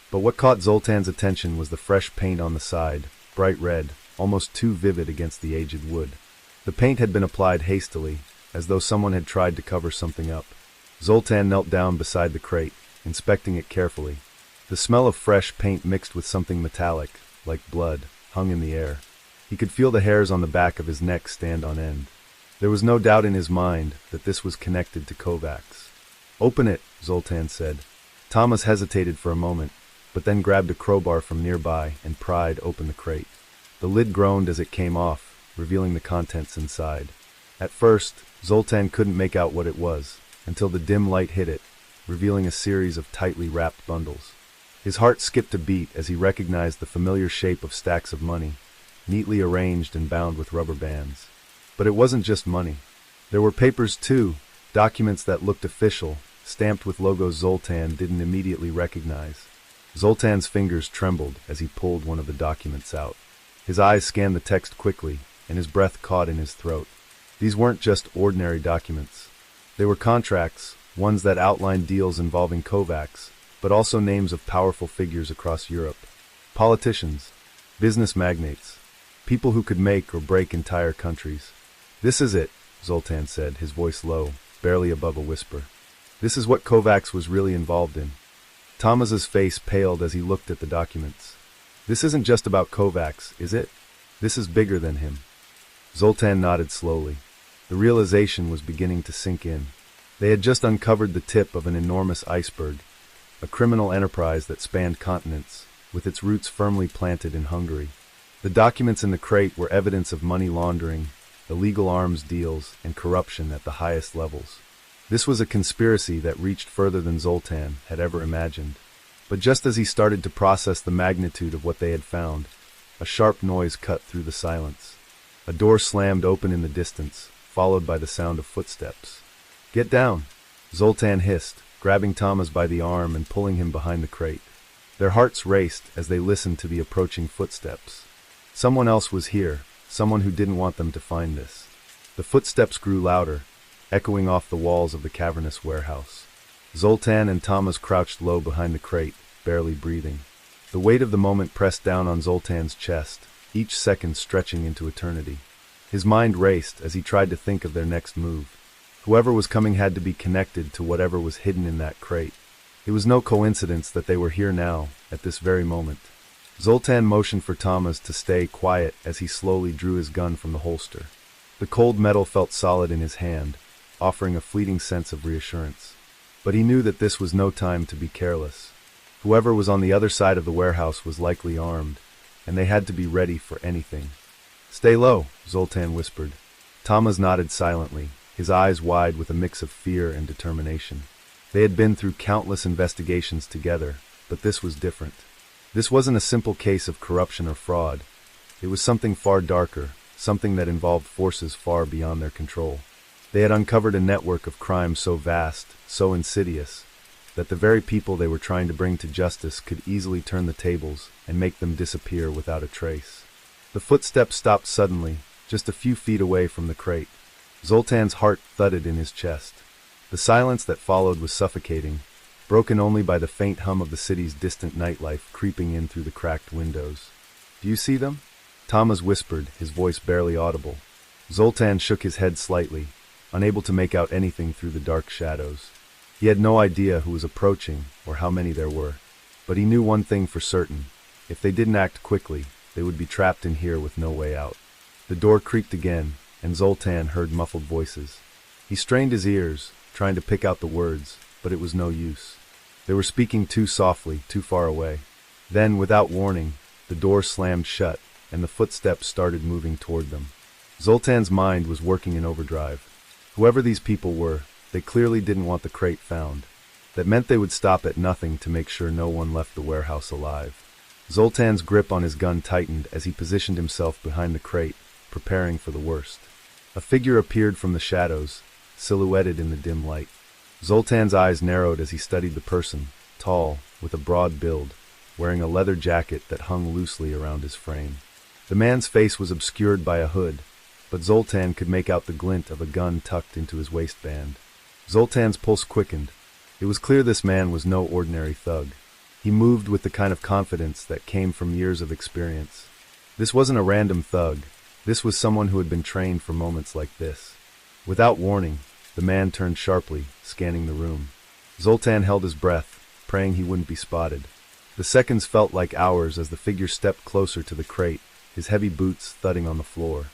But what caught Zoltan's attention was the fresh paint on the side, bright red, almost too vivid against the aged wood. The paint had been applied hastily, as though someone had tried to cover something up. Zoltan knelt down beside the crate, inspecting it carefully. The smell of fresh paint mixed with something metallic, like blood, hung in the air. He could feel the hairs on the back of his neck stand on end. There was no doubt in his mind that this was connected to Kovacs. "Open it," Zoltan said. Thomas hesitated for a moment, but then grabbed a crowbar from nearby and pried open the crate. The lid groaned as it came off, revealing the contents inside. At first, Zoltan couldn't make out what it was, until the dim light hit it, revealing a series of tightly wrapped bundles. His heart skipped a beat as he recognized the familiar shape of stacks of money, neatly arranged and bound with rubber bands. But it wasn't just money. There were papers too, documents that looked official, stamped with logos Zoltan didn't immediately recognize. Zoltan's fingers trembled as he pulled one of the documents out. His eyes scanned the text quickly, and his breath caught in his throat. These weren't just ordinary documents. They were contracts, ones that outlined deals involving Kovacs, but also names of powerful figures across Europe. Politicians, business magnates, people who could make or break entire countries. "This is it," Zoltan said, his voice low, barely above a whisper. "This is what Kovacs was really involved in." Thomas's face paled as he looked at the documents. This isn't just about Kovacs, is it? This is bigger than him. Zoltan nodded slowly. The realization was beginning to sink in. They had just uncovered the tip of an enormous iceberg, a criminal enterprise that spanned continents, with its roots firmly planted in Hungary. The documents in the crate were evidence of money laundering, illegal arms deals, and corruption at the highest levels. This was a conspiracy that reached further than Zoltan had ever imagined. But just as he started to process the magnitude of what they had found, a sharp noise cut through the silence. A door slammed open in the distance, followed by the sound of footsteps. "Get down," Zoltan hissed, grabbing Thomas by the arm and pulling him behind the crate. Their hearts raced as they listened to the approaching footsteps. Someone else was here, someone who didn't want them to find this. The footsteps grew louder, echoing off the walls of the cavernous warehouse. Zoltan and Thomas crouched low behind the crate, barely breathing. The weight of the moment pressed down on Zoltan's chest, each second stretching into eternity. His mind raced as he tried to think of their next move. Whoever was coming had to be connected to whatever was hidden in that crate. It was no coincidence that they were here now, at this very moment. Zoltan motioned for Thomas to stay quiet as he slowly drew his gun from the holster. The cold metal felt solid in his hand, offering a fleeting sense of reassurance. But he knew that this was no time to be careless. Whoever was on the other side of the warehouse was likely armed, and they had to be ready for anything. "Stay low," Zoltan whispered. Thomas nodded silently, his eyes wide with a mix of fear and determination. They had been through countless investigations together, but this was different. This wasn't a simple case of corruption or fraud. It was something far darker, something that involved forces far beyond their control. They had uncovered a network of crime so vast, so insidious, that the very people they were trying to bring to justice could easily turn the tables and make them disappear without a trace. The footsteps stopped suddenly, just a few feet away from the crate. Zoltan's heart thudded in his chest. The silence that followed was suffocating, broken only by the faint hum of the city's distant nightlife creeping in through the cracked windows. "Do you see them?" Thomas whispered, his voice barely audible. Zoltan shook his head slightly, unable to make out anything through the dark shadows. He had no idea who was approaching or how many there were, but he knew one thing for certain. If they didn't act quickly, they would be trapped in here with no way out. The door creaked again, and Zoltan heard muffled voices. He strained his ears, trying to pick out the words, but it was no use. They were speaking too softly, too far away. Then, without warning, the door slammed shut, and the footsteps started moving toward them. Zoltan's mind was working in overdrive. Whoever these people were, they clearly didn't want the crate found. That meant they would stop at nothing to make sure no one left the warehouse alive. Zoltan's grip on his gun tightened as he positioned himself behind the crate, preparing for the worst. A figure appeared from the shadows, silhouetted in the dim light. Zoltan's eyes narrowed as he studied the person, tall, with a broad build, wearing a leather jacket that hung loosely around his frame. The man's face was obscured by a hood, but Zoltan could make out the glint of a gun tucked into his waistband. Zoltan's pulse quickened. It was clear this man was no ordinary thug. He moved with the kind of confidence that came from years of experience. This wasn't a random thug. This was someone who had been trained for moments like this. Without warning, the man turned sharply, scanning the room. Zoltan held his breath, praying he wouldn't be spotted. The seconds felt like hours as the figure stepped closer to the crate, his heavy boots thudding on the floor.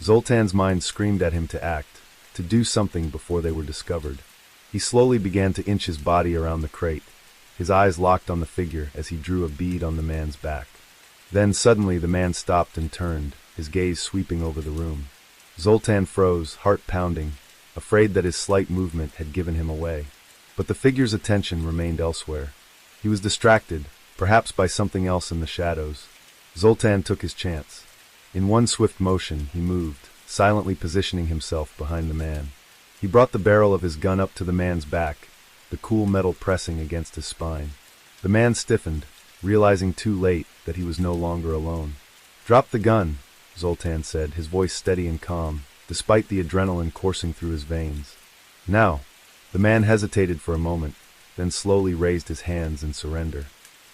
Zoltan's mind screamed at him to act, to do something before they were discovered. He slowly began to inch his body around the crate, his eyes locked on the figure as he drew a bead on the man's back. Then suddenly the man stopped and turned, his gaze sweeping over the room. Zoltan froze, heart pounding, afraid that his slight movement had given him away. But the figure's attention remained elsewhere. He was distracted, perhaps by something else in the shadows. Zoltan took his chance. In one swift motion, he moved, silently positioning himself behind the man. He brought the barrel of his gun up to the man's back, the cool metal pressing against his spine. The man stiffened, realizing too late that he was no longer alone. "Drop the gun," Zoltan said, his voice steady and calm, despite the adrenaline coursing through his veins. "Now." The man hesitated for a moment, then slowly raised his hands in surrender.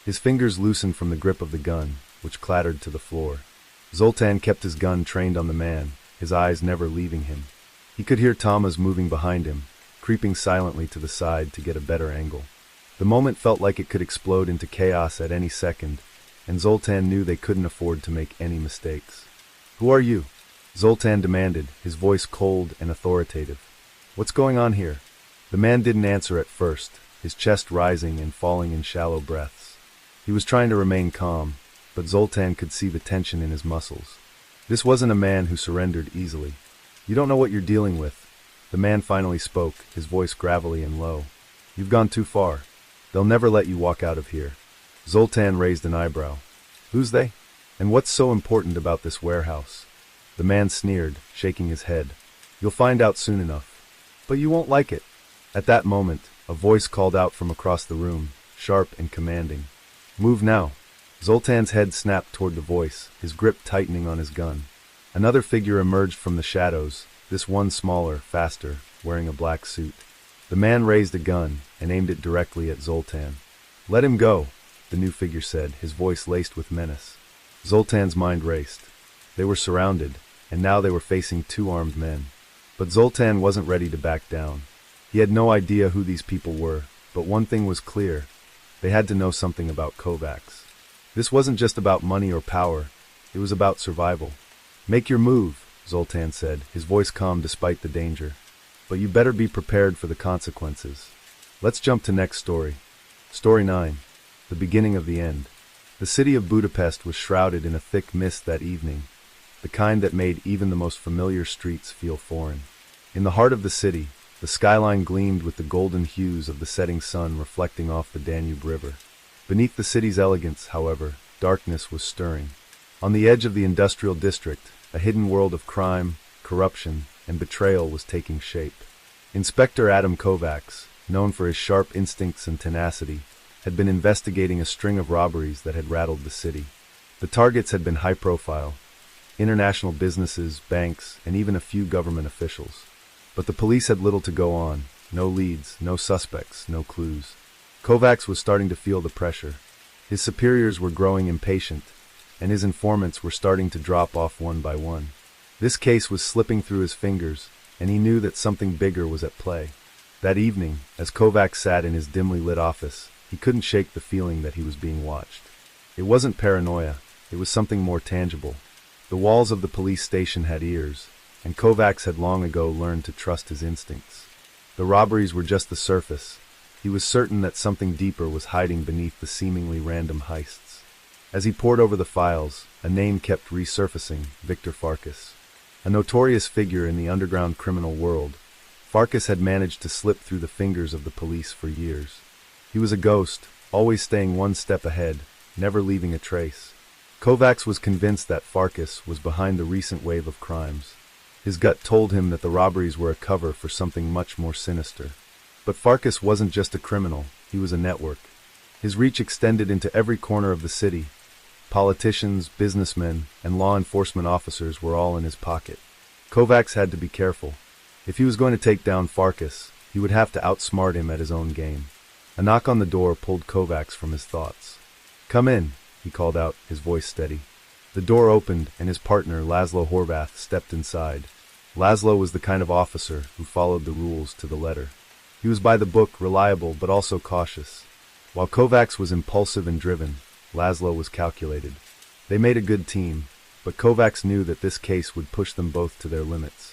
His fingers loosened from the grip of the gun, which clattered to the floor. Zoltan kept his gun trained on the man, his eyes never leaving him. He could hear Thomas moving behind him, creeping silently to the side to get a better angle. The moment felt like it could explode into chaos at any second, and Zoltan knew they couldn't afford to make any mistakes. "Who are you?" Zoltan demanded, his voice cold and authoritative. "What's going on here?" The man didn't answer at first, his chest rising and falling in shallow breaths. He was trying to remain calm, but Zoltan could see the tension in his muscles. This wasn't a man who surrendered easily. "You don't know what you're dealing with." The man finally spoke, his voice gravelly and low. "You've gone too far. They'll never let you walk out of here." Zoltan raised an eyebrow. "Who's they? And what's so important about this warehouse?" The man sneered, shaking his head. "You'll find out soon enough. But you won't like it." At that moment, a voice called out from across the room, sharp and commanding. "Move now." Zoltan's head snapped toward the voice, his grip tightening on his gun. Another figure emerged from the shadows, this one smaller, faster, wearing a black suit. The man raised a gun and aimed it directly at Zoltan. "Let him go," the new figure said, his voice laced with menace. Zoltan's mind raced. They were surrounded, and now they were facing two armed men. But Zoltan wasn't ready to back down. He had no idea who these people were, but one thing was clear. They had to know something about Kovacs. This wasn't just about money or power, it was about survival. "Make your move," Zoltan said, his voice calm despite the danger. "But you better be prepared for the consequences." Let's jump to next story. Story 9. The beginning of the end. The city of Budapest was shrouded in a thick mist that evening, the kind that made even the most familiar streets feel foreign. In the heart of the city, the skyline gleamed with the golden hues of the setting sun reflecting off the Danube River. Beneath the city's elegance, however, darkness was stirring. On the edge of the industrial district, a hidden world of crime, corruption, and betrayal was taking shape. Inspector Adam Kovacs, known for his sharp instincts and tenacity, had been investigating a string of robberies that had rattled the city. The targets had been high-profile: international businesses, banks, and even a few government officials. But the police had little to go on, no leads, no suspects, no clues. Kovacs was starting to feel the pressure. His superiors were growing impatient, and his informants were starting to drop off one by one. This case was slipping through his fingers, and he knew that something bigger was at play. That evening, as Kovacs sat in his dimly lit office, he couldn't shake the feeling that he was being watched. It wasn't paranoia, it was something more tangible. The walls of the police station had ears, and Kovacs had long ago learned to trust his instincts. The robberies were just the surface. He was certain that something deeper was hiding beneath the seemingly random heists. As he pored over the files, a name kept resurfacing: Victor Farkas. A notorious figure in the underground criminal world, Farkas had managed to slip through the fingers of the police for years. He was a ghost, always staying one step ahead, never leaving a trace. Kovacs was convinced that Farkas was behind the recent wave of crimes. His gut told him that the robberies were a cover for something much more sinister. But Farkas wasn't just a criminal, he was a network. His reach extended into every corner of the city. Politicians, businessmen, and law enforcement officers were all in his pocket. Kovacs had to be careful. If he was going to take down Farkas, he would have to outsmart him at his own game. A knock on the door pulled Kovacs from his thoughts. "Come in," he called out, his voice steady. The door opened, and his partner, Laszlo Horvath, stepped inside. Laszlo was the kind of officer who followed the rules to the letter. He was by the book, reliable but also cautious. While Kovacs was impulsive and driven, Laszlo was calculated. They made a good team, but Kovacs knew that this case would push them both to their limits.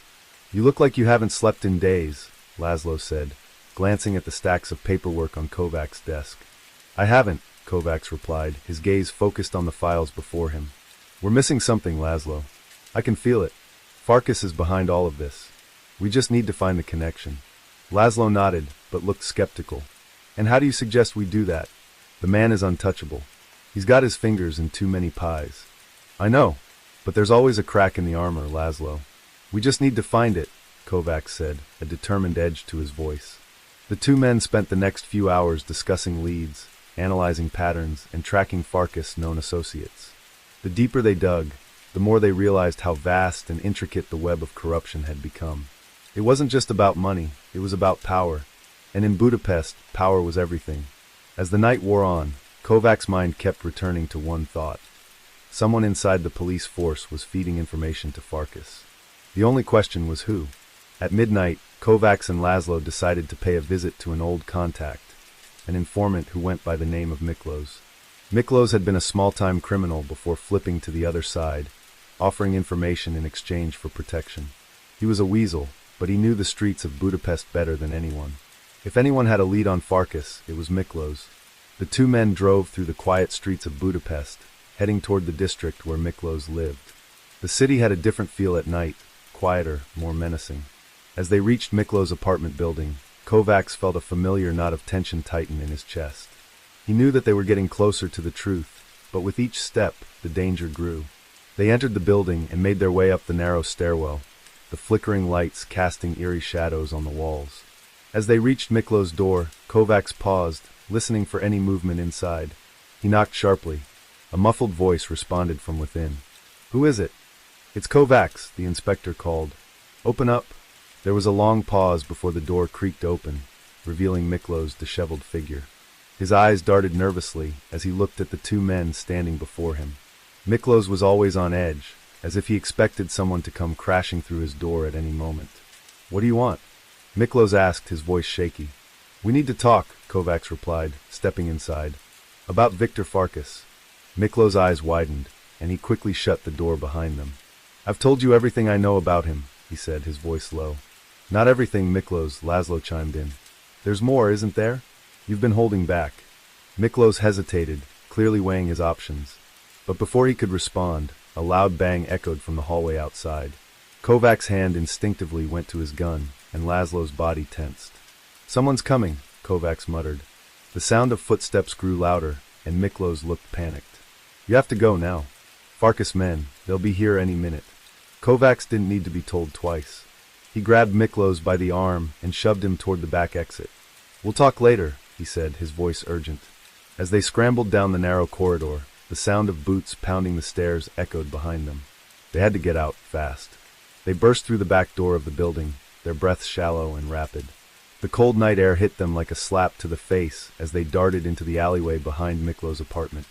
"You look like you haven't slept in days," Laszlo said, glancing at the stacks of paperwork on Kovacs' desk. "I haven't," Kovacs replied, his gaze focused on the files before him. "We're missing something, Laszlo. I can feel it. Farkas is behind all of this. We just need to find the connection." Laszlo nodded, but looked skeptical. "And how do you suggest we do that? The man is untouchable. He's got his fingers in too many pies." "I know, but there's always a crack in the armor, Laszlo. We just need to find it," Kovacs said, a determined edge to his voice. The two men spent the next few hours discussing leads, analyzing patterns, and tracking Farkas' known associates. The deeper they dug, the more they realized how vast and intricate the web of corruption had become. It wasn't just about money, it was about power. And in Budapest, power was everything. As the night wore on, Kovacs' mind kept returning to one thought. Someone inside the police force was feeding information to Farkas. The only question was who. At midnight, Kovacs and Laszlo decided to pay a visit to an old contact, an informant who went by the name of Miklos. Miklos had been a small-time criminal before flipping to the other side, offering information in exchange for protection. He was a weasel, but he knew the streets of Budapest better than anyone. If anyone had a lead on Farkas, it was Miklos. The two men drove through the quiet streets of Budapest, heading toward the district where Miklos lived. The city had a different feel at night, quieter, more menacing. As they reached Miklos' apartment building, Kovacs felt a familiar knot of tension tighten in his chest. He knew that they were getting closer to the truth, but with each step, the danger grew. They entered the building and made their way up the narrow stairwell, the flickering lights casting eerie shadows on the walls. As they reached Miklos' door, Kovacs paused, listening for any movement inside. He knocked sharply. A muffled voice responded from within. "Who is it?" "It's Kovacs," the inspector called. "Open up." There was a long pause before the door creaked open, revealing Miklos' disheveled figure. His eyes darted nervously as he looked at the two men standing before him. Miklos was always on edge, as if he expected someone to come crashing through his door at any moment. "What do you want?" Miklos asked, his voice shaky. "We need to talk," Kovacs replied, stepping inside. "About Victor Farkas." Miklos' eyes widened, and he quickly shut the door behind them. "I've told you everything I know about him," he said, his voice low. "Not everything, Miklos," Laszlo chimed in. "There's more, isn't there? You've been holding back." Miklos hesitated, clearly weighing his options. But before he could respond, a loud bang echoed from the hallway outside. Kovacs' hand instinctively went to his gun, and Laszlo's body tensed. "Someone's coming," Kovacs muttered. The sound of footsteps grew louder, and Miklos looked panicked. "You have to go now. Farkas men, they'll be here any minute." Kovacs didn't need to be told twice. He grabbed Miklos by the arm and shoved him toward the back exit. "We'll talk later," he said, his voice urgent. As they scrambled down the narrow corridor, the sound of boots pounding the stairs echoed behind them. They had to get out, fast. They burst through the back door of the building, their breaths shallow and rapid. The cold night air hit them like a slap to the face as they darted into the alleyway behind Miklos' apartment.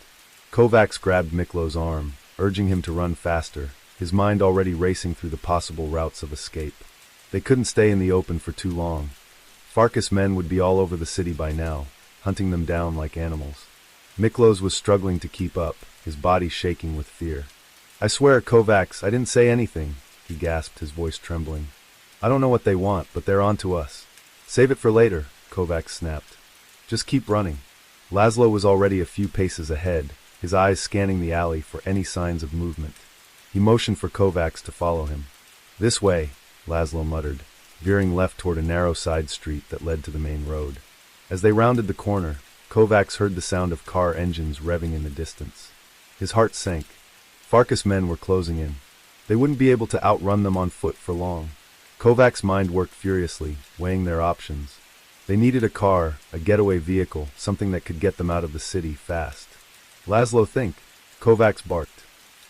Kovacs grabbed Miklos' arm, urging him to run faster, his mind already racing through the possible routes of escape. They couldn't stay in the open for too long. Farkas men would be all over the city by now, hunting them down like animals. Miklos was struggling to keep up, his body shaking with fear. "I swear, Kovacs, I didn't say anything," he gasped, his voice trembling. "I don't know what they want, but they're on to us." "Save it for later," Kovacs snapped. "Just keep running." Laszlo was already a few paces ahead, his eyes scanning the alley for any signs of movement. He motioned for Kovacs to follow him. "This way," Laszlo muttered, veering left toward a narrow side street that led to the main road. As they rounded the corner, Kovacs heard the sound of car engines revving in the distance. His heart sank. Farkas men were closing in. They wouldn't be able to outrun them on foot for long. Kovacs' mind worked furiously, weighing their options. They needed a car, a getaway vehicle, something that could get them out of the city fast. "Laszlo, think," Kovacs barked.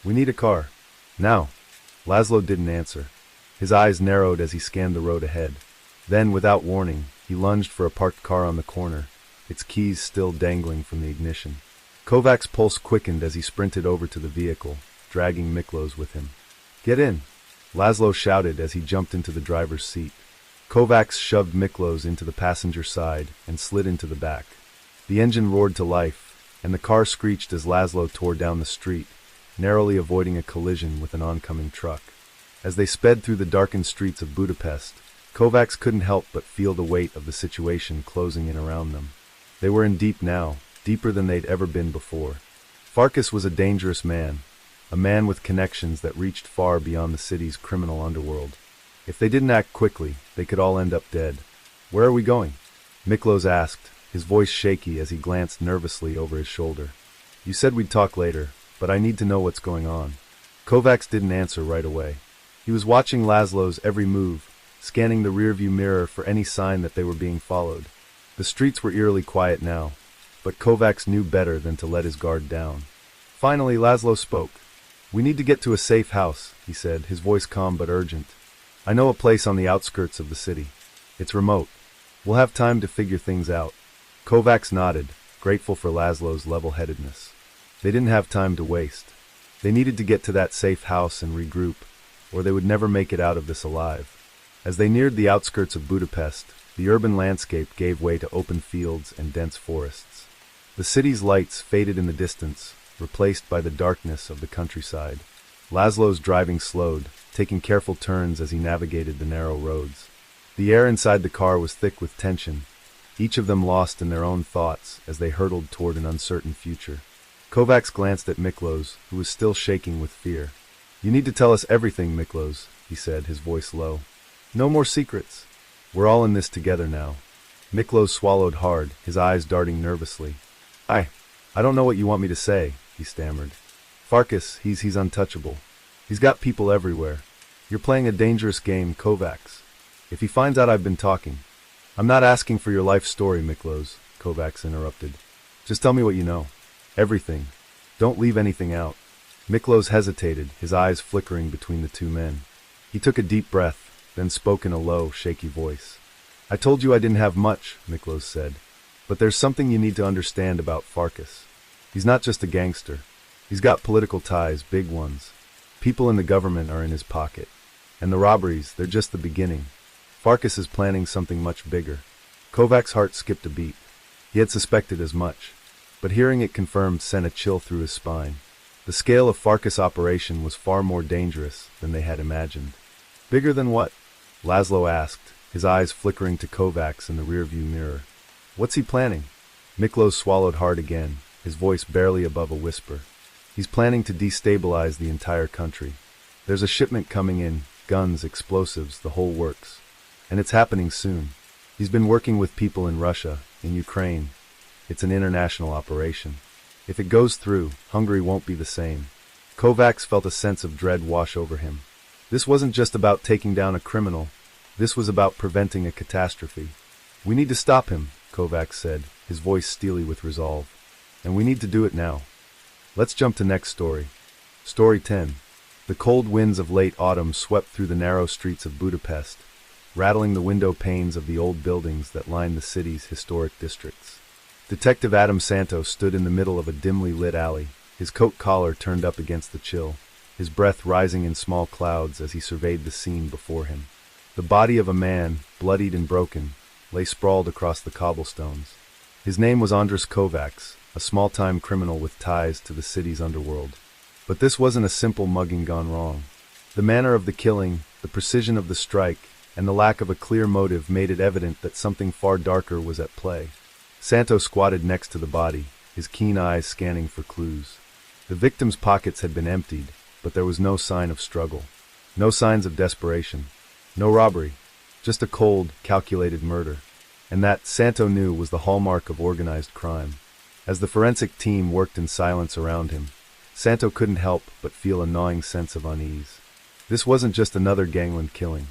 "We need a car. Now." Laszlo didn't answer. His eyes narrowed as he scanned the road ahead. Then, without warning, he lunged for a parked car on the corner, its keys still dangling from the ignition. Kovacs' pulse quickened as he sprinted over to the vehicle, dragging Miklos with him. "Get in," Laszlo shouted as he jumped into the driver's seat. Kovacs shoved Miklos into the passenger side and slid into the back. The engine roared to life, and the car screeched as Laszlo tore down the street, narrowly avoiding a collision with an oncoming truck. As they sped through the darkened streets of Budapest, Kovacs couldn't help but feel the weight of the situation closing in around them. They were in deep now, deeper than they'd ever been before. Farkas was a dangerous man, a man with connections that reached far beyond the city's criminal underworld. If they didn't act quickly, they could all end up dead. "Where are we going?" Miklos asked, his voice shaky as he glanced nervously over his shoulder. "You said we'd talk later, but I need to know what's going on." Kovacs didn't answer right away. He was watching Laszlo's every move, scanning the rearview mirror for any sign that they were being followed. The streets were eerily quiet now, but Kovacs knew better than to let his guard down. Finally, Laszlo spoke. "We need to get to a safe house," he said, his voice calm but urgent. "I know a place on the outskirts of the city. It's remote. We'll have time to figure things out." Kovacs nodded, grateful for Laszlo's level-headedness. They didn't have time to waste. They needed to get to that safe house and regroup, or they would never make it out of this alive. As they neared the outskirts of Budapest, The urban landscape gave way to open fields and dense forests. The city's lights faded in the distance, replaced by the darkness of the countryside. Laszlo's driving slowed, taking careful turns as he navigated the narrow roads. The air inside the car was thick with tension, each of them lost in their own thoughts as they hurtled toward an uncertain future. Kovacs glanced at Miklos, who was still shaking with fear. "You need to tell us everything, Miklos," he said, his voice low. "No more secrets. We're all in this together now." Miklos swallowed hard, his eyes darting nervously. I don't know what you want me to say," he stammered. "Farkas, he's untouchable. He's got people everywhere. You're playing a dangerous game, Kovacs. If he finds out I've been talking—" "I'm not asking for your life story, Miklos," Kovacs interrupted. "Just tell me what you know. Everything. Don't leave anything out." Miklos hesitated, his eyes flickering between the two men. He took a deep breath, then spoke in a low, shaky voice. "I told you I didn't have much," Miklos said. "But there's something you need to understand about Farkas. He's not just a gangster. He's got political ties, big ones. People in the government are in his pocket. And the robberies, they're just the beginning. Farkas is planning something much bigger." Kovacs' heart skipped a beat. He had suspected as much, but hearing it confirmed sent a chill through his spine. The scale of Farkas' operation was far more dangerous than they had imagined. "Bigger than what?" Laszlo asked, his eyes flickering to Kovacs in the rearview mirror. "What's he planning?" Miklos swallowed hard again, his voice barely above a whisper. "He's planning to destabilize the entire country. There's a shipment coming in, guns, explosives, the whole works. And it's happening soon. He's been working with people in Russia, in Ukraine. It's an international operation. If it goes through, Hungary won't be the same." Kovacs felt a sense of dread wash over him. This wasn't just about taking down a criminal. This was about preventing a catastrophe. "We need to stop him," Kovacs said, his voice steely with resolve. "And we need to do it now." Let's jump to next story. Story 10. The cold winds of late autumn swept through the narrow streets of Budapest, rattling the window panes of the old buildings that line the city's historic districts. Detective Adam Santos stood in the middle of a dimly lit alley, his coat collar turned up against the chill, his breath rising in small clouds as he surveyed the scene before him. The body of a man, bloodied and broken, lay sprawled across the cobblestones. His name was Andras Kovacs, a small-time criminal with ties to the city's underworld. But this wasn't a simple mugging gone wrong. The manner of the killing, the precision of the strike, and the lack of a clear motive made it evident that something far darker was at play. Santos squatted next to the body, his keen eyes scanning for clues. The victim's pockets had been emptied, but there was no sign of struggle. No signs of desperation. No robbery. Just a cold, calculated murder. And that, Santo knew, was the hallmark of organized crime. As the forensic team worked in silence around him, Santo couldn't help but feel a gnawing sense of unease. This wasn't just another gangland killing.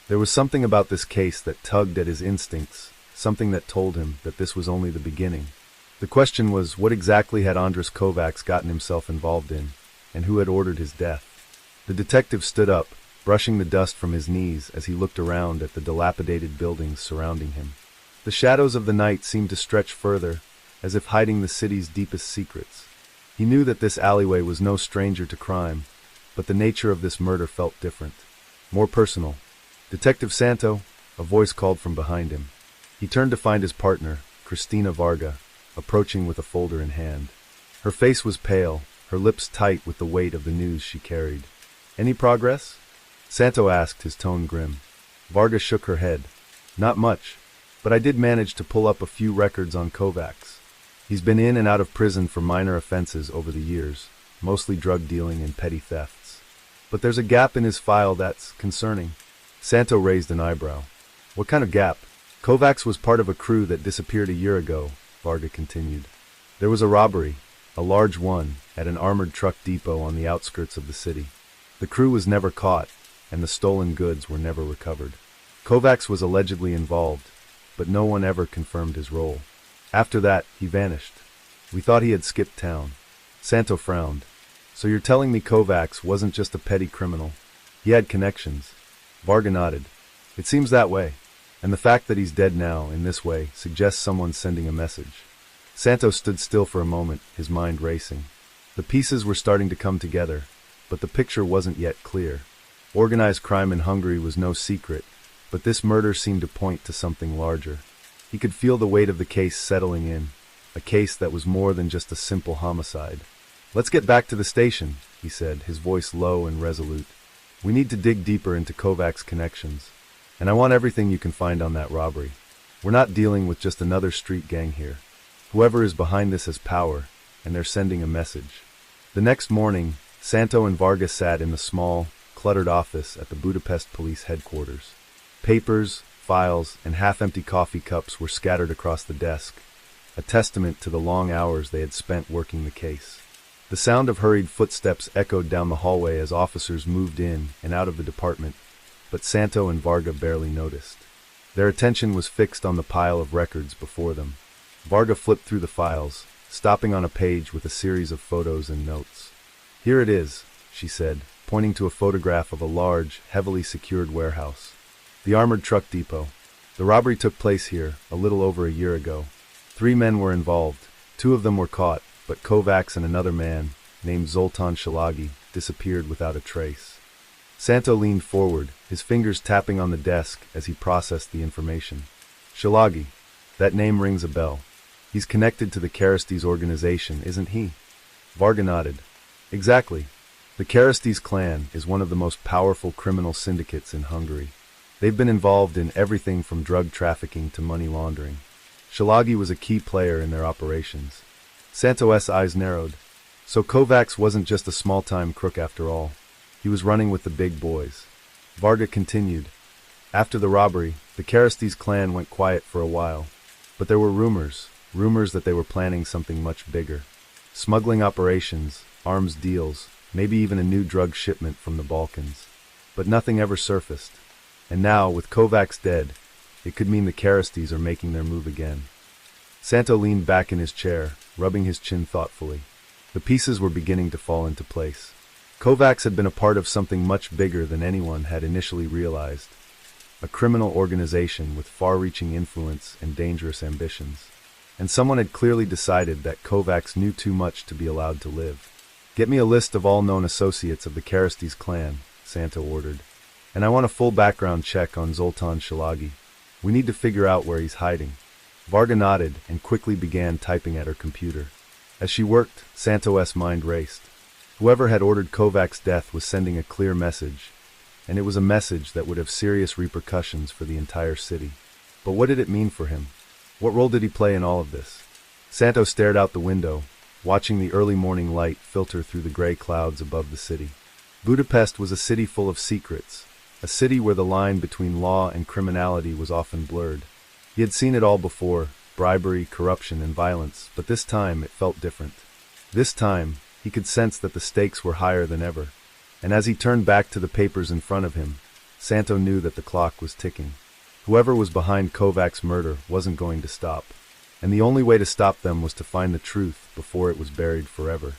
There was something about this case that tugged at his instincts, something that told him that this was only the beginning. The question was, what exactly had Andras Kovacs gotten himself involved in, and who had ordered his death? The detective stood up, brushing the dust from his knees as he looked around at the dilapidated buildings surrounding him. The shadows of the night seemed to stretch further, as if hiding the city's deepest secrets. He knew that this alleyway was no stranger to crime, but the nature of this murder felt different, more personal. "Detective Santo," a voice called from behind him. He turned to find his partner, Christina Varga, approaching with a folder in hand. Her face was pale, her lips tight with the weight of the news she carried. "Any progress?" Santo asked, his tone grim. Varga shook her head. "Not much, but I did manage to pull up a few records on Kovacs. He's been in and out of prison for minor offenses over the years, mostly drug dealing and petty thefts. But there's a gap in his file that's concerning." Santo raised an eyebrow. "What kind of gap?" "Kovacs was part of a crew that disappeared a year ago," Varga continued. "There was a robbery, a large one, at an armored truck depot on the outskirts of the city. The crew was never caught, and the stolen goods were never recovered. Kovacs was allegedly involved, but no one ever confirmed his role. After that, he vanished. We thought he had skipped town." Santo frowned. "So you're telling me Kovacs wasn't just a petty criminal? He had connections?" Varga nodded. "It seems that way. And the fact that he's dead now, in this way, suggests someone's sending a message." Santo stood still for a moment, his mind racing. The pieces were starting to come together, but the picture wasn't yet clear. Organized crime in Hungary was no secret, but this murder seemed to point to something larger. He could feel the weight of the case settling in, a case that was more than just a simple homicide. "Let's get back to the station," he said, his voice low and resolute. "We need to dig deeper into Kovac's connections. And I want everything you can find on that robbery. We're not dealing with just another street gang here. Whoever is behind this has power, and they're sending a message." The next morning, Santo and Varga sat in the small, cluttered office at the Budapest police headquarters. Papers, files, and half-empty coffee cups were scattered across the desk, a testament to the long hours they had spent working the case. The sound of hurried footsteps echoed down the hallway as officers moved in and out of the department, but Santo and Varga barely noticed. Their attention was fixed on the pile of records before them. Varga flipped through the files, stopping on a page with a series of photos and notes. "Here it is," she said, pointing to a photograph of a large, heavily secured warehouse. "The armored truck depot. The robbery took place here a little over a year ago. 3 men were involved. 2 of them were caught, but Kovacs and another man, named Zoltan Shalagi, disappeared without a trace." Santo leaned forward, his fingers tapping on the desk as he processed the information. "Shalagi. That name rings a bell. He's connected to the Karastes organization, isn't he?" Varga nodded. "Exactly. The Karastes clan is one of the most powerful criminal syndicates in Hungary. They've been involved in everything from drug trafficking to money laundering. Shalagi was a key player in their operations." Santo's eyes narrowed. So Kovacs wasn't just a small-time crook after all. He was running with the big boys. Varga continued. "After the robbery, the Karastes clan went quiet for a while. But there were rumors that they were planning something much bigger. Smuggling operations, arms deals, maybe even a new drug shipment from the Balkans. But nothing ever surfaced. And now, with Kovacs dead, it could mean the Karastes are making their move again." Santo leaned back in his chair, rubbing his chin thoughtfully. The pieces were beginning to fall into place. Kovacs had been a part of something much bigger than anyone had initially realized. A criminal organization with far-reaching influence and dangerous ambitions. And someone had clearly decided that Kovacs knew too much to be allowed to live. "Get me a list of all known associates of the Karastes clan," Santo ordered. "And I want a full background check on Zoltan Shalagi. We need to figure out where he's hiding." Varga nodded and quickly began typing at her computer. As she worked, Santo's mind raced. Whoever had ordered Kovac's death was sending a clear message, and it was a message that would have serious repercussions for the entire city. But what did it mean for him? What role did he play in all of this? Santo stared out the window, watching the early morning light filter through the gray clouds above the city. Budapest was a city full of secrets, a city where the line between law and criminality was often blurred. He had seen it all before, bribery, corruption, and violence, but this time it felt different. This time, he could sense that the stakes were higher than ever. And as he turned back to the papers in front of him, Santo knew that the clock was ticking. Whoever was behind Kovac's murder wasn't going to stop. And the only way to stop them was to find the truth before it was buried forever.